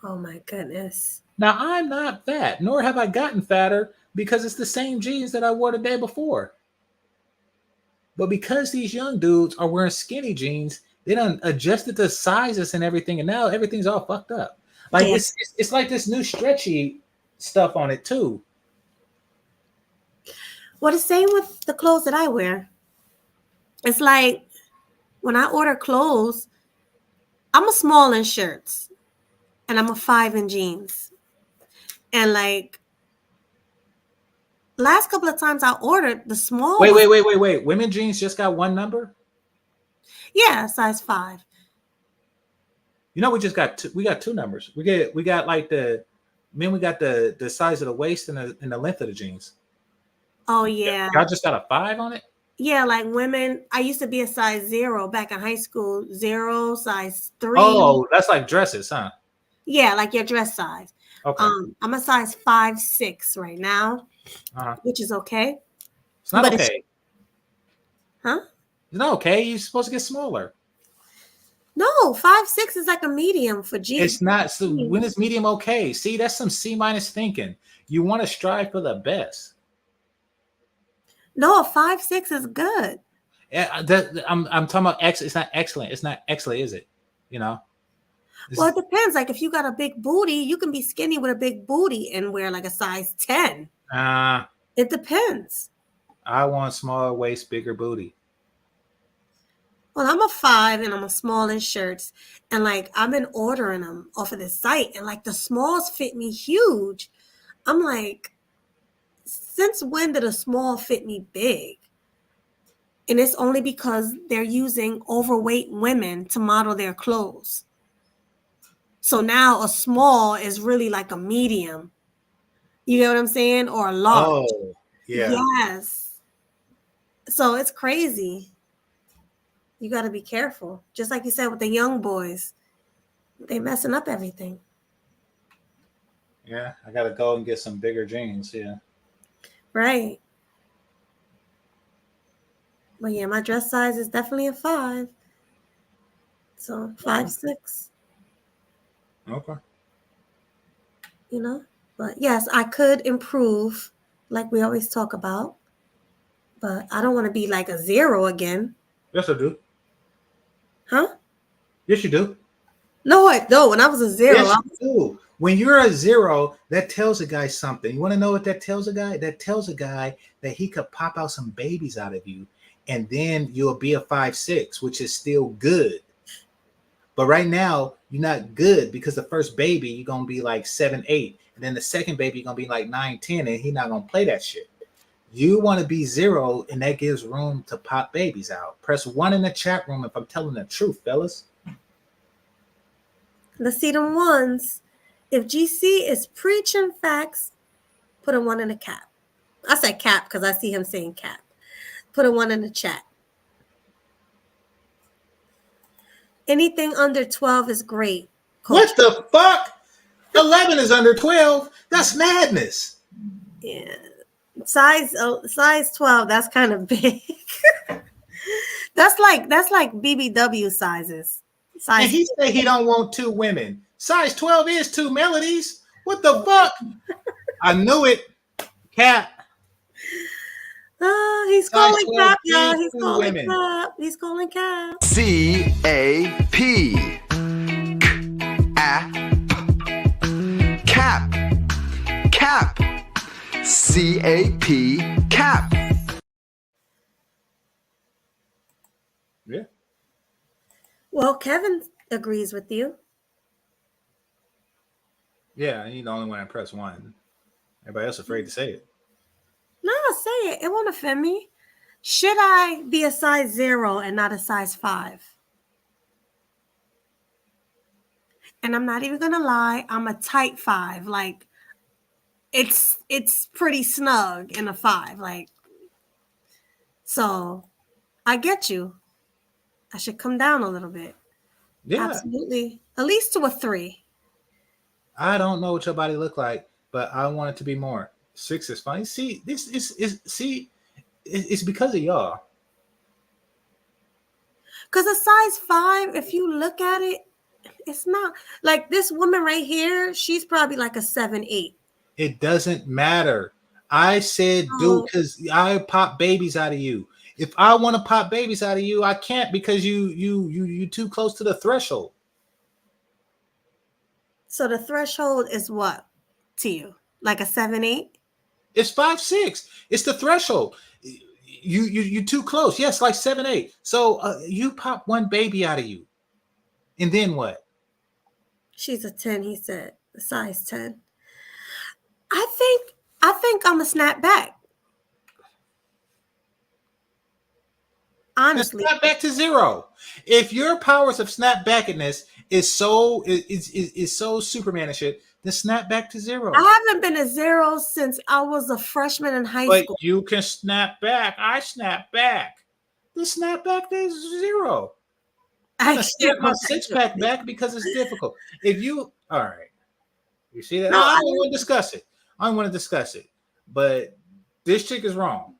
Oh my goodness. Now I'm not fat, nor have I gotten fatter because it's the same jeans that I wore the day before. But because these young dudes are wearing skinny jeans, they done adjusted the sizes and everything, and now everything's all fucked up. Like Yeah. it's like this new stretchy stuff on it too. Well, the same with the clothes that I wear. It's like when I order clothes, I'm a small in shirts and I'm a 5 in jeans. And like last couple of times I ordered the small. Wait. Women jeans just got one number? Yeah, size 5. You know, we got two numbers. We got like the men. We got the size of the waist and the length of the jeans. Oh yeah. Y'all just got a 5 on it. Yeah, like women, I used to be a size 0 back in high school. 0, size 3. Oh, that's like dresses, huh? Yeah, like your dress size. Okay. I'm a size 5'6" right now, Uh-huh. which is okay. It's not but okay. Huh? It's not okay. You're supposed to get smaller. No, 5'6" is like a medium for jeans. It's not. So when is medium okay? See, that's some C- thinking. You want to strive for the best. No, 5'6" is good. Yeah, I'm talking about It's not excellent. It's not excellent, is it? You know. Well, it depends. Like if you got a big booty, you can be skinny with a big booty and wear like a size 10. It depends. I want smaller waist, bigger booty. Well, I'm a 5 and I'm a small in shirts. And like I've been ordering them off of this site and like the smalls fit me huge. I'm like, since when did a small fit me big? And it's only because they're using overweight women to model their clothes. So now a small is really like a medium. You get what I'm saying? Or a large. Oh, yeah. Yes. So it's crazy. You got to be careful. Just like you said with the young boys, they messing up everything. Yeah, I got to go and get some bigger jeans. Yeah. Right. But yeah, my dress size is definitely a 5. So 5'6". Okay. You know? But yes, I could improve like we always talk about. But I don't want to be like a 0 again. Yes, I do. Huh? Yes, you do. No, when I was a 0. Yes, you do. When you're a 0, that tells a guy something. You want to know what that tells a guy? That tells a guy that he could pop out some babies out of you, and then you'll be a 5'6", which is still good. But right now, you're not good because the first baby, you're going to be like 7, 8. And then the second baby, you're going to be like 9, 10, and he's not going to play that shit. You want to be 0, and that gives room to pop babies out. Press 1 in the chat room if I'm telling the truth, fellas. Let's see them ones. If GC is preaching facts, put a 1 in the cap. I said cap because I see him saying cap. Put a 1 in the chat. Anything under 12 is great. Coach. What the fuck? 11 is under 12. That's madness. Yeah. Size 12, that's kind of big. that's like BBW sizes. And he said he don't want 2 women. Size 12 is 2 melodies. What the fuck? I knew it. Cap. He's calling cap, y'all. He's calling cap. He's calling cap. C-A-P. Cap. Cap. C-A-P. Cap. Yeah. Well, Kevin agrees with you. Yeah, he's the only one that pressed 1. Everybody else afraid to say it. No, say it. It won't offend me. Should I be a size 0 and not a size 5? And I'm not even gonna lie, I'm a tight 5. Like it's pretty snug in a 5. Like, so I get you. I should come down a little bit. Yeah. Absolutely. At least to a 3. I don't know what your body look like, but I want it to be more. 6 is fine. See, this is it's because of y'all. Because a size 5, if you look at it, it's not like this woman right here. She's probably like a 7, 8. It doesn't matter. I said, dude, because I pop babies out of you. If I want to pop babies out of you, I can't because you too close to the threshold. So the threshold is what to you? Like a 7, 8? It's 5, 6. It's the threshold. You too close. Yes, like 7, 8. So you pop one baby out of you, and then what? She's a 10. He said a size 10. I think I'm a snap back. Honestly, Snap back to 0. If your powers of snap backedness is so is so Superman and shit, then snap back to 0. I haven't been a 0 since I was a freshman in high But school. you can snap back. I snap back. Then snap back to 0. I'm gonna snap my six-pack back because it's difficult. If you all right, you see that? No, I don't want to discuss it. I don't want to discuss it. But this chick is wrong.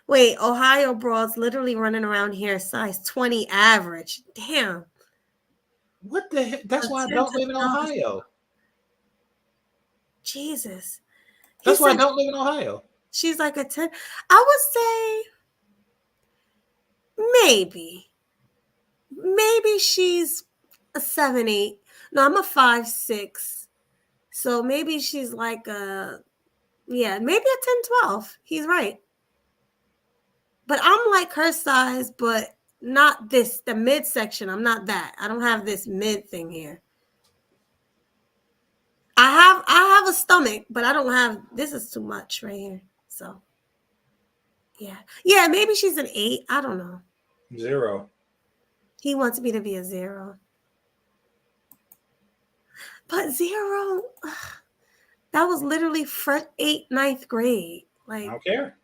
Wait, Ohio broads literally running around here size 20 average. Damn. What the heck? That's why I don't live in Ohio. Jesus. That's why I don't live in Ohio. She's like a 10. I would say maybe she's a 7-8. No, I'm a 5-6. So maybe she's like maybe a 10-12. He's right. But I'm like her size, but not this, the midsection. I'm not that. I don't have this mid thing here. I have a stomach, but I don't have, this is too much right here. So yeah. Yeah, maybe she's an 8. I don't know. 0. He wants me to be a 0. But 0, that was literally 9th grade. I Like, don't care.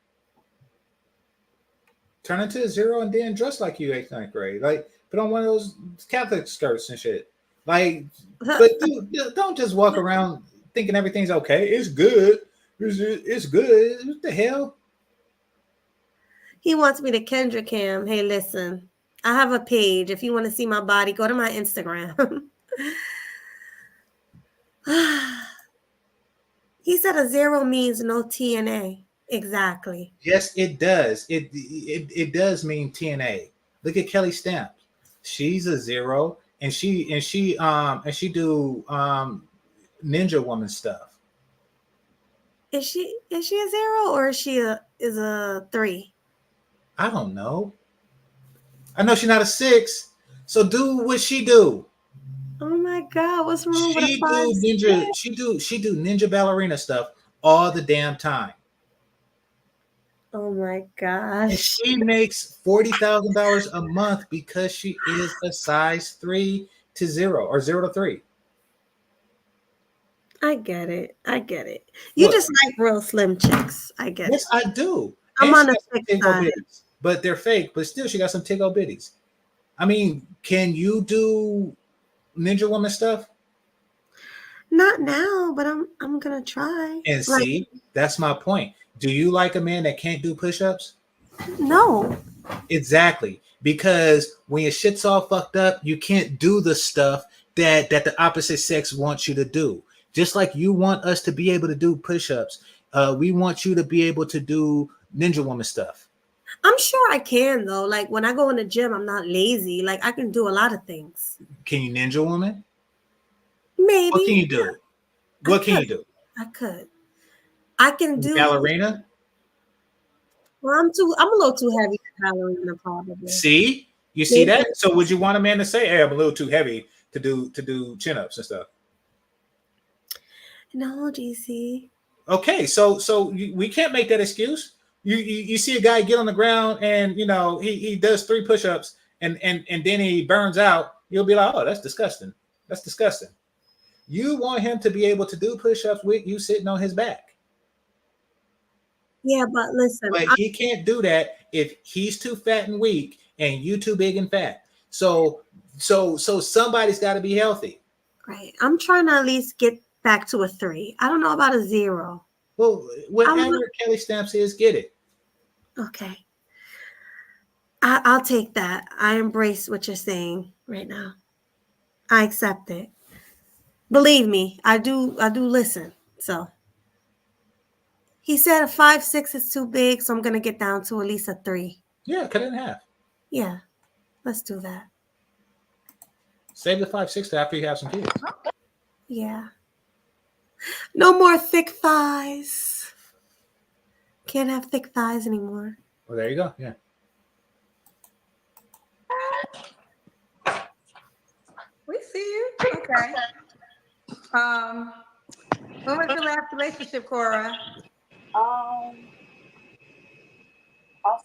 Turn into a 0 and then dress like you 8th, 9th grade. Like, put on one of those Catholic skirts and shit. Like, but don't just walk around thinking everything's okay. It's good. It's good. What the hell? he wants me to Kendrick him. Hey, listen, I have a page. If you want to see my body, go to my Instagram. He said a 0 means no TNA. Exactly. Yes, it does. It does mean TNA. Look at Kelly Stamps. She's a 0, and she do Ninja Woman stuff. Is she a 0 or is she a 3? I don't know. I know she's not a 6. So do what she do. Oh my God, what's wrong with a She 5? do ninja. She do ninja ballerina stuff all the damn time. Oh my And gosh. she makes $40,000 a month because she is a size 3 to 0 or 0 to 3. I get it. You Look. just like real slim chicks. I get Yes, it. I do. I'm And on she a got some thick tickle side. bitties, but they're fake. But still, she got some tickle bitties. I mean, can you do Ninja Woman stuff? Not now, but I'm gonna try. And Like, see, that's my point. Do you like a man that can't do push-ups? no. Exactly. Because when your shit's all fucked up, you can't do the stuff that the opposite sex wants you to do. Just like you want us to be able to do push-ups, we want you to be able to do Ninja Woman stuff. I'm sure I can though. Like when I go in the gym, I'm not lazy. Like I can do a lot of things. Can you Ninja Woman? Maybe. What can you do? What can you do? I could. I can do Ballerina? Well, I'm a little too heavy for ballerina probably. See? You see that? So would you want a man to say, hey, I'm a little too heavy to do chin-ups and stuff? No, GC. Okay, so we can't make that excuse. You see a guy get on the ground and he does 3 push-ups and then he burns out. You'll be like, oh, that's disgusting. That's disgusting. You want him to be able to do push-ups with you sitting on his back. Yeah, but listen. But he can't do that if he's too fat and weak and you too big and fat. So somebody's got to be healthy. Right. I'm trying to at least get back to a 3. I don't know about a 0. Well, whatever Kelly Stamps is, get it. Okay. I'll take that. I embrace what you're saying right now. I accept it. Believe me, I do listen. So he said a 5'6" is too big, so I'm gonna get down to at least a 3. Yeah, cut it in half. Yeah, let's do that. Save the 5'6" to after you have some kids. Yeah. No more thick thighs. Can't have thick thighs anymore. Well, there you go. Yeah. We see you. Okay. When was your last relationship, Cora? I'll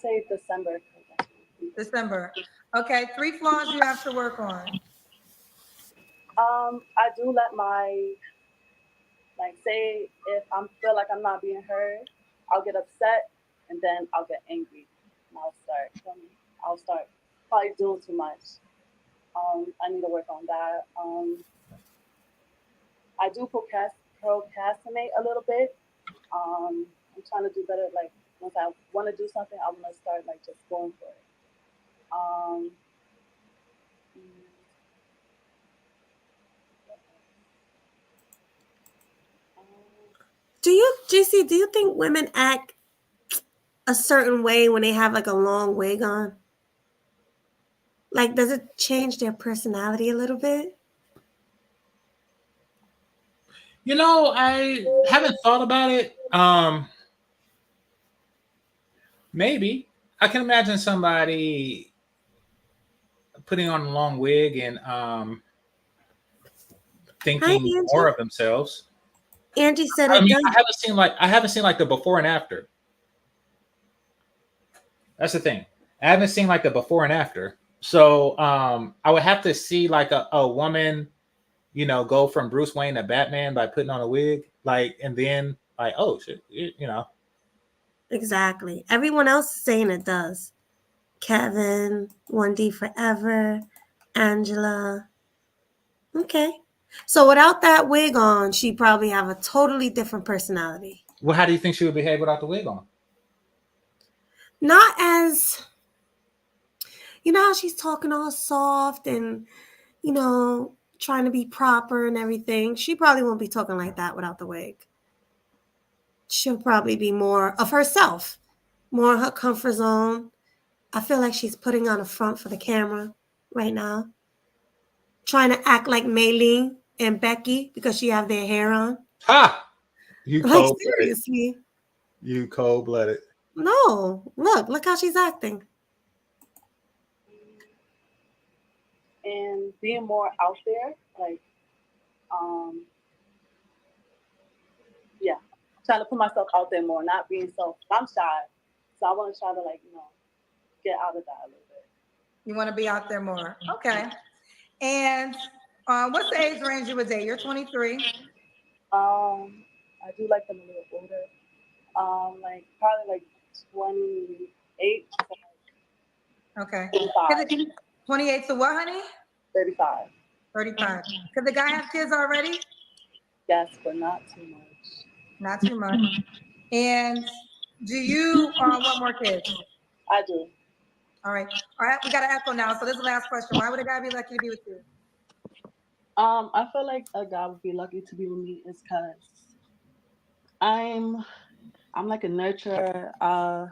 say December. December. Okay, 3 flaws you have to work on. I do let my, like, say if I feel like I'm not being heard, I'll get upset and then I'll get angry and I'll start probably doing too much. I need to work on that. I do procrastinate a little bit. I'm trying to do better. Like once I want to do something, I want to start like just going for it. Um, Do you, JC, do you think women act a certain way when they have like a long wig on? Like, does it change their personality a little bit? You know, I haven't thought about it. Maybe I can imagine somebody putting on a long wig and Hi, thinking more Angie. of themselves. Angie said I it mean, does. I haven't seen like the before and after. That's the thing. I haven't seen like the before and after. So I would have to see like a woman, you know, go from Bruce Wayne to Batman by putting on a wig, like, and then like, oh shit, you know. Exactly. Everyone else is saying it does. Kevin, 1D Forever, Angela. Okay. So without that wig on, she'd probably have a totally different personality. Well, how do you think she would behave without the wig on? Not as, you know how she's talking all soft and, you know, trying to be proper and everything. She probably won't be talking like that without the wig. She'll probably be more of herself, more in her comfort zone. I feel like she's putting on a front for the camera right now, trying to act like Maylene and Becky because she have their hair on. Ha! You Like, cold blooded. seriously. You cold blooded. No, look how she's acting. and being more out there, like, yeah, trying to put myself out there more, not being so. I'm shy, so I want to try to like get out of that a little bit. You want to be out there more. Okay. And what's the age range you would date? You're 23. I do like them a little older. Like probably like 28 to Okay. 35. 28 to what, honey? 35. 35. Could the guy have kids already? Yes, but not too much. Not too much. And do you want more kids? I do. All right. All right. We got an echo now. So this is the last question. Why would a guy be lucky to be with you? I feel like a guy would be lucky to be with me is because I'm like a nurturer. I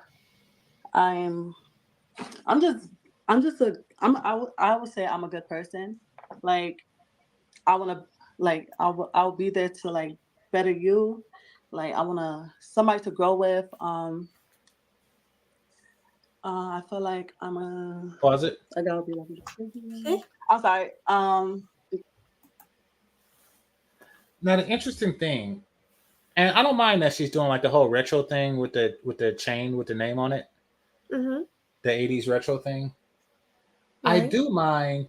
would say I'm a good person. Like I want to like I'll be there to like better you. Like I want somebody to grow with. I feel like I'm a Pause it. guy would be lucky. Okay. I'm sorry. Now the interesting thing, and I don't mind that she's doing like the whole retro thing with the chain with the name on it, Mm-hmm. the 80s retro thing. Right. I do mind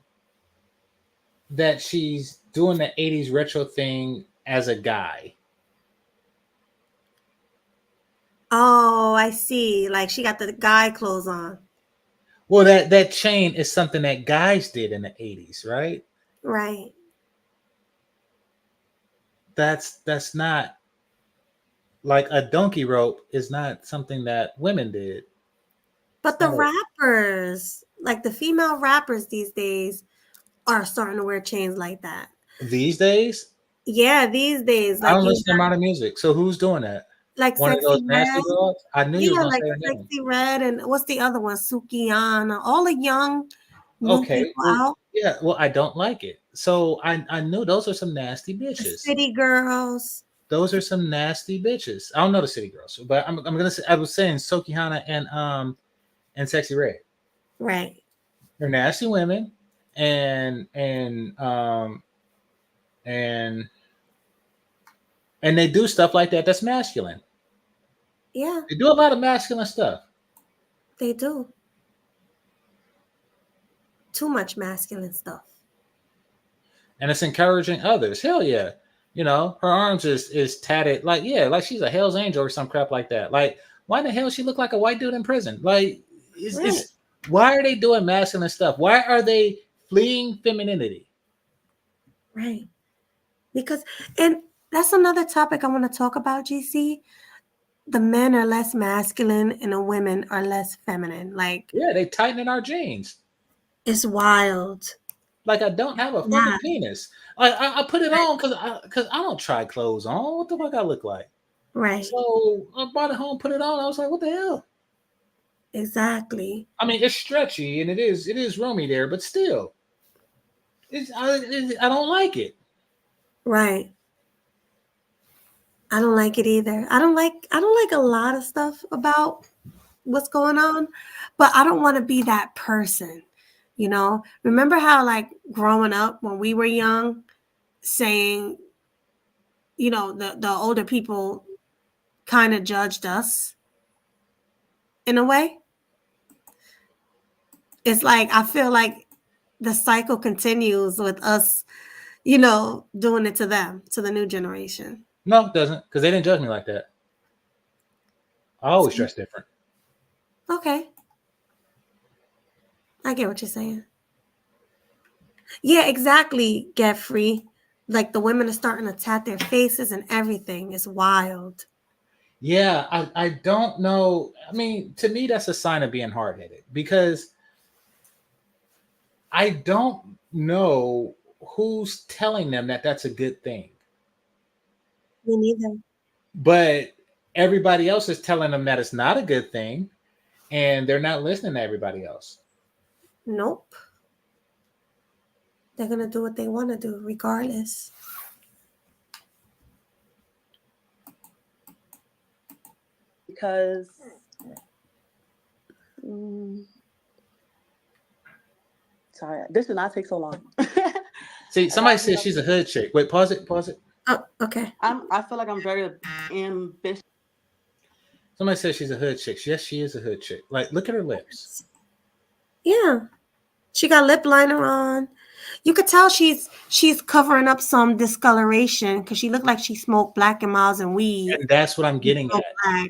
that she's doing the 80s retro thing as a guy. Oh, I see. Like she got the guy clothes on. Well, that chain is something that guys did in the 80s, right? Right. That's not like a donkey rope is not something that women did. But the rappers, like the female rappers these days, are starting to wear chains like that. These days? Yeah, these days. I Like don't listen to modern music. So who's doing that? like One of those Sexy nasty Red. girls? I knew you Yeah, were gonna like say her name. Sexy Red and what's the other one? Sukiyana. All the young new Okay. people Well, out. yeah, well, I don't like it. So I knew those are some nasty The bitches. City Girls. Those are some nasty bitches. I don't know the city girls, but I'm gonna say I was saying Sokihana and Sexy Red. Right. They're nasty women, and they do stuff like that. That's masculine. Yeah, They do a lot of masculine stuff. they do. too much masculine stuff. And it's encouraging others. Hell yeah. You know, her arms is tatted like, yeah, like she's a Hell's Angel or some crap like that. Like, why the hell she look like a white dude in prison? Like, it's why are they doing masculine stuff? Why are they fleeing femininity? Right. Because, and that's another topic I want to talk about, GC. The men are less masculine and the women are less feminine. Like, Yeah, they tightening our jeans. it's wild. Like, I don't have a fucking penis. I put it on because I don't try clothes on. What the fuck I look like? Right. So I brought it home, put it on. I was like, what the hell? Exactly. I mean, it's stretchy and it is roomy there, but still, I don't like it. Right. I don't like it either. I don't like a lot of stuff about what's going on, but I don't want to be that person. You know, remember how like growing up when we were young, saying, you know, the older people kind of judged us in a way. It's like I feel like the cycle continues with us, you know, doing it to them, to the new generation. No, it doesn't, because they didn't judge me like that. I always dress different. Okay. I get what you're saying. Yeah, exactly, Get Free. Like the women are starting to tat their faces and everything. It's wild. Yeah, I don't know. I mean, to me, that's a sign of being hard-headed because I don't know who's telling them that that's a good thing. Me neither. But everybody else is telling them that it's not a good thing, and they're not listening to everybody else. Nope. They're going to do what they want to do regardless. Because sorry, this did not take so long. See, somebody says she's a hood chick. Wait, pause it. Oh, okay. I feel like I'm very ambitious. Somebody says she's a hood chick. Yes, she is a hood chick. Like, look at her lips. Yeah. She got lip liner on. You could tell she's covering up some discoloration because she looked like she smoked Black and Miles and weed. And that's what I'm getting at. Black.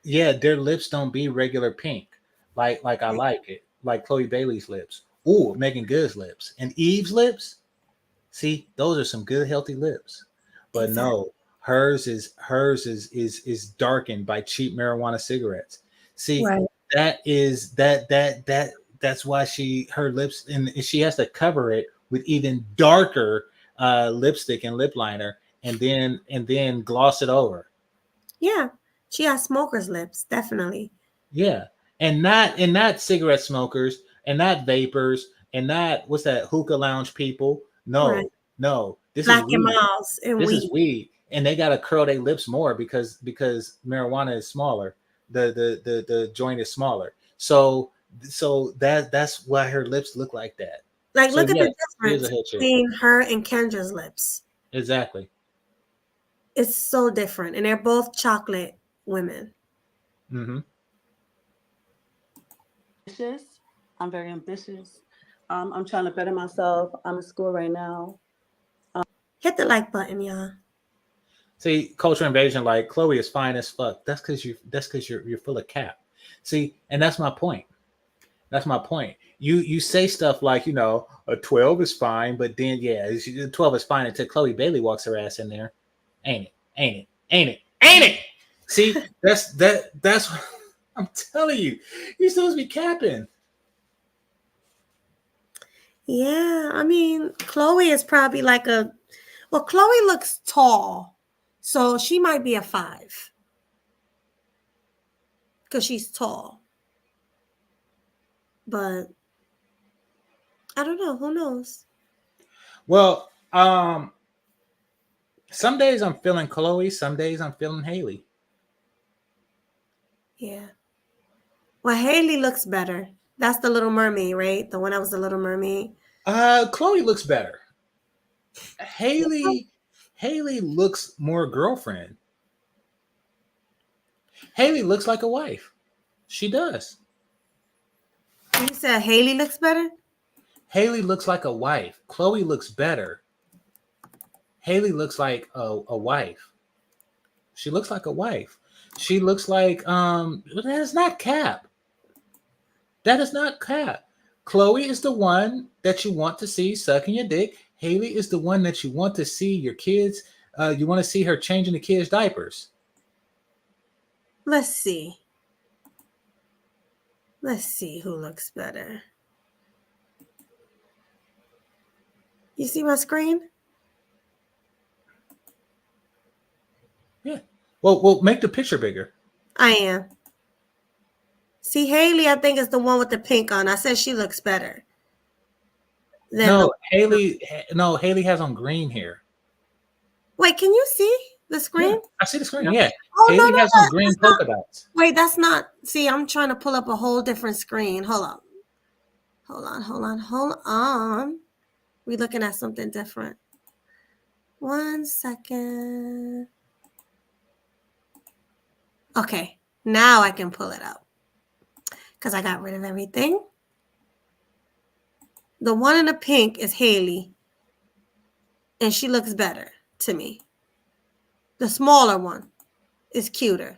Yeah, their lips don't be regular pink. Like I like it. Like Chloe Bailey's lips. Ooh, Megan Good's lips. And Eve's lips. See, those are some good healthy lips. But no, hers is darkened by cheap marijuana cigarettes. See, Right. that's why her lips, and she has to cover it with even darker lipstick and lip liner and then gloss it over. Yeah. She has smoker's lips, definitely. Yeah. And not cigarette smokers and not vapors and not what's that hookah lounge people. No, Right. no. This Black is and weed. Miles and This weed. is weed. And they gotta curl their lips more because marijuana is smaller. The joint is smaller. So that's why her lips look like that. Like, So, look at yeah, the she is difference a hood chick. between her and Kendra's lips. Exactly. It's so different. And they're both chocolate women. Mm-hmm. I'm very ambitious. I'm trying to better myself. I'm in school right now. Hit the like button, y'all. See, culture invasion, like Chloe is fine as fuck. That's because you're full of cap. See, and that's my point. That's my point. You say stuff like, you know, a 12 is fine, but then yeah, 12 is fine until Chloe Bailey walks her ass in there. Ain't it? See, that's what I'm telling you. You're supposed to be capping. Yeah, I mean, Chloe is probably like Chloe looks tall, so she might be a 5 because she's tall. But I don't know. Who knows? Well, some days I'm feeling Chloe, some days I'm feeling Haley. Yeah. Well, Haley looks better. That's the Little Mermaid, right? The one that was the Little Mermaid. Chloe looks better. Haley looks more girlfriend. Haley looks like a wife. She does. You said Haley looks better? Haley looks like a wife. Chloe looks better. Haley looks like a wife. She looks like a wife. She looks like that is not cap. That is not cap. Chloe is the one that you want to see sucking your dick. Haley is the one that you want to see your kids. You want to see her changing the kids' diapers. Let's see. Let's see who looks better. You see my screen? Yeah. Well, make the picture bigger. I am. See, Haley, I think is the one with the pink on. I said she looks better. No, Haley has on green hair. Wait, can you see the screen? Yeah, I see the screen. Yeah. Oh, Haley no, has on green polka dots. Wait, that's not. See, I'm trying to pull up a whole different screen. Hold on. We're looking at something different. 1 second. Okay, now I can pull it up because I got rid of everything. The one in the pink is Haley, and she looks better to me. The smaller one is cuter.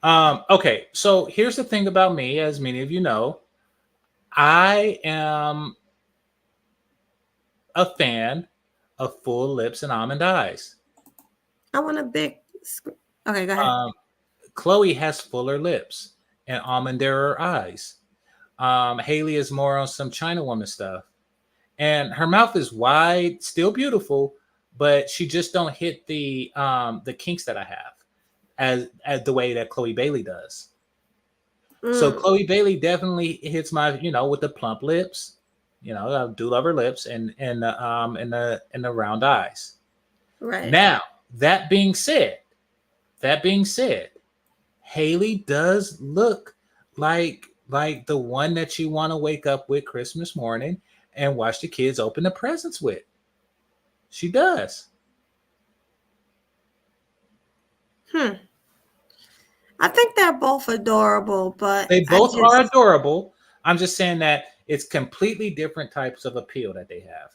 Okay, so here's the thing about me, as many of you know, I am a fan of full lips and almond eyes. I want a big screen. Okay, go ahead. Chloe has fuller lips and almonderer eyes. Haley is more on some China woman stuff. And her mouth is wide, still beautiful, but she just don't hit the kinks that I have as the way that Chloe Bailey does. So Chloe Bailey definitely hits my, with the plump lips. I do love her lips and the round eyes. Right. Now, that being said, Haley does look like the one that you want to wake up with Christmas morning and watch the kids open the presents with. She does. I think they're both adorable, but they both are adorable. I'm just saying that it's completely different types of appeal that they have.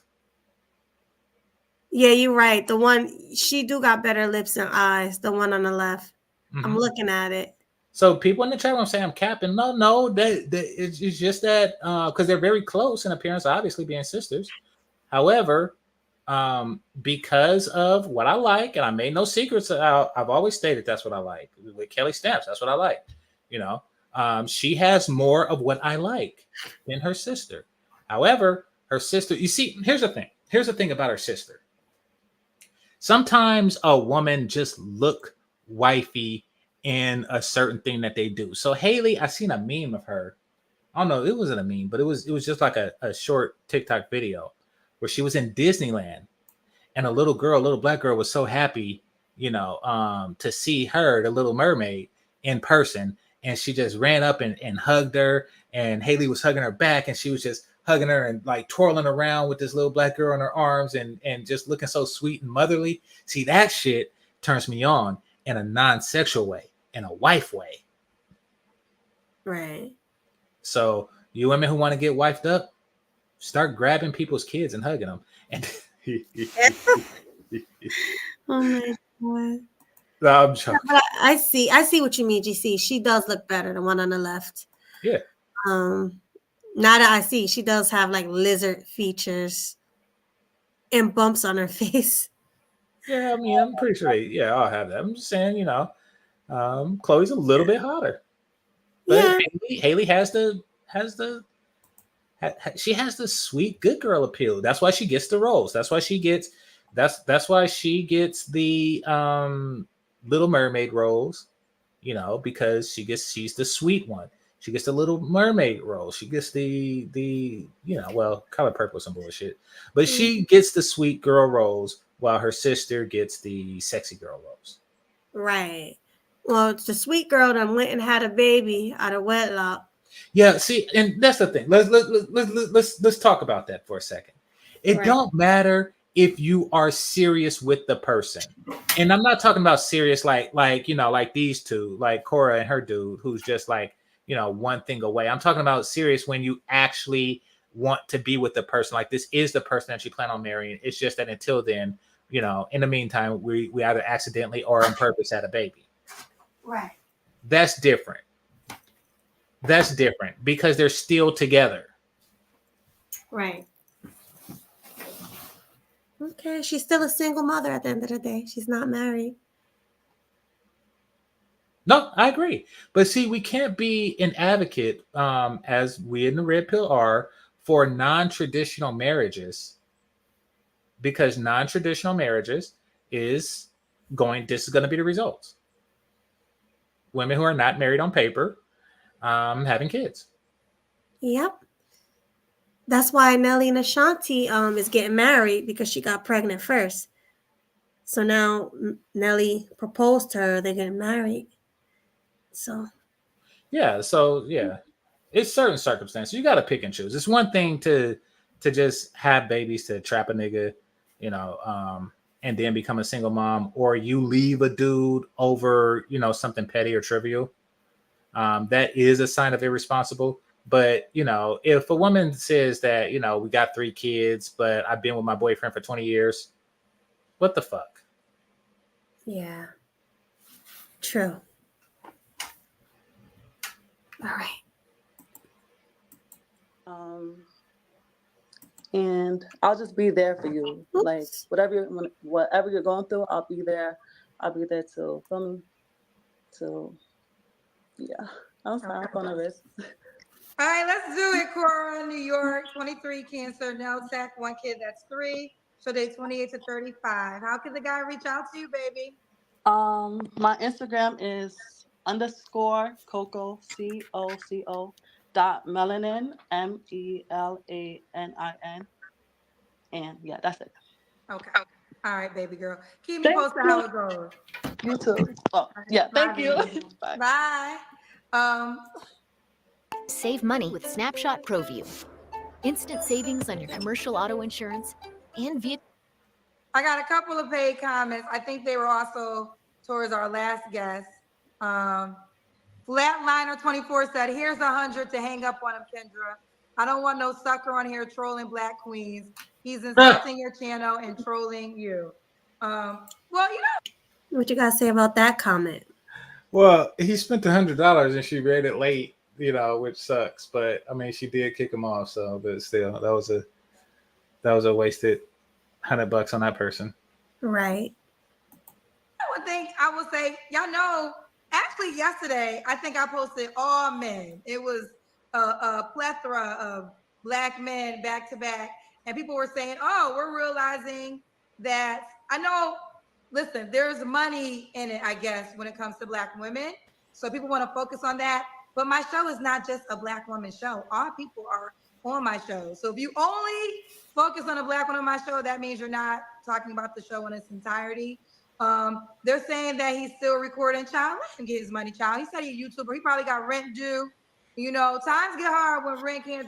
Yeah, you're right. The one, she do got better lips and eyes, the one on the left. Mm-hmm. I'm looking at it. So people in the chat room say I'm capping. No, it's just that because they're very close in appearance, obviously being sisters. However, because of what I like, and I made no secrets, I've always stated that's what I like. With Kelly Stamps, that's what I like. She has more of what I like than her sister. However, her sister, you see, here's the thing. Here's the thing about her sister. Sometimes a woman just look wifey in a certain thing that they do. So Haley, I seen a meme of her. I don't know, it wasn't a meme, but it was just like a short TikTok video where she was in Disneyland and a little black girl was so happy, to see her, the Little Mermaid, in person. And she just ran up and hugged her, and Haley was hugging her back, and she was just hugging her and like twirling around with this little black girl in her arms and just looking so sweet and motherly. See, that shit turns me on in a non-sexual way, in a wife way. Right. So you women who want to get wifed up, start grabbing people's kids and hugging them. And oh my God. No, I'm joking. But I see what you mean, GC. She does look better, the one on the left. Yeah. Now that I see, she does have like lizard features and bumps on her face. Yeah, I mean, I'm pretty sure I'll have that. I'm just saying, Chloe's a little bit hotter. But yeah. Haley has the sweet good girl appeal. That's why she gets the roles. That's why she gets the Little Mermaid roles, because she's the sweet one. She gets the Little Mermaid role. She gets the Color Purple is some bullshit. But she gets the sweet girl roles while her sister gets the sexy girl roles. Right. Well, it's the sweet girl that went and had a baby out of wedlock. Yeah, see, and that's the thing. Let's talk about that for a second. It don't matter if you are serious with the person. And I'm not talking about serious like these two, like Cora and her dude, who's just like, one thing away. I'm talking about serious when you actually want to be with the person. Like this is the person that you plan on marrying. It's just that until then, you know, in the meantime, we either accidentally or on purpose had a baby. Right. That's different. That's different because they're still together. Right. Okay, she's still a single mother at the end of the day. She's not married. No, I agree. But see, we can't be an advocate, as we in the Red Pill are, for non-traditional marriages, because non-traditional marriages this is going to be the results. Women who are not married on paper, having kids. Yep. That's why Nelly and Ashanti is getting married, because she got pregnant first. So now Nelly proposed to her. They're getting married. So Yeah. It's certain circumstances. You got to pick and choose. It's one thing to just have babies to trap a nigga, you know, and then become a single mom, or you leave a dude over, you know, something petty or trivial. That is a sign of irresponsible. But, you know, if a woman says that, you know, we got 3 kids, but I've been with my boyfriend for 20 years, what the fuck? yeah. True. All right. And I'll just be there for you. Oops. Like whatever you're going through, I'll be there. I'll be there too. Feel me? So yeah. I'm sorry, I'm on the wrist. All right, let's do it, Cora. New York, 23, Cancer, no tech, 1 kid, that's 3. So they 28 to 35. How can the guy reach out to you, baby? My Instagram is _Coco COCO .melanin MELANIN. And yeah, that's it. Okay. All right, baby girl. Keep me Thank posted how it goes. You too. Oh, yeah, thank Bye, you. baby. Bye. Bye. Save money with Snapshot ProView. Instant savings on your commercial auto insurance and vehicle. I got a couple of paid comments. I think they were also towards our last guest. Flatliner 24 said, here's 100 to hang up on him, Kendra. I don't want no sucker on here trolling Black queens. He's insulting your channel and trolling you. Well, you know. What you got to say about that comment? Well, he spent $100 and she read it late, you know, which sucks. But I mean, she did kick him off. So, but still, that was a wasted $100 on that person. Right. I would say, y'all know, actually yesterday, I think I posted all men. It was a plethora of Black men back to back. And people were saying, oh, we're realizing that, I know, listen, there's money in it, I guess, when it comes to Black women. So people want to focus on that. But my show is not just a Black woman show. All people are on my show. So if you only focus on a Black woman on my show, that means you're not talking about the show in its entirety. They're saying that he's still recording child. Let him get his money, child. He said he's a YouTuber. He probably got rent due. You know, times get hard when rent can't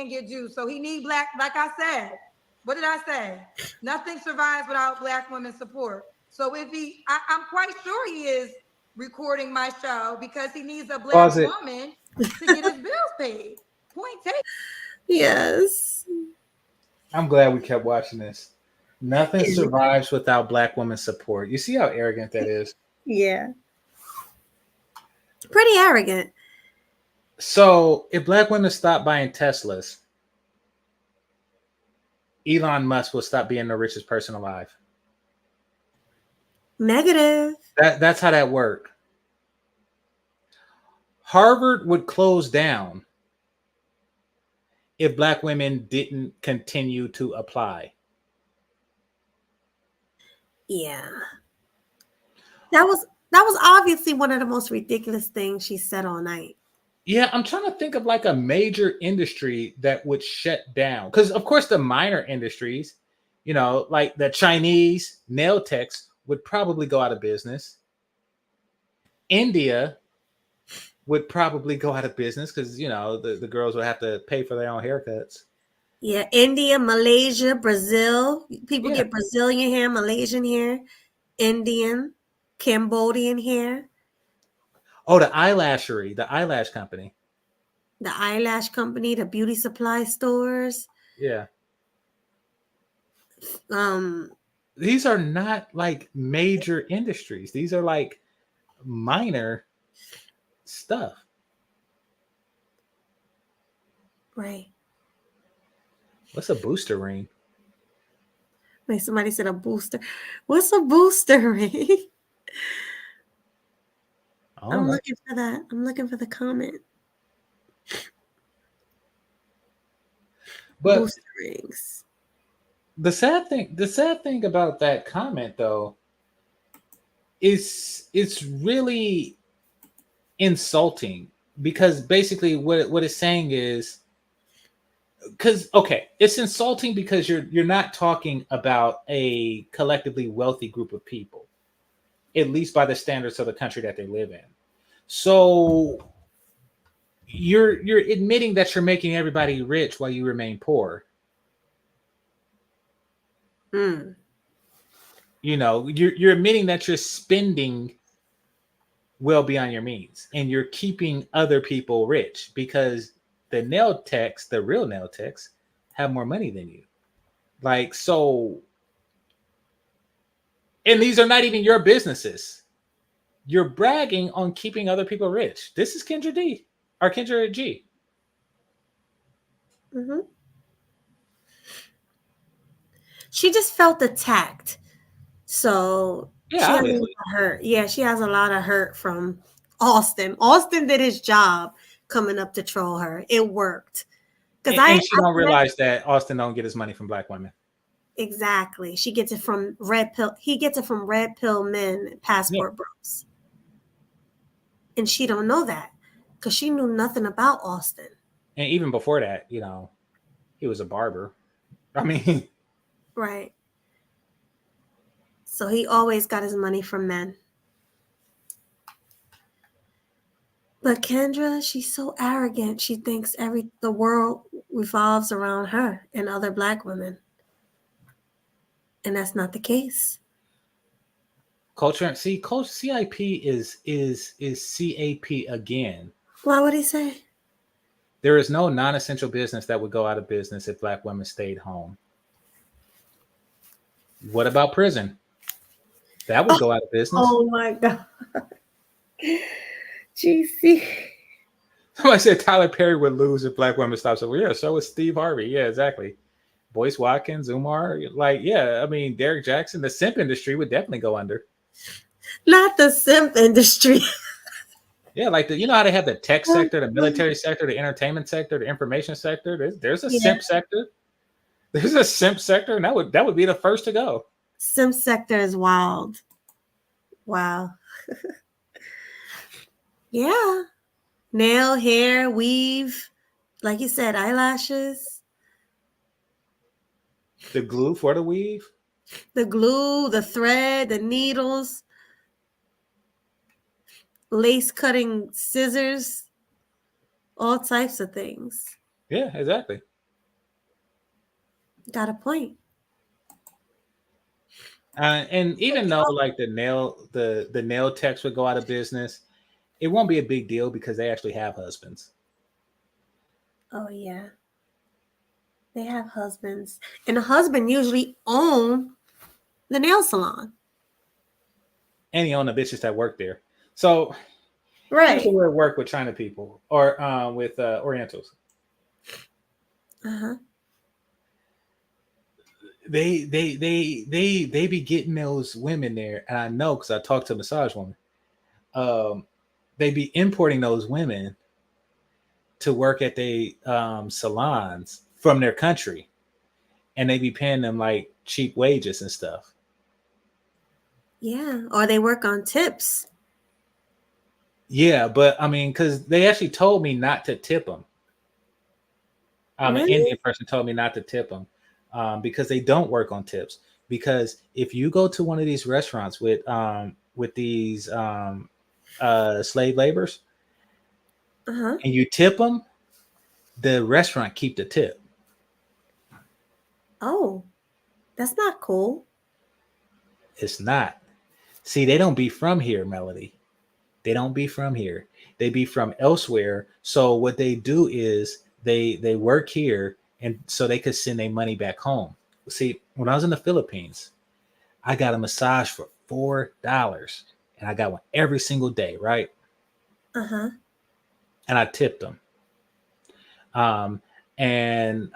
get due. So he need Black, like I said. What did I say? Nothing survives without Black women support. So if I'm quite sure he is recording my show because he needs a Black woman to get his bills paid. Point taken. Yes. I'm glad we kept watching this. Nothing survives without Black woman support. You see how arrogant that is? Yeah. Pretty arrogant. So if Black women stop buying Teslas, Elon Musk will stop being the richest person alive. Negative. That's how that worked. Harvard would close down if Black women didn't continue to apply. Yeah. That was obviously one of the most ridiculous things she said all night. Yeah, I'm trying to think of like a major industry that would shut down. Because, of course, the minor industries, you know, like the Chinese nail techs would probably go out of business. India would probably go out of business because, you know, the girls would have to pay for their own haircuts. Yeah, India, Malaysia, Brazil. People get Brazilian hair, Malaysian hair, Indian, Cambodian hair. Oh, the eyelashery, the eyelash company. the eyelash company, the beauty supply stores. Yeah. Um, These are not like major industries. These are like minor stuff. right. What's a booster ring? Wait, somebody said a booster. What's a booster ring? I don't I'm know. looking for that. I'm looking for the comment. But Booster rings. the sad thing about that comment though is it's really insulting, because basically what it's saying is, because okay, it's insulting because you're not talking about a collectively wealthy group of people, at least by the standards of the country that they live in. So you're admitting that you're making everybody rich while you remain poor. Hmm. You know, you're admitting that you're spending well beyond your means, and you're keeping other people rich because the real nail techs, have more money than you. Like, so, and these are not even your businesses. You're bragging on keeping other people rich. This is Kendra D or Kendra G. Mm-hmm. She just felt attacked. So Yeah, she has a lot obviously. of hurt. Yeah, she has a lot of hurt from Austin. Austin did his job coming up to troll her. It worked. Because And she don't realize that Austin don't get his money from black women. exactly. She gets it from red pill. He gets it from red pill men, passport bros. And she don't know that because she knew nothing about Austin. And even before that, you know, he was a barber. I mean, right. So he always got his money from men. But Kendra, she's so arrogant. She thinks the world revolves around her and other black women. And that's not the case. culture. See, Coach CIP is CAP again. Why would he say? There is no non-essential business that would go out of business if black women stayed home. What about prison? That would go out of business. Oh my God. GC. Somebody said Tyler Perry would lose if black women stopped. So yeah, so was Steve Harvey. Yeah, exactly. Boyce Watkins, Umar. Like, yeah, I mean, Derek Jackson, the simp industry would definitely go under. Not the simp industry. Yeah, like you know how they have the tech sector, the military sector, the entertainment sector, the information sector. There's a simp sector. There's a simp sector, and that would be the first to go. Simp sector is wild. Wow. Yeah. Nail, hair, weave, like you said, eyelashes. The glue for the weave. The glue, the thread, the needles. Lace cutting scissors. All types of things. Yeah, exactly. Got a point. And even though like the nail techs would go out of business, it won't be a big deal because they actually have husbands. Oh yeah. They have husbands. And the husband usually own the nail salon. And he owned the bitches that work there. So right. Here's the way it work with China people or with Orientals. Uh-huh. They be getting those women there, and I know because I talked to a massage woman. They be importing those women to work at the salons from their country, and they be paying them like cheap wages and stuff. Yeah, or they work on tips. Yeah, but I mean, because they actually told me not to tip them. An Indian person told me not to tip them. Because they don't work on tips. Because if you go to one of these restaurants with these slave laborers and you tip them, the restaurant keep the tip. Oh, that's not cool. It's not. See, they don't be from here, Melody. They don't be from here. They be from elsewhere. So what they do is they work here, and so they could send their money back home. See, when I was in the Philippines, I got a massage for $4, and I got one every single day, right? Uh-huh. And I tipped them. And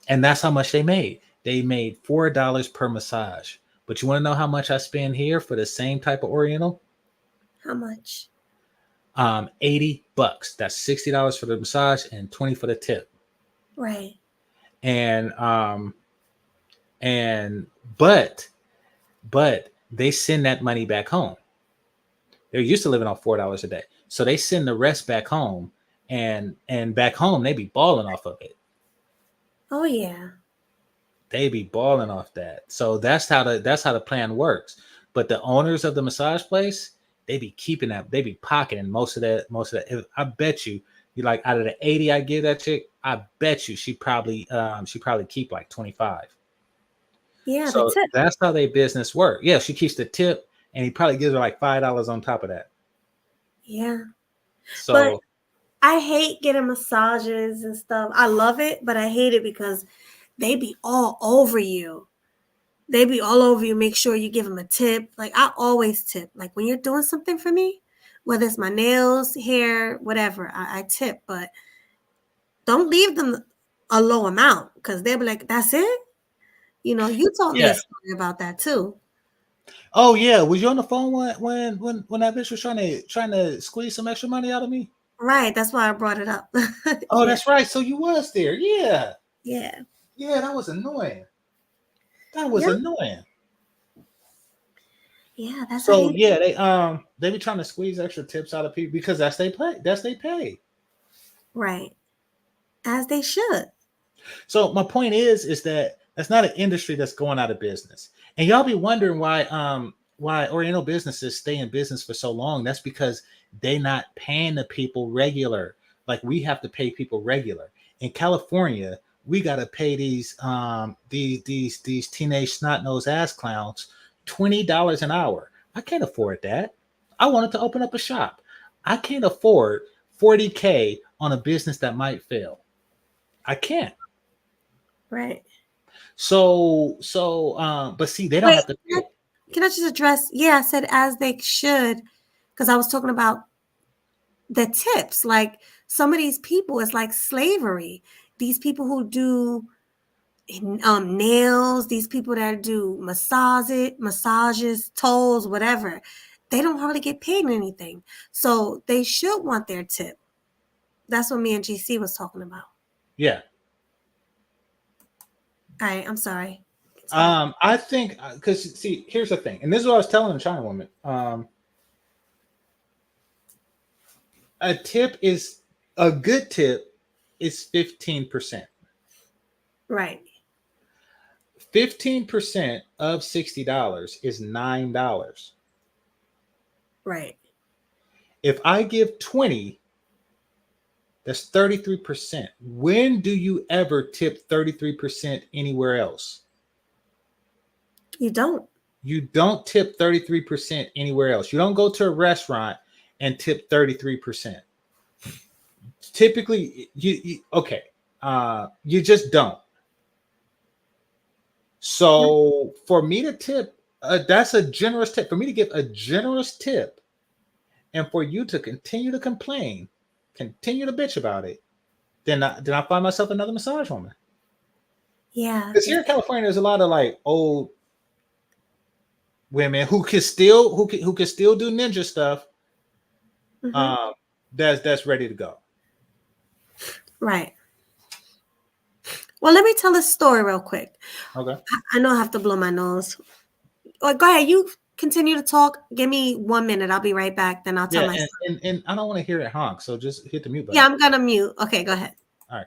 that's how much they made. They made $4 per massage. But you want to know how much I spend here for the same type of Oriental? How much? $80. That's $60 for the massage and $20 for the tip. Right. And but they send that money back home. They're used to living on $4 a day, so they send the rest back home, and back home they be balling off of it. Oh yeah. They be balling off that. So that's how the plan works. But the owners of the massage place, they be keeping that, they be pocketing most of that. I bet you like out of the 80 I give that chick, I bet you she probably keep like 25. Yeah, So the tip. that's how they business work. Yeah, she keeps the tip, and he probably gives her like $5 on top of that. Yeah. So But I hate getting massages and stuff. I love it, but I hate it because they be all over you. They be all over you. Make sure you give them a tip. Like I always tip. Like when you're doing something for me, whether it's my nails, hair, whatever, I tip. But don't leave them a low amount because they'll be like, "That's it." You know, you told me a yeah. story about that too. Oh yeah, was you on the phone when that bitch was trying to squeeze some extra money out of me? Right. That's why I brought it up. Oh, Yeah. that's right. So you was there. Yeah. Yeah. Yeah, that was annoying. That was Yeah. annoying. Yeah. That's So how yeah, they be trying to squeeze extra tips out of people because that's they pay. That's they pay. Right. As they should. So my point is that that's not an industry that's going out of business. And y'all be wondering why Oriental businesses stay in business for so long. That's because they not paying the people regular. Like we have to pay people regular. In California, we got to pay these teenage snot-nosed ass clowns $20 an hour. I can't afford that. I wanted to open up a shop. I can't afford $40K on a business that might fail. I can't. Right. So, but see, they don't have to pay. Can I just address? Yeah, I said as they should, because I was talking about the tips. Like some of these people, it's like slavery. These people who do nails, these people that do massages, toes, whatever, they don't hardly get paid anything. So they should want their tip. That's what me and GC was talking about. Yeah. All right, I'm sorry. I think because see, here's the thing, and this is what I was telling the China woman. A good tip is 15%. Right. 15% of $60 is $9. Right. If I give 20, that's 33%. When do you ever tip 33% anywhere else? You don't. You don't tip 33% anywhere else. You don't go to a restaurant and tip 33%. Typically, you just don't. So for me to tip, that's a generous tip. For me to give a generous tip, and for you to continue to complain, continue to bitch about it, then I find myself another massage woman. Yeah. Because here in California, there's a lot of like old women who can still do ninja stuff. Mhm. That's ready to go. Right. Well, let me tell a story real quick. Okay. I know I have to blow my nose. Go ahead. You continue to talk. Give me 1 minute. I'll be right back. Then I'll tell my story. And I don't want to hear it honk, so just hit the mute button. Yeah, I'm gonna mute. Okay, go ahead. All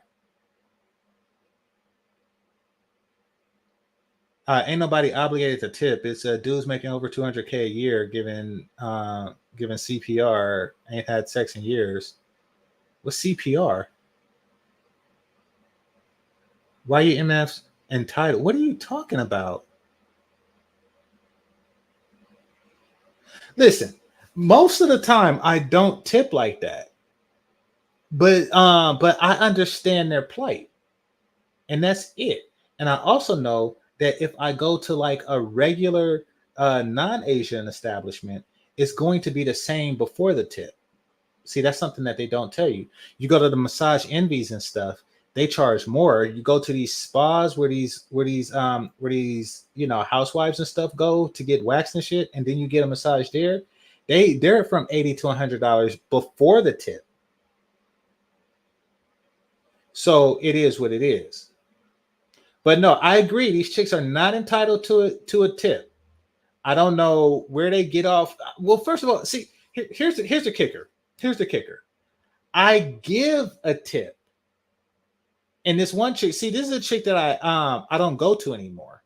right. Ain't nobody obligated to tip. It's dudes making over $200K a year giving CPR, ain't had sex in years. What's CPR? Why you MFs entitled? What are you talking about? Listen, Most of the time I don't tip like that. But I understand their plight. And that's it. And I also know that if I go to like a regular non-Asian establishment, it's going to be the same before the tip. See, that's something that they don't tell you. You go to the massage envies and stuff, they charge more. You go to these spas where these housewives and stuff go to get waxed and shit, and then you get a massage there. They're from $80 to $100 before the tip. So it is what it is. But no, I agree. These chicks are not entitled to a tip. I don't know where they get off. Well, first of all, see, here's the kicker. Here's the kicker. I give a tip. And this one chick, see, this is a chick that I don't go to anymore.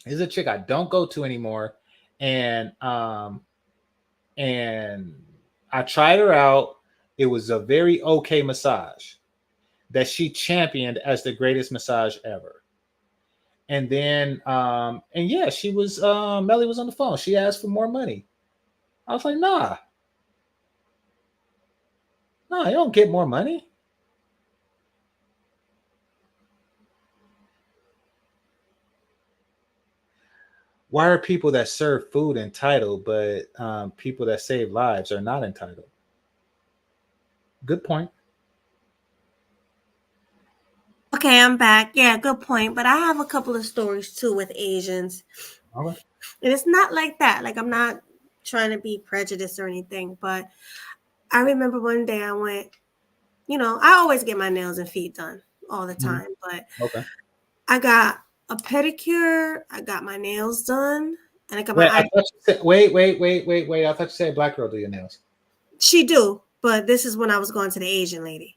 This is a chick I don't go to anymore. And I tried her out. It was a very okay massage that she championed as the greatest massage ever. And then and yeah, she was Melly was on the phone. She asked for more money. I was like, nah, you don't get more money. Why are people that serve food entitled, but people that save lives are not entitled? Good point. Okay, I'm back. Yeah, good point. But I have a couple of stories too with Asians. All right. And it's not like that. Like, I'm not trying to be prejudiced or anything, but I remember one day I went, I always get my nails and feet done all the time, but Okay. I got a pedicure, I got my nails done, and I got Wait, my I thought you said, wait. I thought you said black girl do your nails. She do, but this is when I was going to the Asian lady.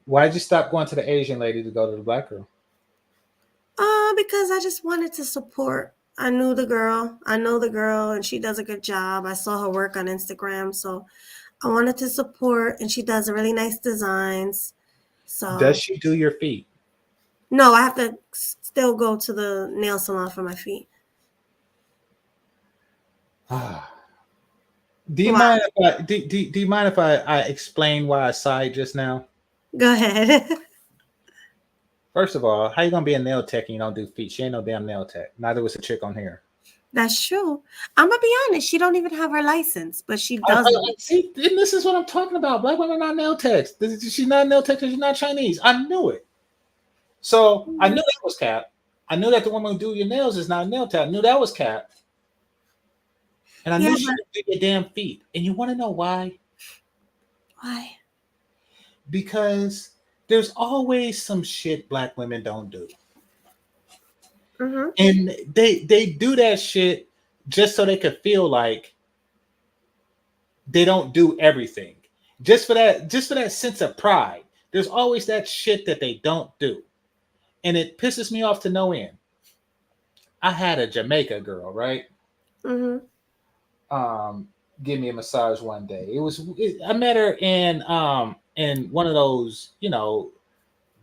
Why did you stop going to the Asian lady to go to the black girl? Because I just wanted to support. I know the girl, and she does a good job. I saw her work on Instagram, so I wanted to support, and she does really nice designs. So Does she do your feet? No, I have to still go to the nail salon for my feet. Do you mind if I explain why I sighed just now? Go ahead. First of all, how you gonna be a nail tech and you don't do feet? She ain't no damn nail tech. Neither was a chick on here. That's true. I'm gonna be honest. She don't even have her license, but she does. See, and this is what I'm talking about. Black women are not nail techs. She's not a nail tech. She's not Chinese. I knew it. So I knew that was cap. I knew that the woman who do your nails is not a nail tech. I knew that was cap. And I knew she would do your damn feet. And you want to know why? Why? Because there's always some shit black women don't do. Mm-hmm. And they do that shit just so they could feel like they don't do everything. Just for that sense of pride. There's always that shit that they don't do. And it pisses me off to no end. I had a Jamaica girl, right? Mm-hmm. Give me a massage one day. I met her in one of those,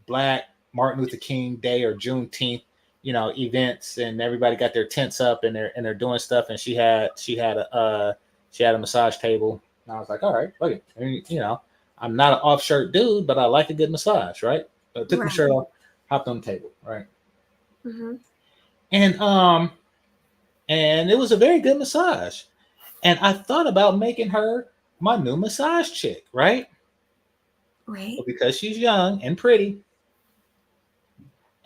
Black Martin Luther King Day or Juneteenth, events, and everybody got their tents up and they're doing stuff. And she had a massage table. And I was like, all right, look it. I'm not an off shirt dude, but I like a good massage, right? So I took my shirt off, hopped on the table, right? Mm-hmm. And it was a very good massage. And I thought about making her my new massage chick, right? Right. But because she's young and pretty,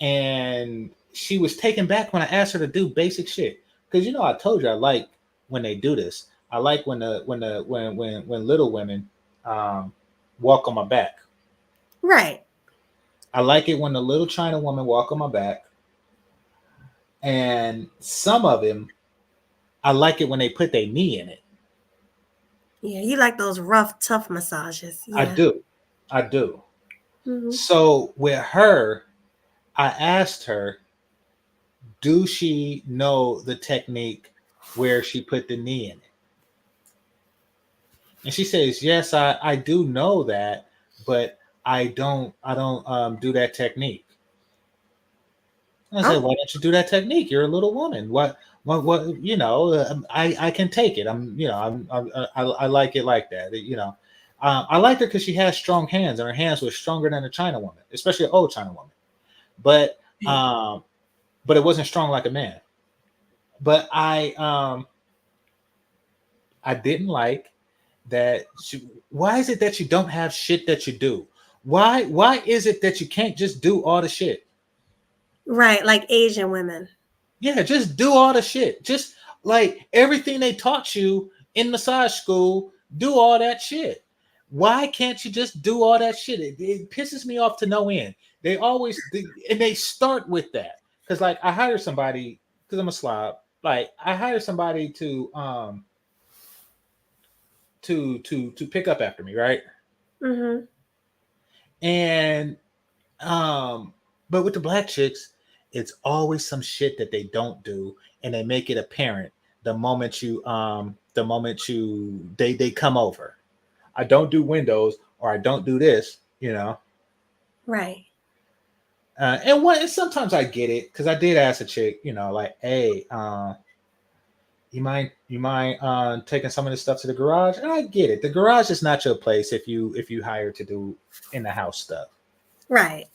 and she was taken back when I asked her to do basic shit. Because I told you I like when they do this. I like when little women walk on my back. Right. I like it when the little China woman walk on my back. And some of them, I like it when they put their knee in it. Yeah, you like those rough, tough massages. Yeah. I do. Mm-hmm. So with her, I asked her, do she know the technique where she put the knee in it? And she says, yes, I do know that, but I don't do that technique. I said, why don't you do that technique? You're a little woman. Why Well, I can take it. I like it like that. I liked her because she has strong hands, and her hands were stronger than a China woman, especially an old China woman. But but it wasn't strong like a man. But I didn't like that. Why is it that you don't have shit that you do? Why is it that you can't just do all the shit? Right, like Asian women. Yeah, just do all the shit. Just like everything they taught you in massage school, do all that shit. Why can't you just do all that shit? It pisses me off to no end. And they start with that. Because like I hire somebody, because I'm a slob, like I hire somebody to pick up after me, right? Mm-hmm. And but with the black chicks, it's always some shit that they don't do, and they make it apparent the moment they come over. I don't do windows, or I don't do this, Right. And sometimes I get it, because I did ask a chick, like, hey, you mind taking some of this stuff to the garage? And I get it. The garage is not your place if you hire to do in the house stuff. Right.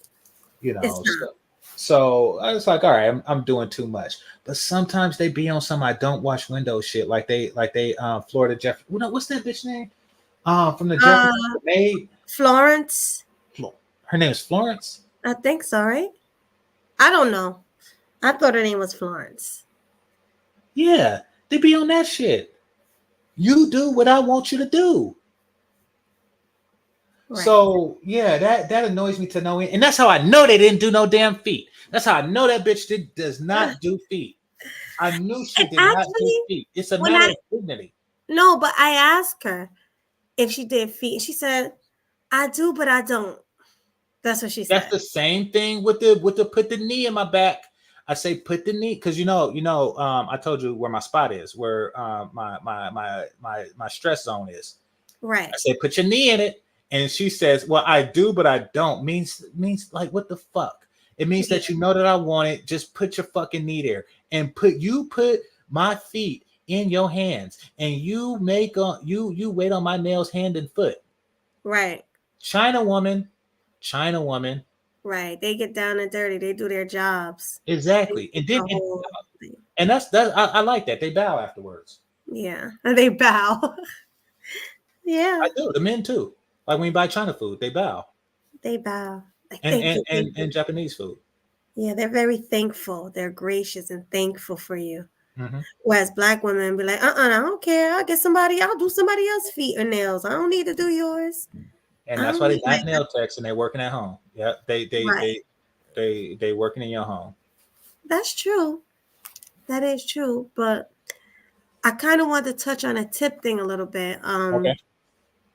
So I was like, all right, I'm doing too much. But sometimes they be on some I don't wash windows shit, like they Florida Jeff. What's that bitch name? From the Jeff maid. Florence. Her name is Florence. I think so, right? I don't know. I thought her name was Florence. Yeah, they be on that shit. You do what I want you to do. Right. So yeah, that annoys me to no end, and that's how I know they didn't do no damn feet. That's how I know that bitch does not do feet. I knew she did not do feet. It's a matter of dignity. No, but I asked her if she did feet. She said, "I do, but I don't." That's what she said. That's the same thing with the put the knee in my back. I say put the knee because I told you where my spot is, where my stress zone is. Right. I say put your knee in it. And she says, well, I do, but I don't. Means like, what the fuck? It means that you know that I want it. Just put your fucking knee there and put my feet in your hands, and you wait on my nails, hand and foot. Right. China woman. Right. They get down and dirty. They do their jobs. Exactly. And that's I like that. They bow afterwards. Yeah. And they bow. Yeah. I do. The men too. Like when you buy China food, they bow. They bow. And Japanese food. Yeah, they're very thankful. They're gracious and thankful for you. Mm-hmm. Whereas black women be like, I don't care. I'll do somebody else's feet or nails. I don't need to do yours. And that's why they got nail techs and they're working at home. Yeah, they working in your home. That's true. That is true. But I kind of want to touch on a tip thing a little bit. Okay.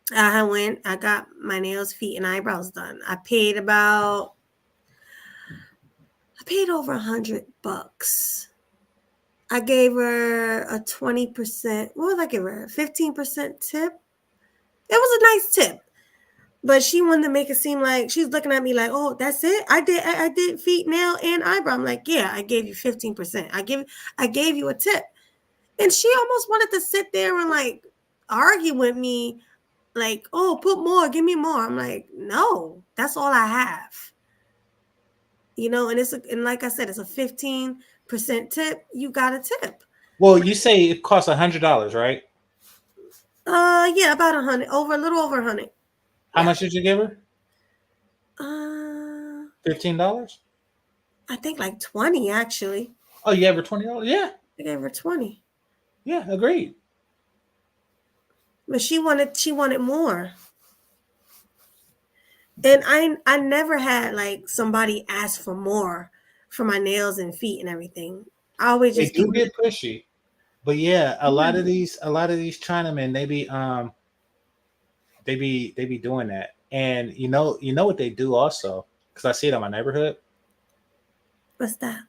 I got my nails, feet, and eyebrows done. I paid over $100. I gave her a 20%. What did I give her? 15% tip. It was a nice tip, but she wanted to make it seem like she's looking at me like, "Oh, that's it? I did feet, nail, and eyebrow." I'm like, "Yeah, I gave you 15%. I gave you a tip," and she almost wanted to sit there and like argue with me. Like, oh, put more, give me more. I'm like, no, that's all I have. And like I said, it's a 15% tip. You got a tip. Well, you say it costs $100, right? Yeah, about a little over 100. How much did you give her? $15? I think like 20 actually. Oh, you gave her $20? Yeah. I gave her 20. Yeah, agreed. But she wanted more. And I never had like somebody ask for more for my nails and feet and everything. I always just do get pushy. But yeah, a lot of these Chinamen, they be doing that. And you know what they do also, because I see it in my neighborhood. What's that?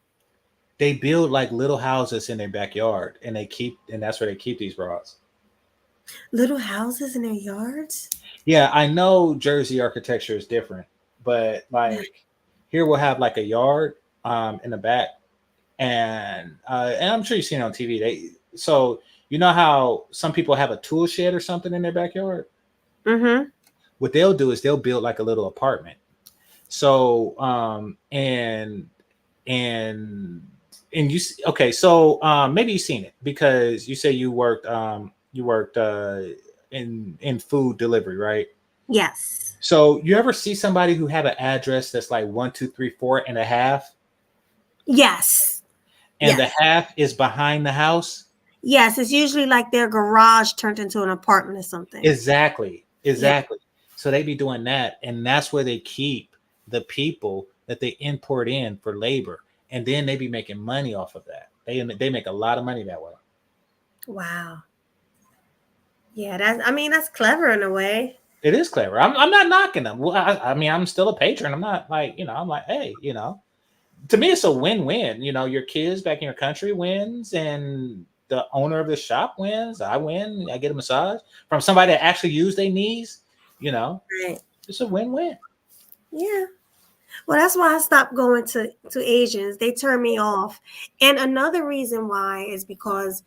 They build like little houses in their backyard, and that's where they keep these rods. Little houses in their yards? Yeah, I know Jersey architecture is different, but like here we'll have like a yard in the back, and I'm sure you've seen it on TV. So you know how some people have a tool shed or something in their backyard. Mm-hmm. What they'll do is they'll build like a little apartment. So and you okay, so maybe you've seen it because you say you worked in food delivery, right? Yes. So you ever see somebody who have an address that's like 1, 2, 3, 4 and a half, Yes. and Yes. the half is behind the house? Yes. It's usually like their garage turned into an apartment or something. Exactly. So they be doing that, and that's where they keep the people that they import in for labor, and then they be making money off of that. They make a lot of money that way. Wow. Yeah, that's clever in a way. It is clever. I'm not knocking them. Well, I mean, I'm still a patron. I'm not like, I'm like, hey, to me, it's a win-win. Your kids back in your country wins, and the owner of the shop wins. I win. I get a massage from somebody that actually used their knees. Right. It's a win-win. Yeah. Well, that's why I stopped going to Asians. They turn me off. And another reason why is because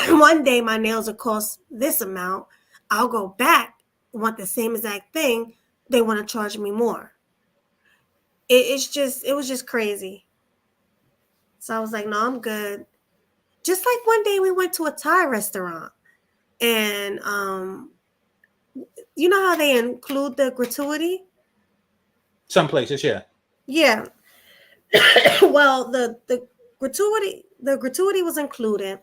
one day my nails will cost this amount. I'll go back, want the same exact thing. They want to charge me more. It was just crazy. So I was like, no, I'm good. Just like one day we went to a Thai restaurant, and you know how they include the gratuity? Some places, yeah. Yeah. Well, the gratuity was included.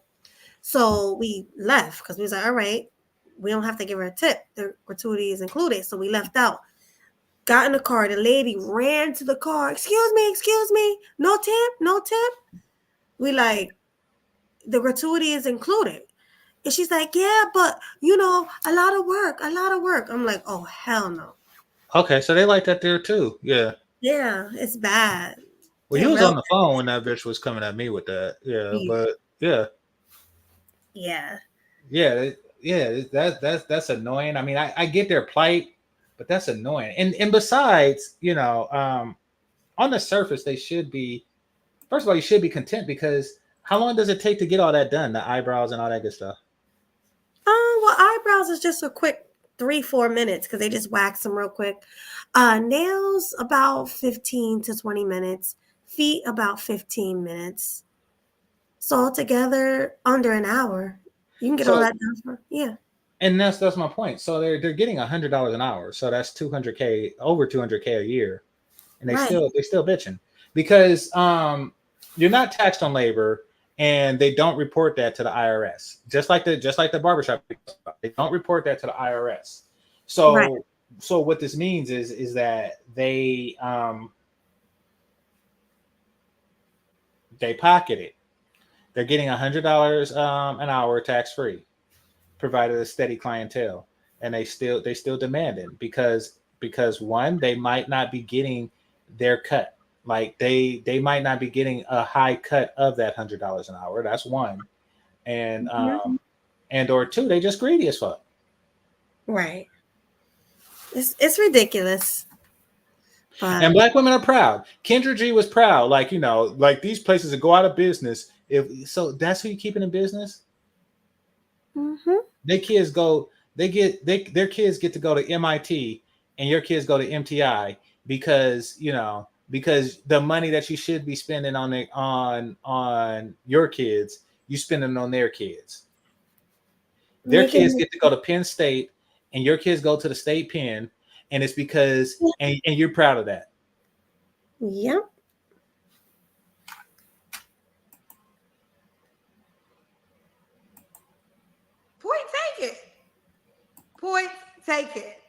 So we left because we was like, all right, we don't have to give her a tip. The gratuity is included. So we left out. Got in the car. The lady ran to the car. Excuse me. No tip. We like, the gratuity is included. And she's like, yeah, but a lot of work. I'm like, oh, hell no. Okay, so they like that there too. Yeah. Yeah, it's bad. Well, he was on the phone when that bitch was coming at me with that. Yeah, but yeah. Yeah, that's annoying. I mean, I get their plight, but that's annoying. And besides, on the surface, they should be. First of all, you should be content because how long does it take to get all that done? The eyebrows and all that good stuff. Well, eyebrows is just a quick 3-4 minutes because they just wax them real quick. Nails about 15 to 20 minutes. Feet about 15 minutes. So altogether, under an hour. You can get all that done yeah. And that's my point. So they're getting $100 an hour. So that's $200K, over $200K a year, and they're still bitching because you're not taxed on labor, and they don't report that to the IRS. Just like the barbershop, they don't report that to the IRS. So so what this means is that they pocket it. They're getting $100 an hour tax free, provided a steady clientele, and they still demand it because one, they might not be getting their cut. Like they might not be getting a high cut of that $100 an hour. That's one, and or two, they just greedy as fuck. Right. It's ridiculous. But and Black women are proud. Kendra G was proud. Like like these places that go out of business. So that's who you keeping in business. Their kids their kids get to go to MIT, and your kids go to MTI because because the money that you should be spending on your kids, you spending on their kids. Their kids get to go to Penn State, and your kids go to the state pen, and it's because and you're proud of that. Yep. Point take it.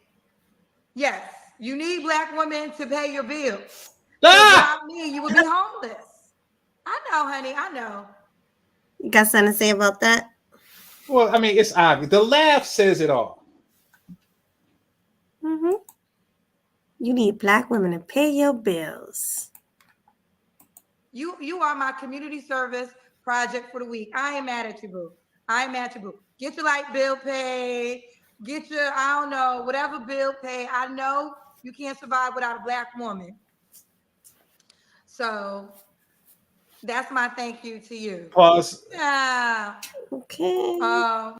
Yes, you need Black women to pay your bills. Without me, you would be homeless. I know, honey. I know. You got something to say about that? Well, I mean, it's obvious. The laugh says it all. You need Black women to pay your bills. You are my community service project for the week. I ain't mad at you, boo. Get your light bill paid. Get your, I don't know, whatever bill paid. I know you can't survive without a Black woman. So That's my thank you to you. Pause. Yeah. Okay.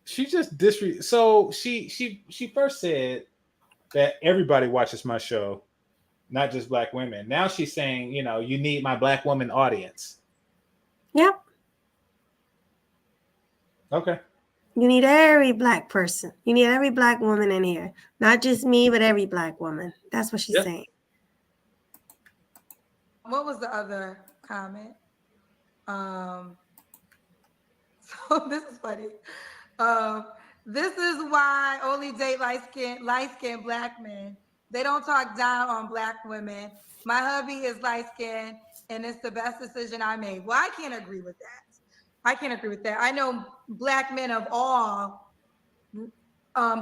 She just So she first said that everybody watches my show, not just black women. Now she's saying, you know, you need my black woman audience. Yep. Okay. You need every black person. You need every black woman in here. Not just me, but every black woman. That's what she's Yeah. saying. What was the other comment? So this is funny. This is why only date light-skinned black men. They don't talk down on black women. My hubby is light-skinned, and it's the best decision I made. Well, I can't agree with that. I know black men of all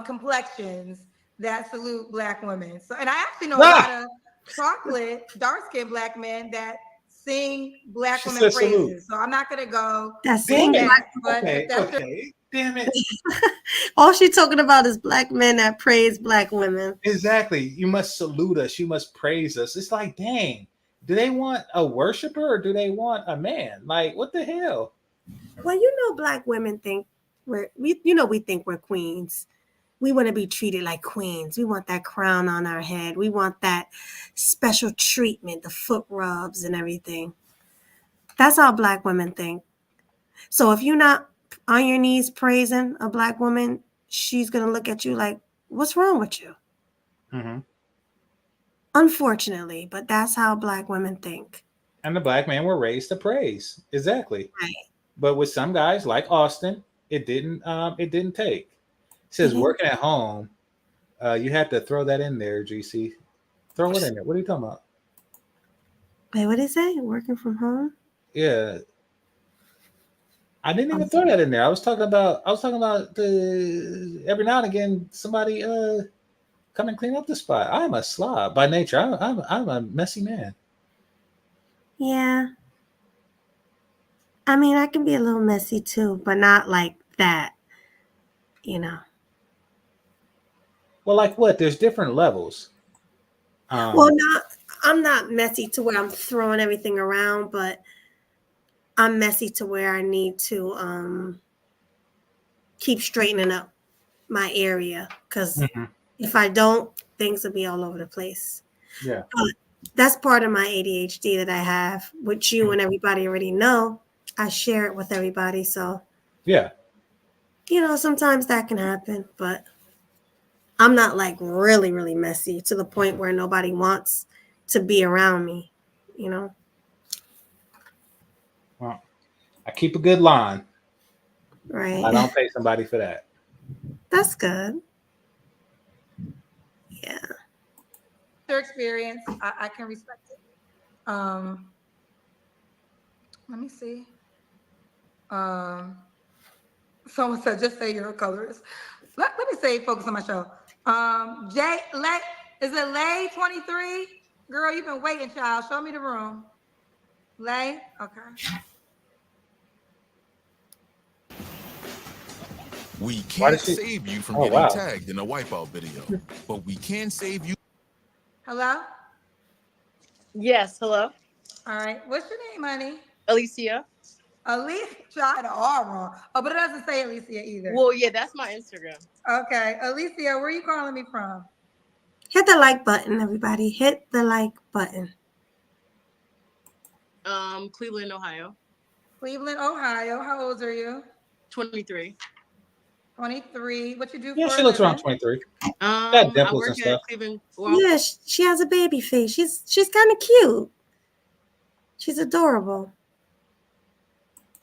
complexions that salute black women. So, and I actually know a lot of chocolate, dark-skinned black men that sing black She women said praises. salute. So I'm not gonna go That's Damn sing it. black. but Okay. if that's your Okay. Damn it. All she's talking about is black men that praise black women. Exactly. You must salute us. You must praise us. It's like, dang, do they want a worshiper or do they want a man? Like, what the hell? Well, you know, black women think we think we're queens. We want to be treated like queens. We want that crown on our head. We want that special treatment, the foot rubs and everything. That's how black women think. So if you're not on your knees praising a black woman, she's going to look at you like, what's wrong with you? Mm-hmm. Unfortunately, but that's how black women think. And the black men were raised to praise. Exactly. Right. But with some guys like Austin, it didn't take. It says Mhm. working at home, you had to throw that in there, GC. Throw it in there. What are you talking about? Wait, what did it say? Working from home? Yeah. I didn't even throw that in there. I was talking about the every now and again somebody come and clean up the spot. I'm a slob by nature. I'm a messy man. Yeah. I mean, I can be a little messy too, but not like that, you know. Well, like what? There's different levels. Well, I'm not messy to where I'm throwing everything around, but I'm messy to where I need to keep straightening up my area, because Mhm. if I don't, things will be all over the place. Yeah. But that's part of my ADHD that I have, which you and everybody already know. I share it with everybody, so Yeah. you know, sometimes that can happen, but I'm not like really, really messy to the point where nobody wants to be around me, you know? Well, I keep a good line. Right. I don't pay somebody for that. That's good. Yeah. your experience, I can respect it. Let me see. Someone said, just say you're a colorist. Let me say, focus on my show. Is it Lay 23? Girl, you've been waiting, child. Show me the room. Lay? Okay. We Why can't did she- save you from Oh, getting wow. tagged in a wipeout video, but we can save you. Hello? Yes, hello. All right. What's your name, honey? Alicia. Alicia. Tried the R wrong. Oh, but it doesn't say Alicia either. Well, yeah, that's my Instagram. Okay. Alicia, where are you calling me from? Hit the like button, everybody. Hit the like button. Cleveland, Ohio. Cleveland, Ohio. How old are you? 23. 23. What you do Yeah, for she a looks living? around 23. I dimples work and at stuff. Cleveland. Well, Yeah, she has a baby face. She's kind of cute. She's adorable.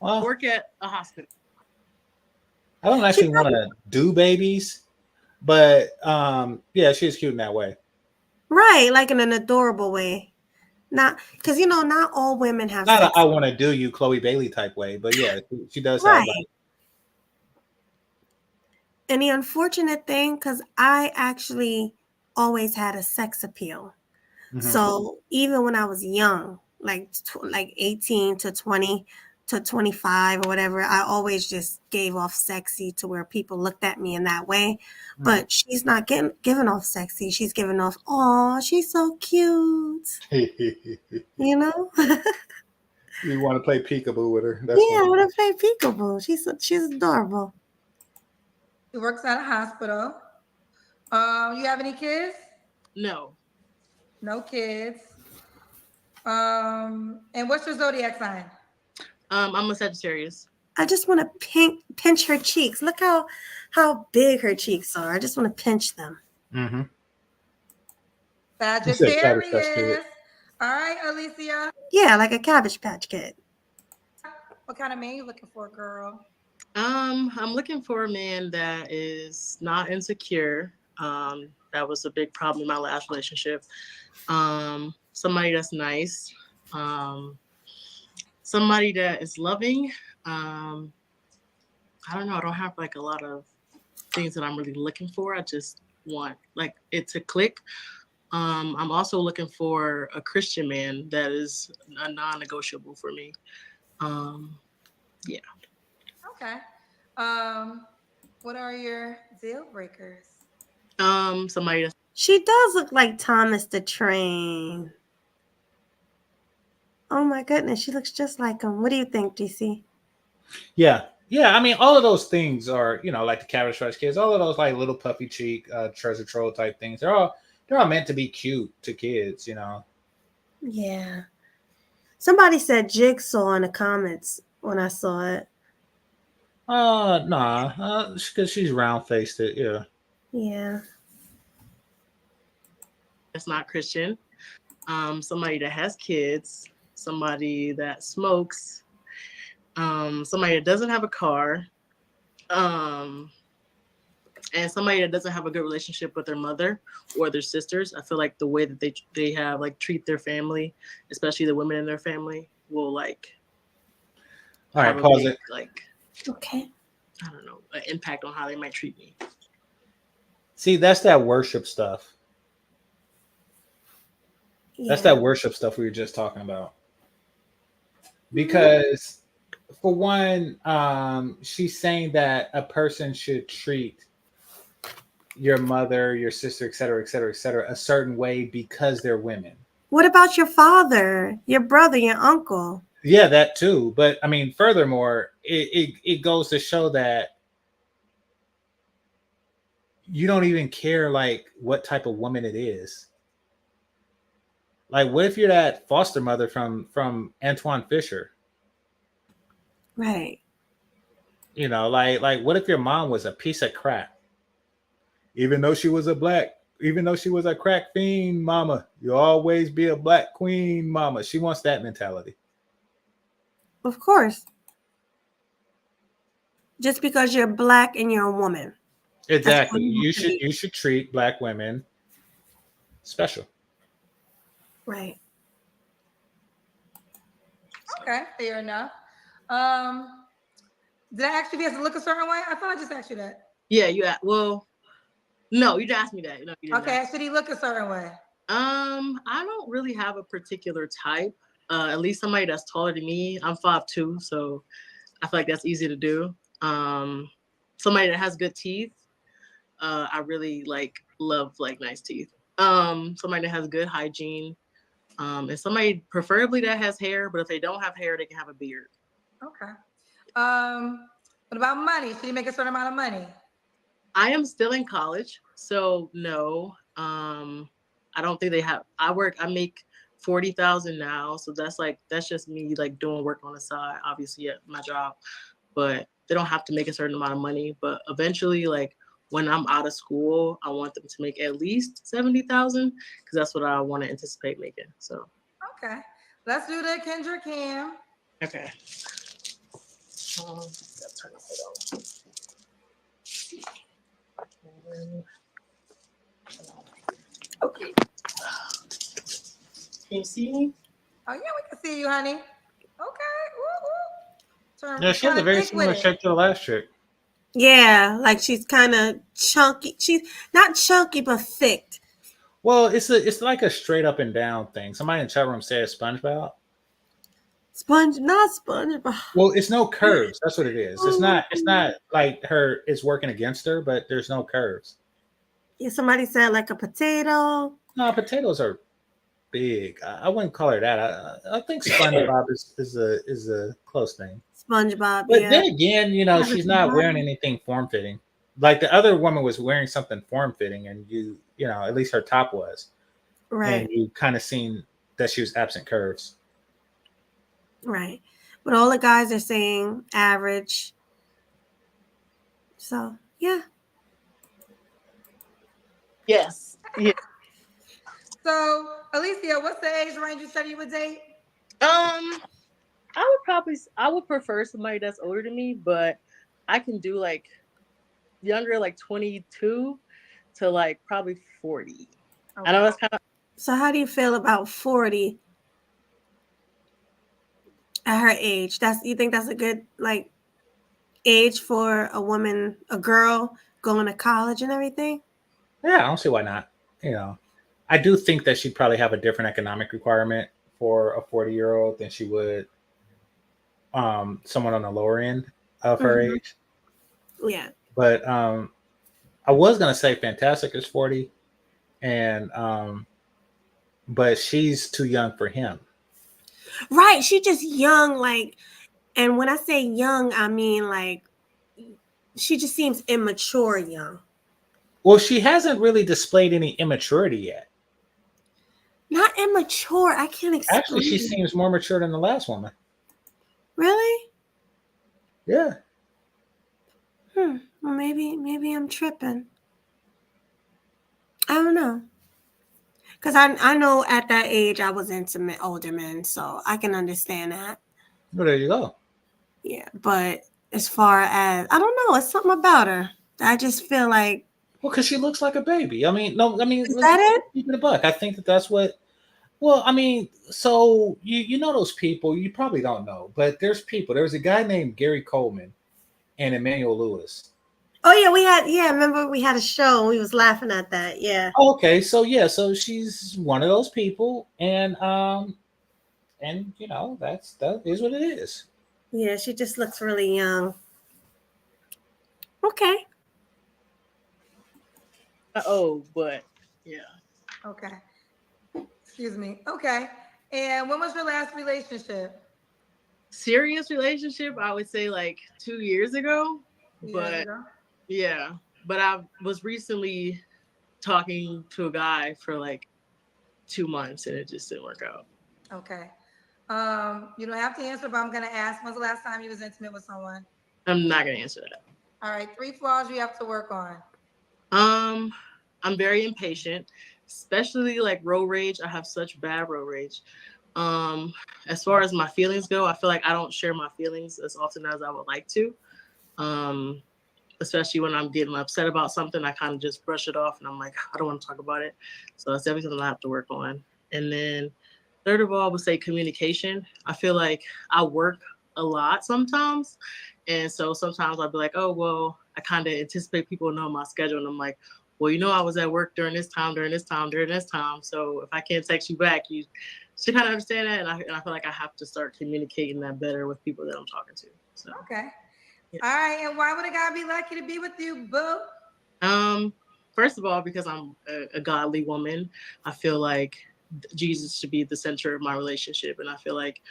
I Well, work at a hospital. I don't actually want to do babies, but yeah, she's cute in that way. Right, like in an adorable way. Not because you know, not all women have Not sex. a I want to do you Chloe Bailey type way, but yeah, she does have Right. like. And the unfortunate thing, because I actually always had a sex appeal. Mhm. So even when I was young, like 18 to 20, to 25 or whatever, I always just gave off sexy to where people looked at me in that way. But she's not giving off sexy. She's giving off, oh, she's so cute. You know? You want to play peekaboo with her? Yeah, I want to play peekaboo. She's adorable. She works at a hospital. You have any kids? No. No kids. And what's your zodiac sign? I'm a Sagittarius. I just want to pinch her cheeks. Look how big her cheeks are. I just want to pinch them. Mm-hmm. Sagittarius. All right, Alicia. Yeah, like a Cabbage Patch Kid. What kind of man you looking for, girl? I'm looking for a man that is not insecure. That was a big problem in my last relationship. Somebody that's nice. Somebody that is loving. I don't know. I don't have like a lot of things that I'm really looking for. I just want like it to click. I'm also looking for a Christian man that is a non-negotiable for me. Yeah. Okay. What are your deal breakers? Somebody that's She does look like Thomas the Train. Oh my goodness, she looks just like him. What do you think, DC? Yeah. I mean, all of those things are, like the Cabbage Patch Kids. All of those like little puffy cheek, treasure troll type things. They're all meant to be cute to kids. Yeah. Somebody said Jigsaw in the comments when I saw it. Nah, because she's round faced. Yeah. Yeah. that's not Christian. Somebody that has kids. Somebody that smokes. Somebody that doesn't have a car. And somebody that doesn't have a good relationship with their mother or their sisters. I feel like the way that they have like treat their family, especially the women in their family, will like. All right, pause it. Like, okay. I don't know, an impact on how they might treat me. See, that's that worship stuff. Yeah. That's that worship stuff we were just talking about. Because for one, she's saying that a person should treat your mother, your sister, et cetera, a certain way because they're women. What about your father, your brother, your uncle? Yeah, that too. But I mean, furthermore, it goes to show that you don't even care like what type of woman it is. Like, what if you're that foster mother from Antoine Fisher? Right. Like what if your mom was a piece of crap? Even though she was a crack fiend mama, you'll always be a black queen mama. She wants that mentality. Of course. Just because you're black and you're a woman. Exactly. You should treat black women special. Right. Okay, fair enough. Did I ask you if you have to look a certain way? I thought I just asked you that. Yeah, no, you didn't ask me that. No, you didn't. Okay, should he look a certain way? I don't really have a particular type. At least somebody that's taller than me. I'm 5'2", so I feel like that's easy to do. Somebody that has good teeth. I really love nice teeth. Somebody that has good hygiene. And somebody preferably that has hair, but if they don't have hair, they can have a beard. Okay. What about money? Should he make a certain amount of money? I am still in college, so no. I don't think they have. I make $40,000 now, so that's just me doing work on the side, obviously at my job. But they don't have to make a certain amount of money. But eventually, when I'm out of school, I want them to make at least $70,000 because that's what I want to anticipate making. So. Okay, let's do the Kendra Cam. Okay. Turn it on. Okay. Can you see me? Oh yeah, we can see you, honey. Okay. Woo. Yeah, she has a very similar shape to the last chick. Yeah, she's kind of chunky. She's not chunky, but thick. Well, it's like a straight up and down thing. Somebody in the chat room said SpongeBob. not SpongeBob. Well, it's no curves. That's what it is. It's not. It's not like her. It's working against her, but there's no curves. Yeah, somebody said like a potato. No, potatoes are big. I wouldn't call her that. I think SpongeBob is a close thing. SpongeBob, But yeah. then again, you know, Yeah, she's but not why? wearing anything form fitting. Like the other woman was wearing something form fitting, and you know, at least her top was, Right, and you kind of seen that she was absent curves. right. But all the guys are saying average. So yeah. Yes. Yeah. So, Alicia, what's the age range you said you would date? I would prefer somebody that's older than me, but I can do like younger, like 22 to like probably 40. I know that's kind of. So how do you feel about 40 at her age? You think that's a good like age for a woman, a girl going to college and everything? Yeah, I don't see why not. You know, I do think that she'd probably have a different economic requirement for a 40-year-old than she would someone on the lower end of her Mhm. age. Yeah. But I was gonna say Fantastic is 40, and but she's too young for him. Right. She just young, like, and when I say young, I mean like she just seems immature young. Well, she hasn't really displayed any immaturity yet. Not immature. I can't explain. Actually, she seems more mature than the last woman. Really? Yeah. Well, maybe I'm tripping. I don't know. Because I know at that age I was into older men, so I can understand that. Well, there you go. Yeah, but as far as I don't know, it's something about her. I just feel like. Well, because she looks like a baby. I mean, no, I mean, Is that it? keep it a buck. I think that's what. Well, I mean, so you know those people. You probably don't know, but there's people. There's a guy named Gary Coleman and Emmanuel Lewis. Oh yeah, remember we had a show and we was laughing at that. Yeah. Oh, okay, so yeah, so she's one of those people, and you know that is what it is. Yeah, she just looks really young. Okay. But yeah. Okay. Excuse me. Okay. And when was your last relationship? Serious relationship, I would say like 2 years ago. But yeah, but I was recently talking to a guy for like 2 months and it just didn't work out. Okay. You don't have to answer, but I'm gonna ask, when's the last time you was intimate with someone? I'm not gonna answer that. All right, 3 flaws you have to work on. I'm very impatient, especially like road rage. I have such bad road rage. As far as my feelings go, I feel like I don't share my feelings as often as I would like to. Especially when I'm getting upset about something, I kind of just brush it off and I'm like, I don't want to talk about it. So that's definitely something I have to work on. And then third of all, I would say communication. I feel like I work a lot sometimes. And so sometimes I'll be like, oh, well, I kind of anticipate people know my schedule. And I'm like, well, you know, I was at work during this time. So if I can't text you back, you should kind of understand that. And I feel like I have to start communicating that better with people that I'm talking to. So. Okay. Yeah. All right. And why would a guy be lucky to be with you, boo? First of all, because I'm a godly woman, I feel like Jesus should be the center of my relationship. And I feel like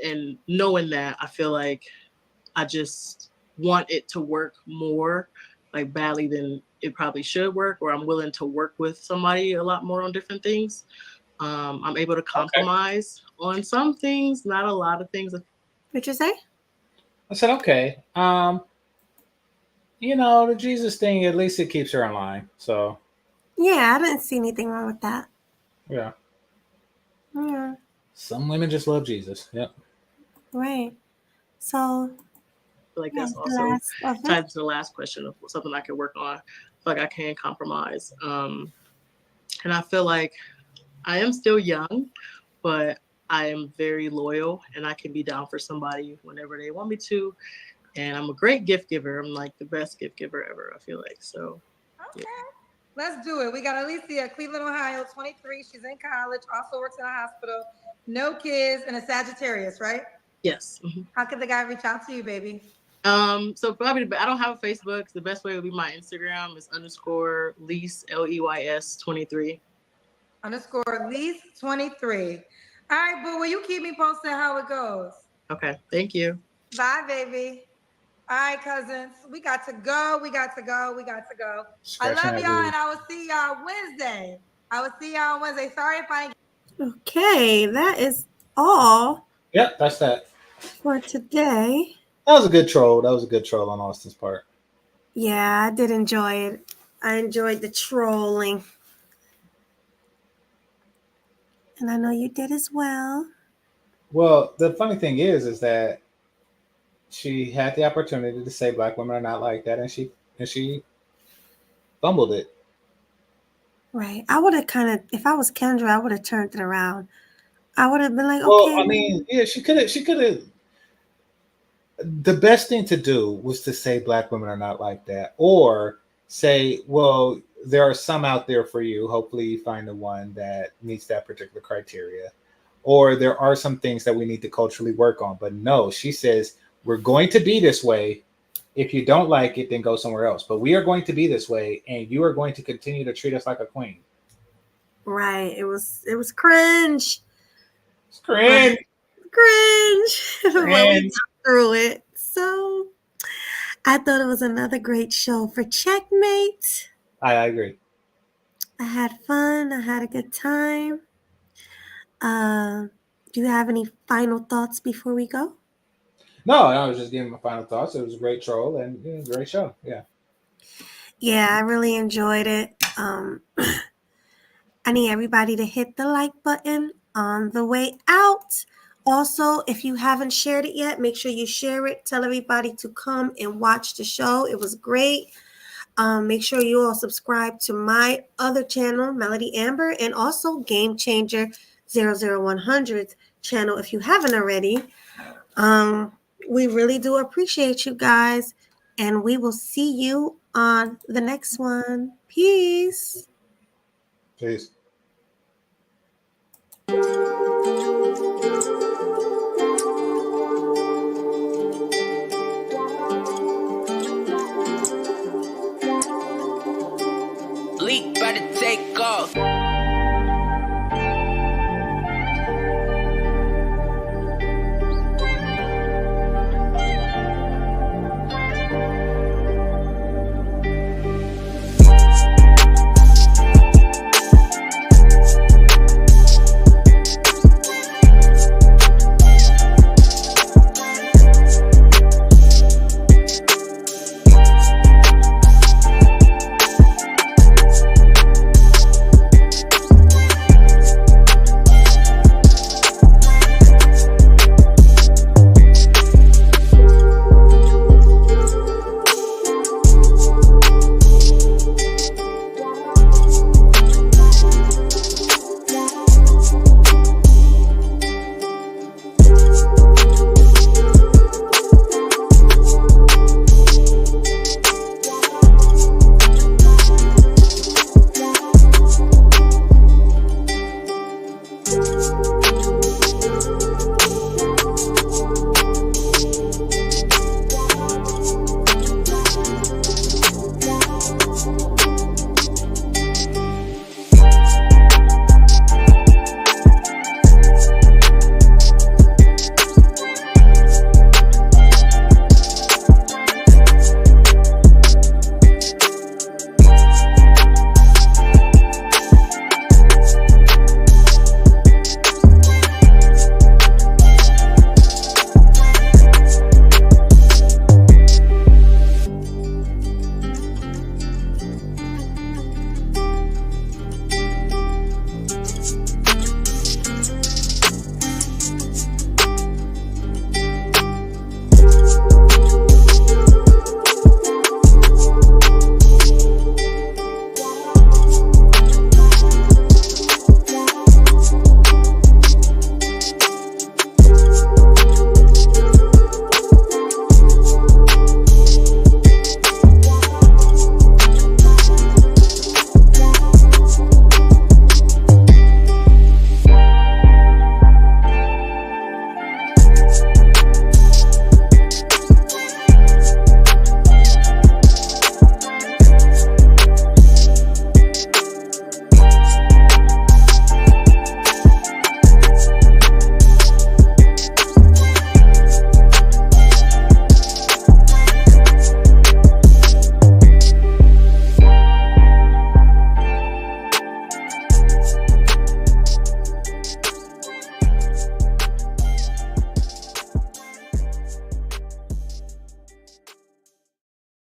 and knowing that, I feel like I just want it to work more like badly than it probably should work, or I'm willing to work with somebody a lot more on different things. I'm able to compromise on some things, not a lot of things. What'd you say? I said, okay. You know, the Jesus thing, at least it keeps her in line. So yeah, I didn't see anything wrong with that. Yeah. Yeah. Some women just love Jesus. Yep. Right. So like that's also tied to the last question of something I can work on. I feel like I can compromise. And I feel like I am still young, but I am very loyal and I can be down for somebody whenever they want me to. And I'm a great gift giver. I'm like the best gift giver ever, I feel like. So okay. Let's do it. We got Alicia, Cleveland, Ohio, 23. She's in college, also works in a hospital. No kids and a Sagittarius, right? Yes. Mhm. How could the guy reach out to you, baby? So probably I don't have a Facebook. The best way would be my Instagram is _ Lease LEYS 23. _ Lease 23. All right, boo. Will you keep me posted how it goes? Okay. Thank you. Bye, baby. All right, cousins. We got to go. I love y'all, and I will see y'all Wednesday. Sorry if I. Okay, that is all Yep, that's that. for today. That was a good troll. That was a good troll on Austin's part. Yeah, I did enjoy it. I enjoyed the trolling. And I know you did as well. Well, the funny thing is that she had the opportunity to say black women are not like that, and she fumbled it. Right. I would have if I was Kendra, I would have turned it around. I would have been like, Well, okay. I mean, yeah, she could have. The best thing to do was to say black women are not like that, or say, well, there are some out there for you. Hopefully you find the one that meets that particular criteria, or there are some things that we need to culturally work on. But no, she says, we're going to be this way. If you don't like it, then go somewhere else. But we are going to be this way, and you are going to continue to treat us like a queen. Right. It was cringe. It's cringe. Cringe. But we Cringe. got through it. So I thought it was another great show for Checkmate. I agree. I had fun. I had a good time. Do you have any final thoughts before we go? No, I was just giving my final thoughts. It was a great troll and a great show. Yeah. Yeah, I really enjoyed it. I need everybody to hit the like button on the way out. Also, if you haven't shared it yet, make sure you share it. Tell everybody to come and watch the show. It was great. Make sure you all subscribe to my other channel, Melody Amber, and also Game Changer 00100 channel if you haven't already. We really do appreciate you guys, and we will see you on the next one. Peace. Peace. Leak about to take off.